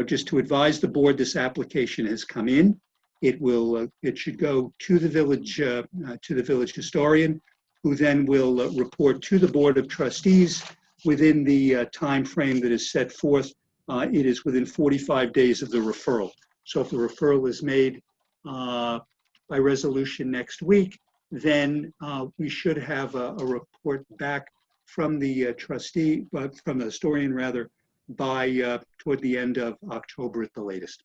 just to advise the board this application has come in. It should go to the village historian, who then will report to the Board of Trustees within the time frame that is set forth. It is within 45 days of the referral. So if the referral is made by resolution next week, then we should have a report back from the trustee, but from the historian rather, by toward the end of October at the latest.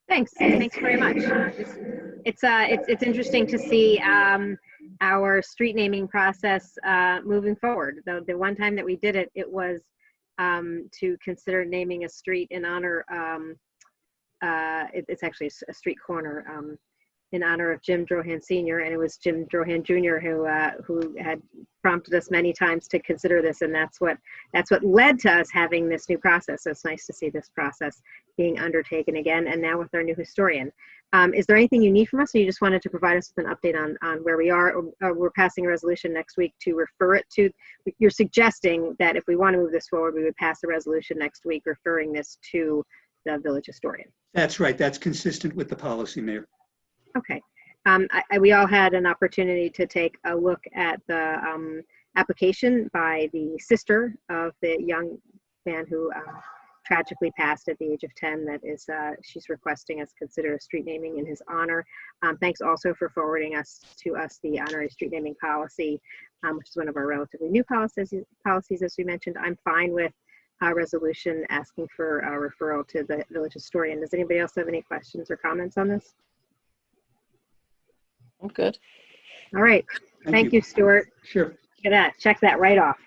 Thanks very much. It's interesting to see our street naming process moving forward. The one time that we did it, it was to consider naming a street in honor. It's actually a street corner in honor of Jim Drohan Sr. and it was Jim Drohan Jr. who had prompted us many times to consider this, and that's what led to us having this new process. So it's nice to see this process being undertaken again, and now with our new historian. Is there anything you need from us, or you just wanted to provide us with an update on where we are? Or we're passing a resolution next week to refer it to. You're suggesting that if we want to move this forward, we would pass a resolution next week referring this to the village historian. That's right. That's consistent with the policy, Mayor. Okay. We all had an opportunity to take a look at the application by the sister of the young man who tragically passed at the age of 10. That is, she's requesting us consider a street naming in his honor. Thanks also for forwarding to us the honorary street naming policy, which is one of our relatively new policies, as we mentioned. I'm fine with a resolution asking for a referral to the village historian. Does anybody else have any questions or comments on this? I'm good. All right. Thank you, Stuart. Sure. Look at that. Check that right off.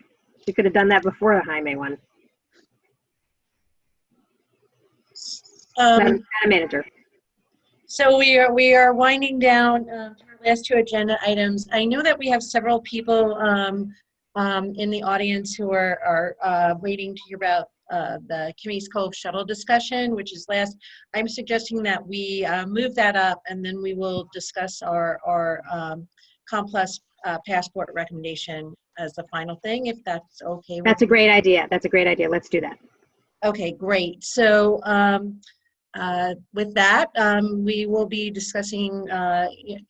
You could have done that before the Jaime one. Madam Manager. So we are winding down to our last two agenda items. I know that we have several people in the audience who are waiting to hear about the Kemey's Cove shuttle discussion, which is last. I'm suggesting that we move that up, and then we will discuss our complex passport recommendation as the final thing, if that's okay. That's a great idea. That's a great idea. Let's do that. Okay, great. So with that, we will be discussing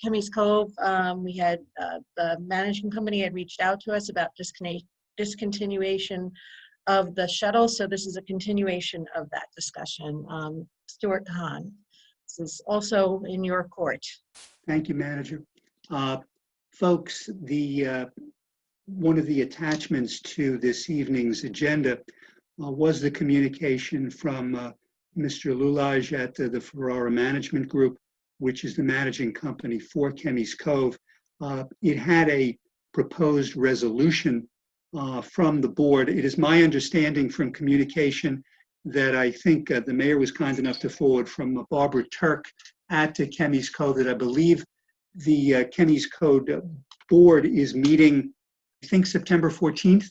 Kemey's Cove. We had the managing company had reached out to us about discontinuation of the shuttle. So this is a continuation of that discussion. Stuart Kahan, this is also in your court. Thank you, Manager. Folks, one of the attachments to this evening's agenda was the communication from Mr. Lulaj at the Ferrara Management Group, which is the managing company for Kemey's Cove. It had a proposed resolution from the board. It is my understanding from communication that I think the mayor was kind enough to forward from Barbara Turk at Kemey's Cove, that I believe the Kemey's Code board is meeting, I think, September 14th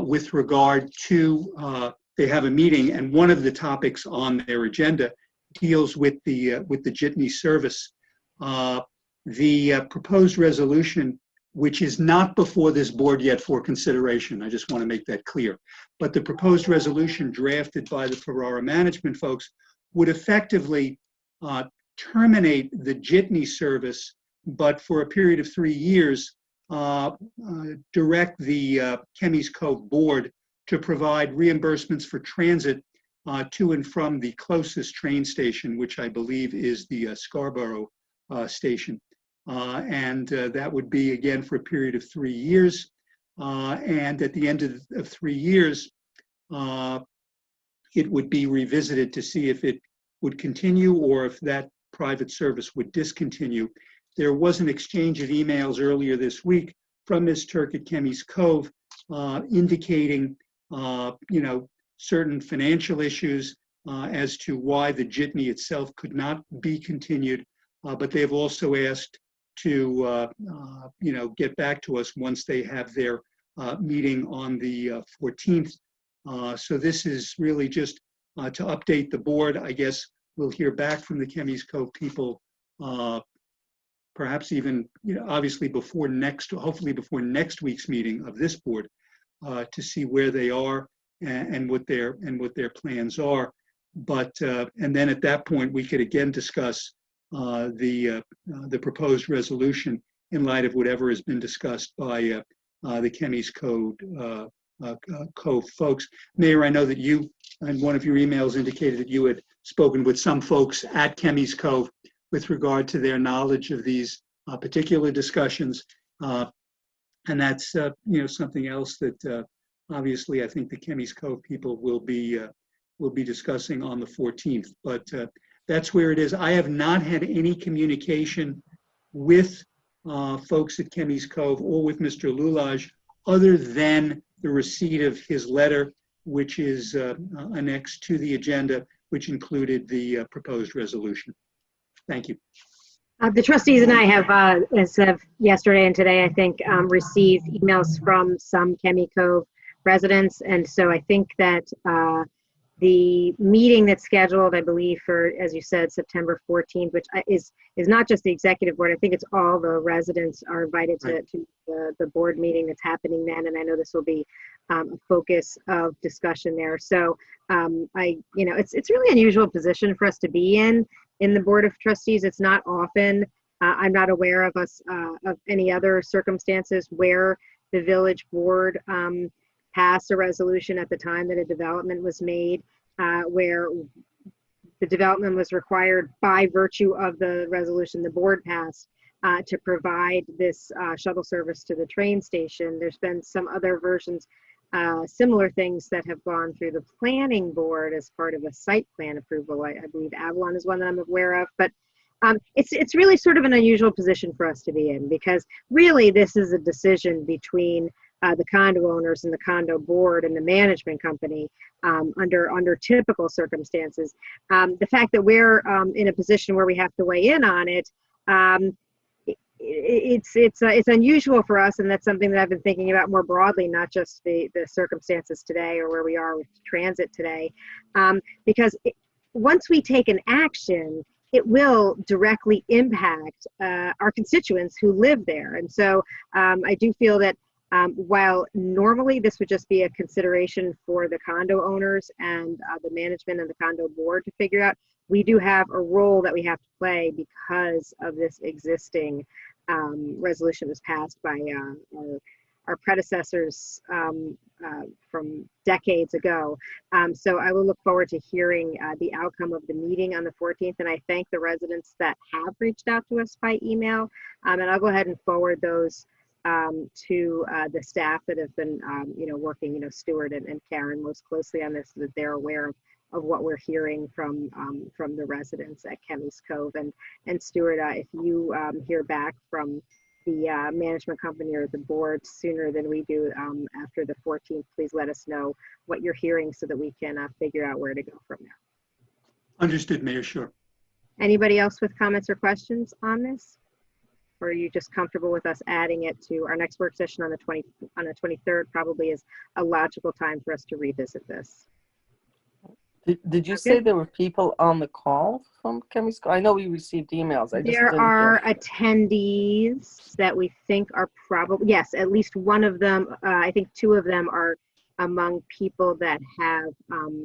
with regard to, they have a meeting, and one of the topics on their agenda deals with the jitney service. The proposed resolution which is not before this board yet for consideration. I just want to make that clear. But the proposed resolution drafted by the Ferrara management folks would effectively terminate the jitney service, but for a period of 3 years, direct the Kemey's Cove board to provide reimbursements for transit to and from the closest train station, which I believe is the Scarborough station. And that would be, again, for a period of 3 years. And at the end of 3 years, it would be revisited to see if it would continue or if that private service would discontinue. There was an exchange of emails earlier this week from Ms. Turk at Kemey's Cove indicating, certain financial issues as to why the jitney itself could not be continued, but they have also asked to, get back to us once they have their meeting on the 14th. So this is really just to update the board. I guess we'll hear back from the Kemey's Cove people, perhaps even, obviously hopefully before next week's meeting of this board, to see where they are and what their plans are. But and then at that point we could again discuss the proposed resolution in light of whatever has been discussed by the Kemey's Cove folks. Mayor, I know that you, in one of your emails, indicated that you had spoken with some folks at Kemey's Cove with regard to their knowledge of these particular discussions, and that's something else that obviously I think the Kemey's Cove people will be discussing on the 14th. But that's where it is. I have not had any communication with folks at Kemey's Cove or with Mr. Lulaj other than the receipt of his letter, which is annexed to the agenda, which included the proposed resolution. Thank you. The trustees and I have, as of yesterday and today, I think, received emails from some Kemey Cove residents. And so I think that the meeting that's scheduled, I believe, for, as you said, September 14th, which is not just the executive board. I think it's all the residents are invited to the board meeting that's happening then. And I know this will be a focus of discussion there. So it's really an unusual position for us to be in the Board of Trustees. It's not often. I'm not aware of of any other circumstances where the village board passed a resolution at the time that a development was made, where the development was required by virtue of the resolution the board passed to provide this shuttle service to the train station. There's been some other versions, similar things that have gone through the planning board as part of a site plan approval. I believe Avalon is one that I'm aware of, but it's really sort of an unusual position for us to be in, because really this is a decision between the condo owners and the condo board and the management company under typical circumstances. The fact that we're in a position where we have to weigh in on it, it's unusual for us, and that's something that I've been thinking about more broadly, not just the circumstances today or where we are with transit today, because once we take an action, it will directly impact our constituents who live there. And so I do feel that while normally this would just be a consideration for the condo owners and the management and the condo board to figure out, we do have a role that we have to play because of this existing resolution was passed by our predecessors from decades ago. So I will look forward to hearing the outcome of the meeting on the 14th, and I thank the residents that have reached out to us by email, and I'll go ahead and forward those to the staff that have been working, Stuart and Karen most closely on this, so that they're aware of what we're hearing from the residents at Kemey's Cove. And Stuart, if you hear back from the management company or the board sooner than we do after the 14th, please let us know what you're hearing so that we can figure out where to go from there. Understood, Mayor. Sure. Anybody else with comments or questions on this? Or are you just comfortable with us adding it to our next work session on the 23rd? Probably is a logical time for us to revisit this. Did you say there were people on the call from Kemey School? I know we received emails. I just There didn't are hear. attendees that we think are probably, yes, at least one of them, I think two of them are among people that have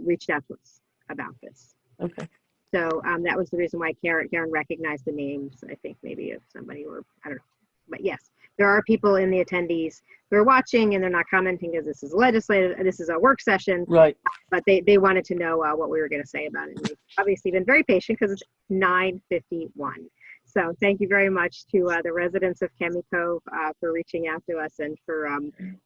reached out to us about this. Okay. So that was the reason why Karen recognized the names, I think maybe of somebody, or I don't know. But yes, there are people in the attendees who are watching and they're not commenting because this is legislative, this is a work session. Right. But they wanted to know what we were going to say about it. And they've obviously been very patient because it's 9:51. So thank you very much to the residents of Kemey Cove for reaching out to us and for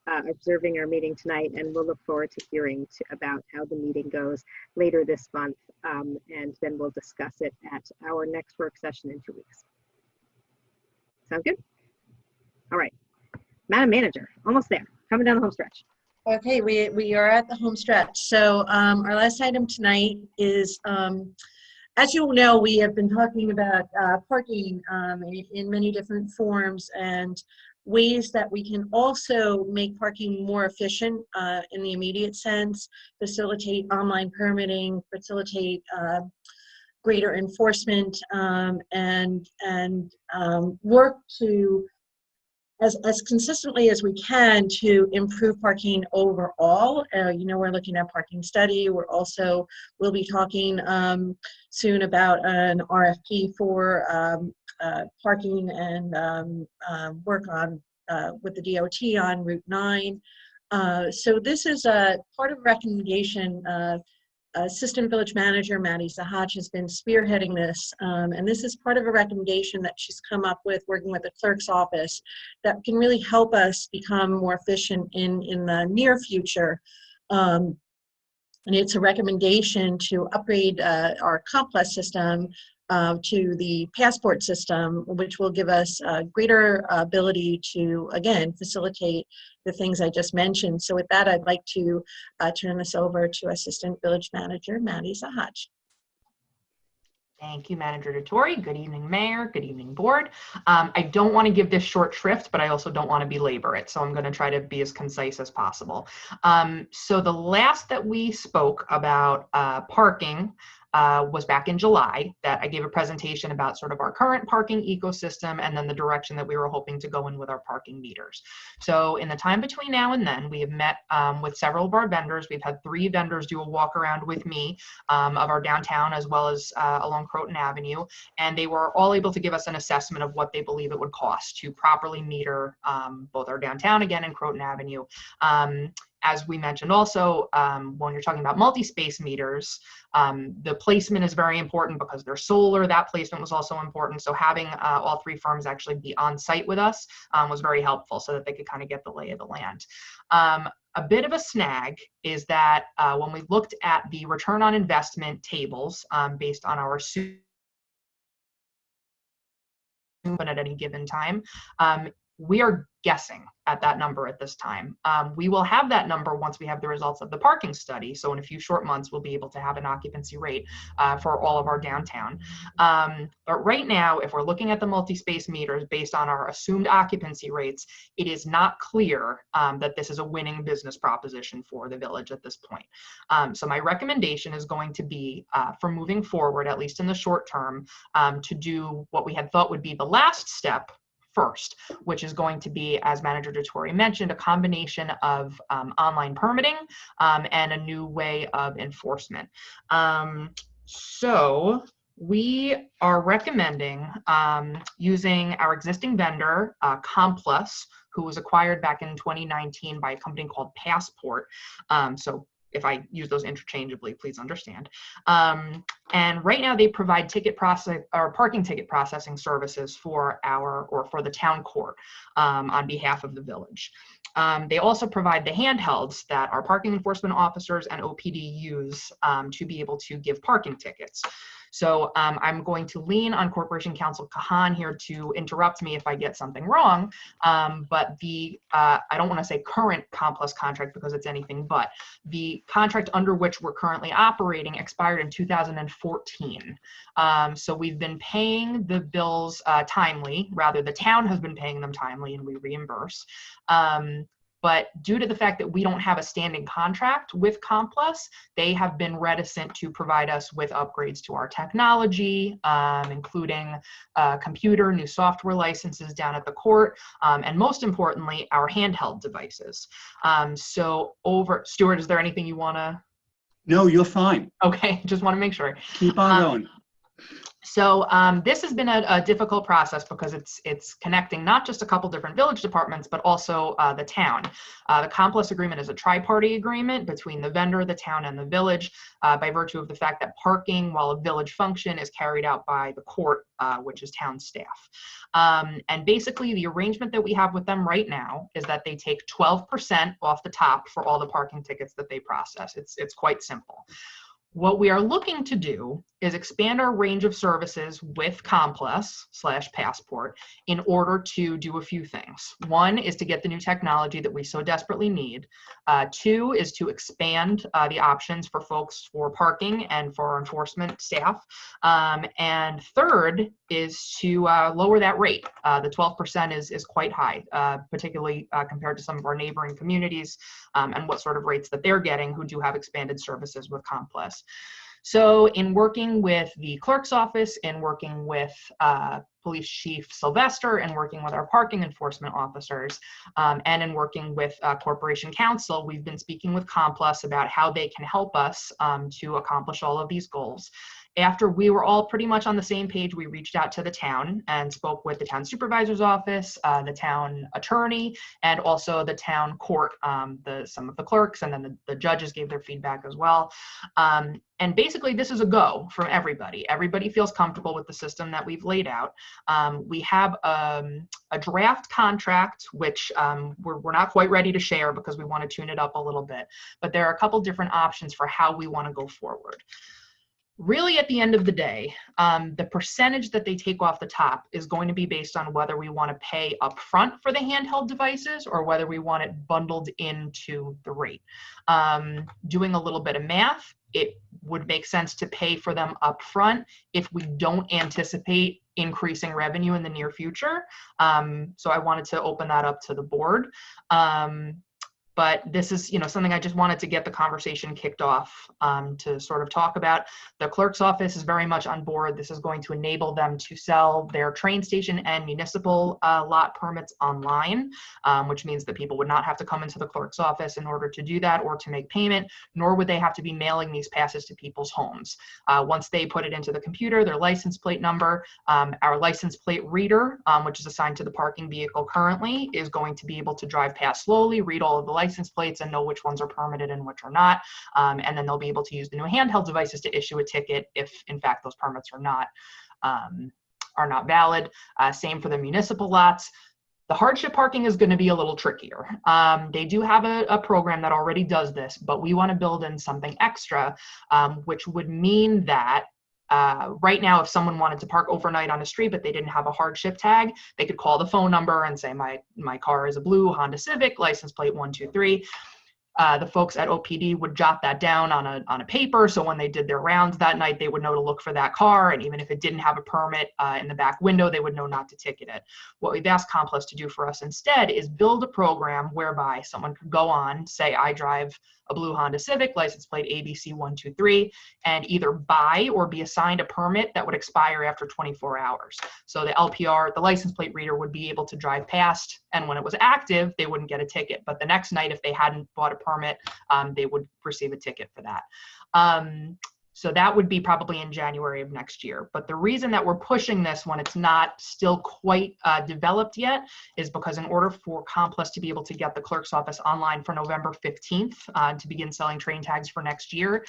observing our meeting tonight. And we'll look forward to hearing about how the meeting goes later this month. And then we'll discuss it at our next work session in 2 weeks. Sound good? All right. Madam Manager, almost there. Coming down the home stretch. Okay, we are at the home stretch. So our last item tonight is, as you know, we have been talking about parking in many different forms and ways that we can also make parking more efficient in the immediate sense, facilitate online permitting, facilitate greater enforcement, and work to as consistently as we can to improve parking overall. You know, we're looking at parking study. We'll be talking soon about an RFP for parking and work on with the DOT on Route 9. So this is a part of a recommendation. Assistant Village Manager Maddie Zachacz has been spearheading this, and this is part of a recommendation that she's come up with working with the clerk's office that can really help us become more efficient in the near future. And it's a recommendation to upgrade our complex system to the passport system, which will give us greater ability to, again, facilitate the things I just mentioned. So with that, I'd like to turn this over to Assistant Village Manager Maddie Zachacz. Thank you, Manager DeTore. Good evening, Mayor. Good evening, Board. I don't want to give this short shrift, but I also don't want to belabor it. So I'm going to try to be as concise as possible. So the last that we spoke about parking was back in July, that I gave a presentation about sort of our current parking ecosystem and then the direction that we were hoping to go in with our parking meters. So in the time between now and then, we have met with several of our vendors. We've had 3 vendors do a walk around with me of our downtown as well as along Croton Avenue. And they were all able to give us an assessment of what they believe it would cost to properly meter both our downtown again and Croton Avenue. As we mentioned also, when you're talking about multi-space meters, the placement is very important because they're solar. That placement was also important. So having all 3 firms actually be on site with us was very helpful so that they could kind of get the lay of the land. A bit of a snag is that when we looked at the return on investment tables based on our at any given time, we are guessing at that number at this time. We will have that number once we have the results of the parking study. So in a few short months, we'll be able to have an occupancy rate for all of our downtown. But right now, if we're looking at the multi-space meters based on our assumed occupancy rates, it is not clear that this is a winning business proposition for the village at this point. So my recommendation is going to be for moving forward, at least in the short term, to do what we had thought would be the last step first, which is going to be, as Manager DeTore mentioned, a combination of online permitting and a new way of enforcement. So we are recommending using our existing vendor, Complus, who was acquired back in 2019 by a company called Passport. So if I use those interchangeably, please understand. And right now they provide parking ticket processing services for the town court on behalf of the village. They also provide the handhelds that our parking enforcement officers and OPD use to be able to give parking tickets. So I'm going to lean on Corporation Counsel Kahan here to interrupt me if I get something wrong. But I don't want to say current Complus contract because it's anything but. The contract under which we're currently operating expired in 2014. So we've been paying the bills timely, rather the town has been paying them timely and we reimburse. But due to the fact that we don't have a standing contract with Complus, they have been reticent to provide us with upgrades to our technology, including computer, new software licenses down at the court, and most importantly, our handheld devices. Stuart, is there anything you want to? No, you're fine. Okay, just want to make sure. Keep on going. So this has been a difficult process because it's connecting not just a couple different village departments, but also the town. The Complus agreement is a tri-party agreement between the vendor, the town, and the village by virtue of the fact that parking while a village function is carried out by the court, which is town staff. And basically the arrangement that we have with them right now is that they take 12% off the top for all the parking tickets that they process. It's quite simple. What we are looking to do is expand our range of services with Complus/Passport in order to do a few things. One is to get the new technology that we so desperately need. Two is to expand the options for folks for parking and for our enforcement staff. And third is to lower that rate. The 12% is quite high, particularly compared to some of our neighboring communities and what sort of rates that they're getting who do have expanded services with Complus. So in working with the clerk's office, in working with Police Chief Sylvester, and working with our parking enforcement officers, and in working with Corporation Counsel, we've been speaking with Complus about how they can help us to accomplish all of these goals. After we were all pretty much on the same page, we reached out to the town and spoke with the town supervisor's office, the town attorney, and also the town court. Some of the clerks and then the judges gave their feedback as well. And basically, this is a go from everybody. Everybody feels comfortable with the system that we've laid out. We have a draft contract, which we're not quite ready to share because we want to tune it up a little bit. But there are a couple different options for how we want to go forward. Really, at the end of the day, the percentage that they take off the top is going to be based on whether we want to pay upfront for the handheld devices or whether we want it bundled into the rate. Doing a little bit of math, it would make sense to pay for them upfront if we don't anticipate increasing revenue in the near future. So I wanted to open that up to the board. But this is, something I just wanted to get the conversation kicked off to sort of talk about. The clerk's office is very much on board. This is going to enable them to sell their train station and municipal lot permits online, which means that people would not have to come into the clerk's office in order to do that or to make payment, nor would they have to be mailing these passes to people's homes. Once they put it into the computer, their license plate number, our license plate reader, which is assigned to the parking vehicle currently, is going to be able to drive past slowly, read all of the license plates and know which ones are permitted and which are not. And then they'll be able to use the new handheld devices to issue a ticket if in fact those permits are not valid. Same for the municipal lots. The hardship parking is going to be a little trickier. They do have a program that already does this, but we want to build in something extra, which would mean that right now, if someone wanted to park overnight on a street, but they didn't have a hardship tag, they could call the phone number and say, my car is a blue Honda Civic, license plate 123. The folks at OPD would jot that down on a paper. So when they did their rounds that night, they would know to look for that car. And even if it didn't have a permit in the back window, they would know not to ticket it. What we've asked Complus to do for us instead is build a program whereby someone could go on, say, I drive a blue Honda Civic, license plate ABC 123, and either buy or be assigned a permit that would expire after 24 hours. So the LPR, the license plate reader, would be able to drive past, and when it was active, they wouldn't get a ticket. But the next night, if they hadn't bought a permit, they would receive a ticket for that. So that would be probably in January of next year. But the reason that we're pushing this when it's not still quite developed yet is because in order for Complus to be able to get the clerk's office online for November 15th to begin selling train tags for next year,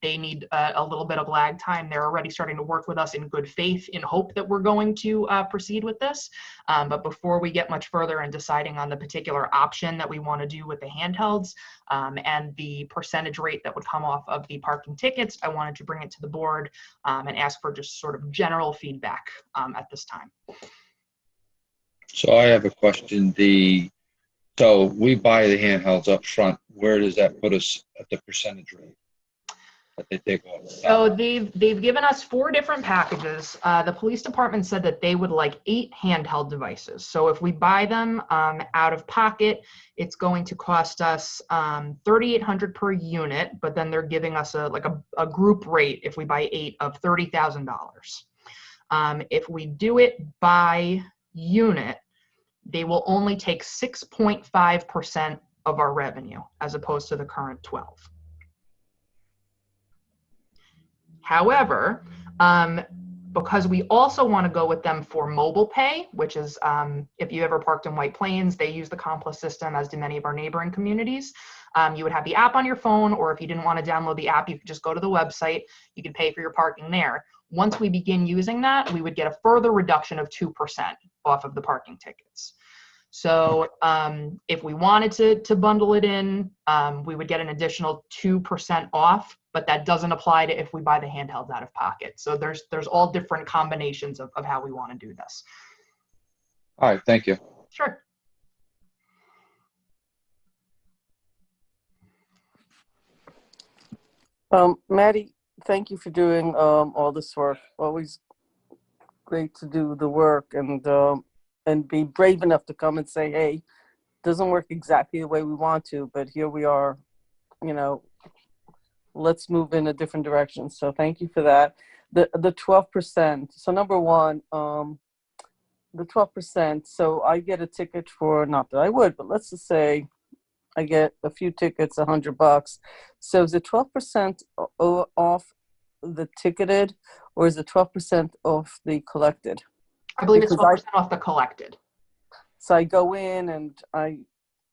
they need a little bit of lag time. They're already starting to work with us in good faith in hope that we're going to proceed with this. But before we get much further in deciding on the particular option that we want to do with the handhelds and the percentage rate that would come off of the parking tickets, I wanted to bring it to the board and ask for just sort of general feedback at this time. So I have a question. So we buy the handhelds up front. Where does that put us at the percentage rate? that they take off? So they've given us 4 different packages. The police department said that they would like 8 handheld devices. So if we buy them out of pocket, it's going to cost us $3,800 per unit, but then they're giving us a group rate if we buy 8 of $30,000. If we do it by unit, they will only take 6.5% of our revenue as opposed to the current 12. However, because we also want to go with them for mobile pay, which is if you ever parked in White Plains, they use the Compla system, as do many of our neighboring communities. You would have the app on your phone, or if you didn't want to download the app, you could just go to the website. You could pay for your parking there. Once we begin using that, we would get a further reduction of 2% off of the parking tickets. So if we wanted to bundle it in, we would get an additional 2% off, but that doesn't apply to if we buy the handhelds out of pocket. So there's all different combinations of how we want to do this. All right, thank you. Sure. Maddie, thank you for doing all this work. Always great to do the work and be brave enough to come and say, hey, doesn't work exactly the way we want to, but here we are, let's move in a different direction. So thank you for that. The 12%. So number one, the 12%. So I get a ticket for, not that I would, but let's just say I get a few tickets, $100. So is it 12% off the ticketed, or is it 12% off the collected? I believe it's 12% off the collected. So I go in and I,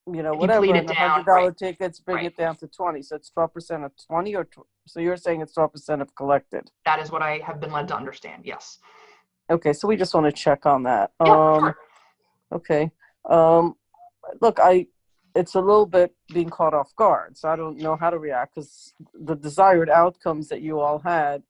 whatever, bleed it and the down, $100 right. tickets bring Right. it down to 20. So it's 12% of 20, so you're saying it's 12% of collected. That is what I have been led to understand, yes. Okay, so we just want to check on that. Yeah, sure. Okay. Look, it's a little bit being caught off guard, so I don't know how to react, because the desired outcomes that you all had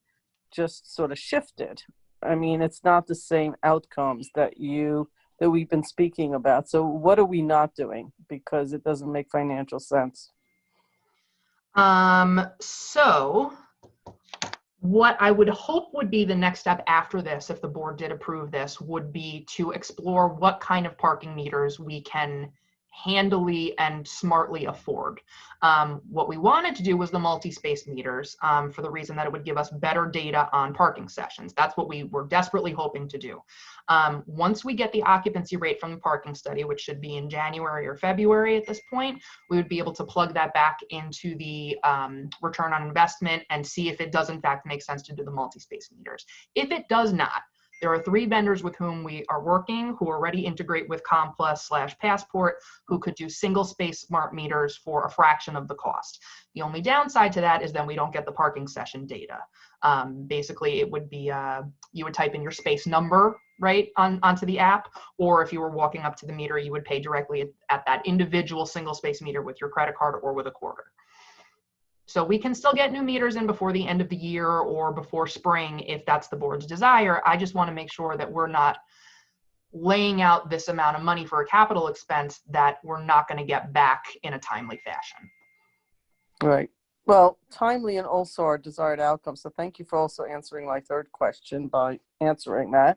just sort of shifted. I mean, it's not the same outcomes that we've been speaking about. So what are we not doing? Because it doesn't make financial sense. So what I would hope would be the next step after this, if the board did approve this, would be to explore what kind of parking meters we can handily and smartly afford. What we wanted to do was the multi-space meters, for the reason that it would give us better data on parking sessions. That's what we were desperately hoping to do. Once we get the occupancy rate from the parking study, which should be in January or February at this point, we would be able to plug that back into the return on investment and see if it does in fact make sense to do the multi-space meters. If it does not, there are 3 vendors with whom we are working who already integrate with Compla/Passport, who could do single space smart meters for a fraction of the cost. The only downside to that is then we don't get the parking session data. Basically, it would be, you would type in your space number, right, onto the app, or if you were walking up to the meter, you would pay directly at that individual single space meter with your credit card or with a quarter. So we can still get new meters in before the end of the year or before spring if that's the board's desire. I just want to make sure that we're not laying out this amount of money for a capital expense that we're not going to get back in a timely fashion. Right. Well, timely and also our desired outcome. So thank you for also answering my third question by answering that.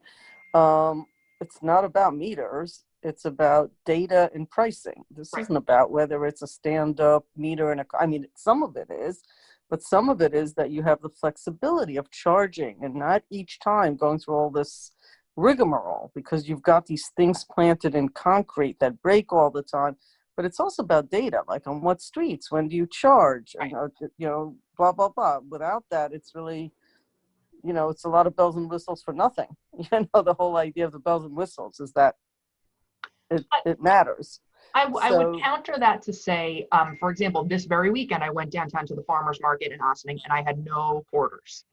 It's not about meters. It's about data and pricing. This isn't about whether it's a stand-up meter and I mean, some of it is, but some of it is that you have the flexibility of charging and not each time going through all this rigmarole, because you've got these things planted in concrete that break all the time. But it's also about data, like on what streets, when do you charge, blah, blah, blah. Without that, it's really, it's a lot of bells and whistles for nothing. The whole idea of the bells and whistles is that it matters. I would counter that to say, for example, this very weekend, I went downtown to the farmer's market in Ossining and I had no quarters.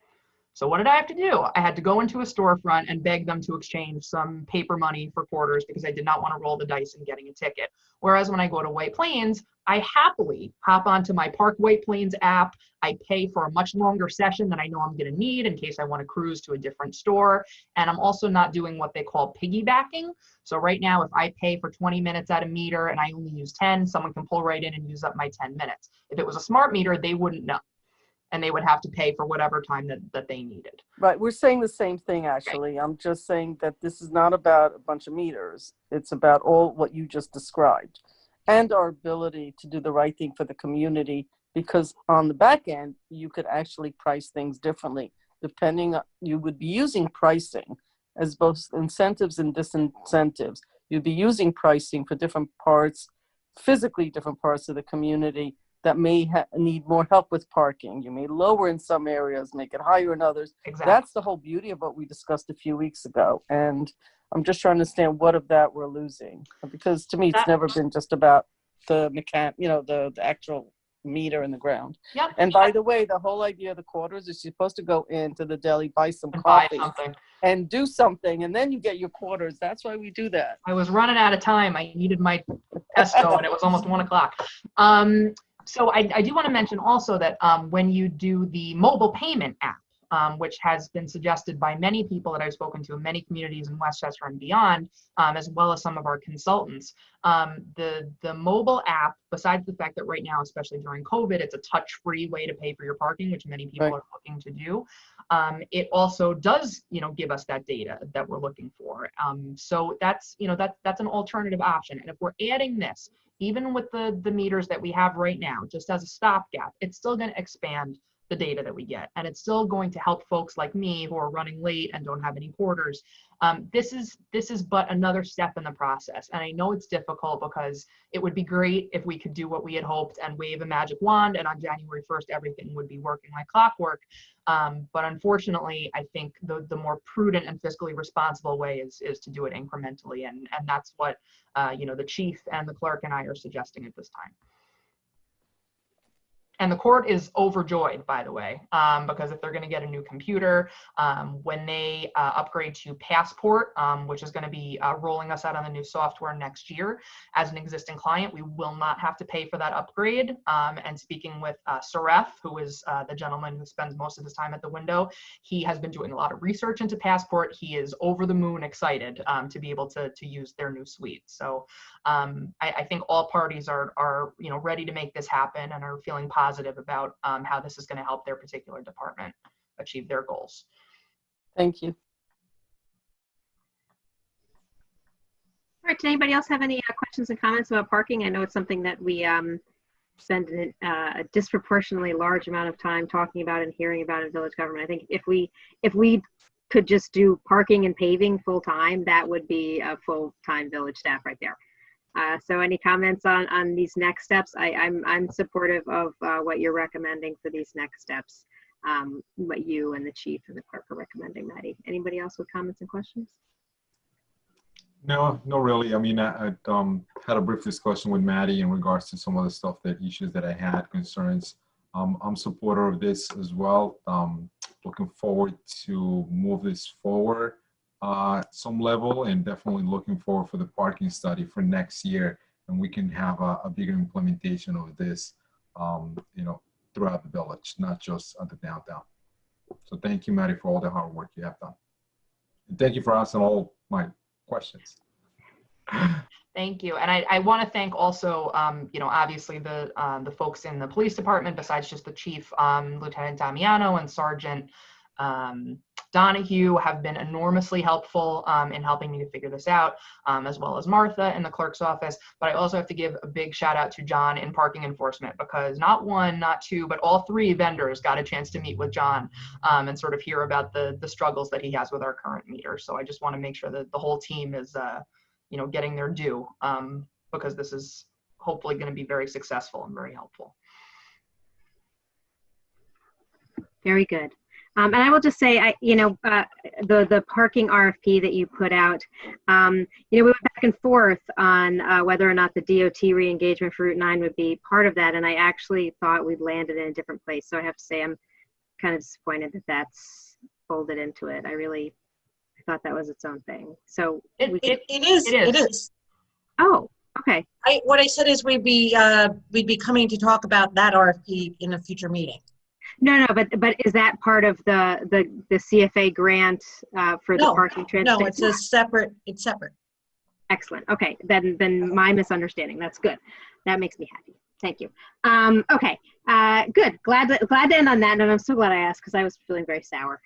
So what did I have to do? I had to go into a storefront and beg them to exchange some paper money for quarters because I did not want to roll the dice in getting a ticket. Whereas when I go to White Plains, I happily hop onto my Park White Plains app. I pay for a much longer session than I know I'm going to need in case I want to cruise to a different store. And I'm also not doing what they call piggybacking. So right now, if I pay for 20 minutes at a meter and I only use 10, someone can pull right in and use up my 10 minutes. If it was a smart meter, they wouldn't know. and they would have to pay for whatever time that they needed. Right, we're saying the same thing, actually. I'm just saying that this is not about a bunch of meters. It's about all what you just described and our ability to do the right thing for the community, because on the back end, you could actually price things differently. Depending on, you would be using pricing as both incentives and disincentives. You'd be using pricing for different parts, physically different parts of the community that may need more help with parking. You may lower in some areas, make it higher in others. Exactly. That's the whole beauty of what we discussed a few weeks ago. And I'm just trying to understand what of that we're losing. Because to me, it's never been just about the the actual meter in the ground. Yep. And by the way, the whole idea of the quarters is you're supposed to go into the deli, buy some coffee, and do something, and then you get your quarters. That's why we do that. I was running out of time. I needed my pesto, and it was almost 1 o'clock. So I do want to mention also that when you do the mobile payment app, which has been suggested by many people that I've spoken to in many communities in Westchester and beyond, as well as some of our consultants, the mobile app, besides the fact that right now, especially during COVID, it's a touch-free way to pay for your parking, which many people are looking to do. It also does, give us that data that we're looking for. So that's an alternative option. And if we're adding this, even with the meters that we have right now, just as a stopgap, it's still going to expand the data that we get. And it's still going to help folks like me who are running late and don't have any quarters. This is but another step in the process. And I know it's difficult because it would be great if we could do what we had hoped and wave a magic wand, and on January 1st, everything would be working like clockwork. But unfortunately, I think the more prudent and fiscally responsible way is to do it incrementally. And that's what, the chief and the clerk and I are suggesting at this time. And the court is overjoyed, by the way, because if they're going to get a new computer, when they upgrade to Passport, which is going to be rolling us out on the new software next year, as an existing client, we will not have to pay for that upgrade. And speaking with Saref, who is the gentleman who spends most of his time at the window, he has been doing a lot of research into Passport. He is over the moon excited to be able to use their new suite. So I think all parties are ready to make this happen and are feeling positive about how this is going to help their particular department achieve their goals. Thank you. All right, does anybody else have any questions and comments about parking? I know it's something that we spend a disproportionately large amount of time talking about and hearing about in village government. I think if we could just do parking and paving full time, that would be a full-time village staff right there. So any comments on these next steps? I'm supportive of what you're recommending for these next steps, what you and the chief and the clerk are recommending, Maddie. Anybody else with comments and questions? No, really. I mean, I had a brief discussion with Maddie in regards to some of the stuff, issues that I had, concerns. I'm supporter of this as well. Looking forward to move this forward. Some level, and definitely looking forward for the parking study for next year, and we can have a bigger implementation of this, throughout the village, not just at the downtown. So thank you, Maddie, for all the hard work you have done. And thank you for answering all my questions. Thank you. And I want to thank also, obviously the folks in the police department, besides just the chief, Lieutenant Damiano and Sergeant Donahue, have been enormously helpful in helping me to figure this out, as well as Martha in the clerk's office. But I also have to give a big shout out to John in parking enforcement, because not one, not two, but all three vendors got a chance to meet with John and sort of hear about the struggles that he has with our current meter. So I just want to make sure that the whole team is, getting their due, because this is hopefully going to be very successful and very helpful. Very good. And I will just say, the parking RFP that you put out, we went back and forth on whether or not the DOT re-engagement for Route 9 would be part of that. And I actually thought we'd landed in a different place. So I have to say, I'm kind of disappointed that that's folded into it. I thought that was its own thing. So it is. Oh, okay. What I said is we'd be coming to talk about that RFP in a future meeting. No, but is that part of the CFA grant for the parking transportation? No, it's separate. Excellent. Okay, then my misunderstanding. That's good. That makes me happy. Thank you. Okay, good. Glad to end on that, and I'm so glad I asked because I was feeling very sour.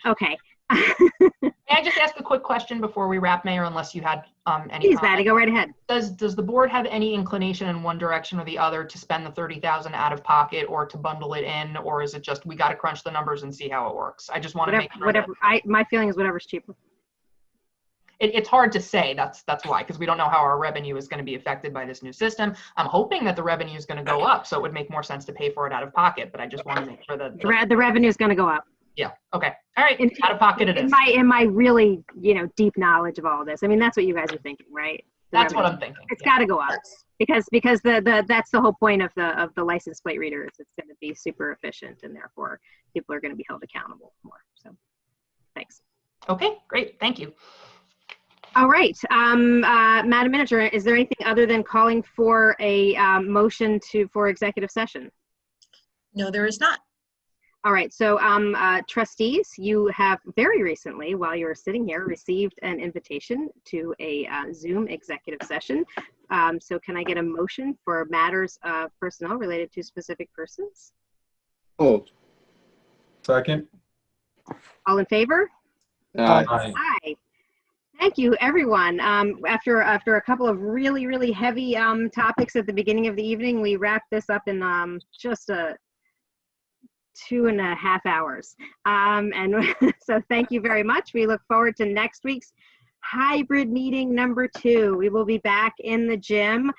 Okay. May I just ask a quick question before we wrap, Mayor, unless you had any Please, Maddie, go right ahead. Does the board have any inclination in one direction or the other to spend the $30,000 out of pocket or to bundle it in, or is it just we got to crunch the numbers and see how it works? I just want to make sure my feeling is whatever's cheaper. It's hard to say. That's why, because we don't know how our revenue is going to be affected by this new system. I'm hoping that the revenue is going to go up, so it would make more sense to pay for it out of pocket. But I just want to make sure that the revenue is going to go up. Yeah. Okay. All right. Out of pocket it is. In my really deep knowledge of all of this, I mean that's what you guys are thinking, right? That's what I'm thinking. It's got to go up because that's the whole point of the license plate readers. It's going to be super efficient, and therefore people are going to be held accountable more. So, thanks. Okay. Great. Thank you. All right, Madam Manager, is there anything other than calling for a motion for executive session? No, there is not. All right, so trustees, you have very recently, while you were sitting here, received an invitation to a Zoom executive session. So can I get a motion for matters of personnel related to specific persons? Oh. Second. All in favor? Aye. Aye. Thank you, everyone. After a couple of really heavy topics at the beginning of the evening, we wrapped this up in just 2.5 hours. And so thank you very much. We look forward to next week's hybrid meeting number 2. We will be back in the gym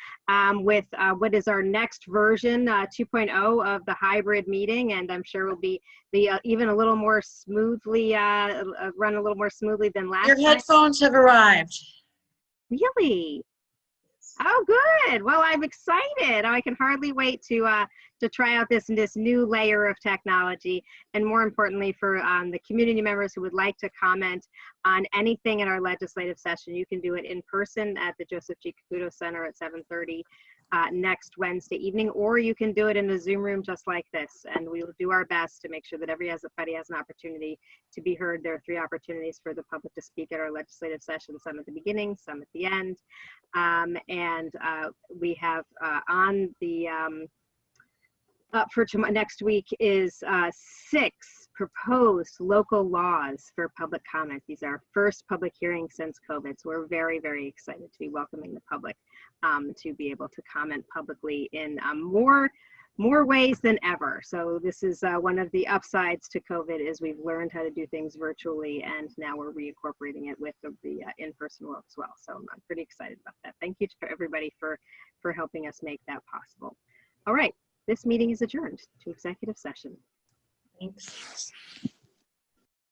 with what is our next version, 2.0 of the hybrid meeting, and I'm sure we'll be even a little more smoothly, run a little more smoothly than last time. Your headphones have arrived. Really? Oh, good. Well, I'm excited. I can hardly wait to try out this new layer of technology, and more importantly, for the community members who would like to comment on anything in our legislative session, you can do it in person at the Joseph G. Caputo Center at 7:30 next Wednesday evening, or you can do it in a Zoom room just like this, and we will do our best to make sure that everybody has an opportunity to be heard. There are 3 opportunities for the public to speak at our legislative session, some at the beginning, some at the end, and we have on the up for next week is 6 proposed local laws for public comment. These are our first public hearings since COVID, so we're very excited to be welcoming the public to be able to comment publicly in more ways than ever. So this is one of the upsides to COVID is we've learned how to do things virtually, and now we're reincorporating it with the in-person world as well. So I'm pretty excited about that. Thank you to everybody for helping us make that possible. All right, this meeting is adjourned to executive session. Thanks.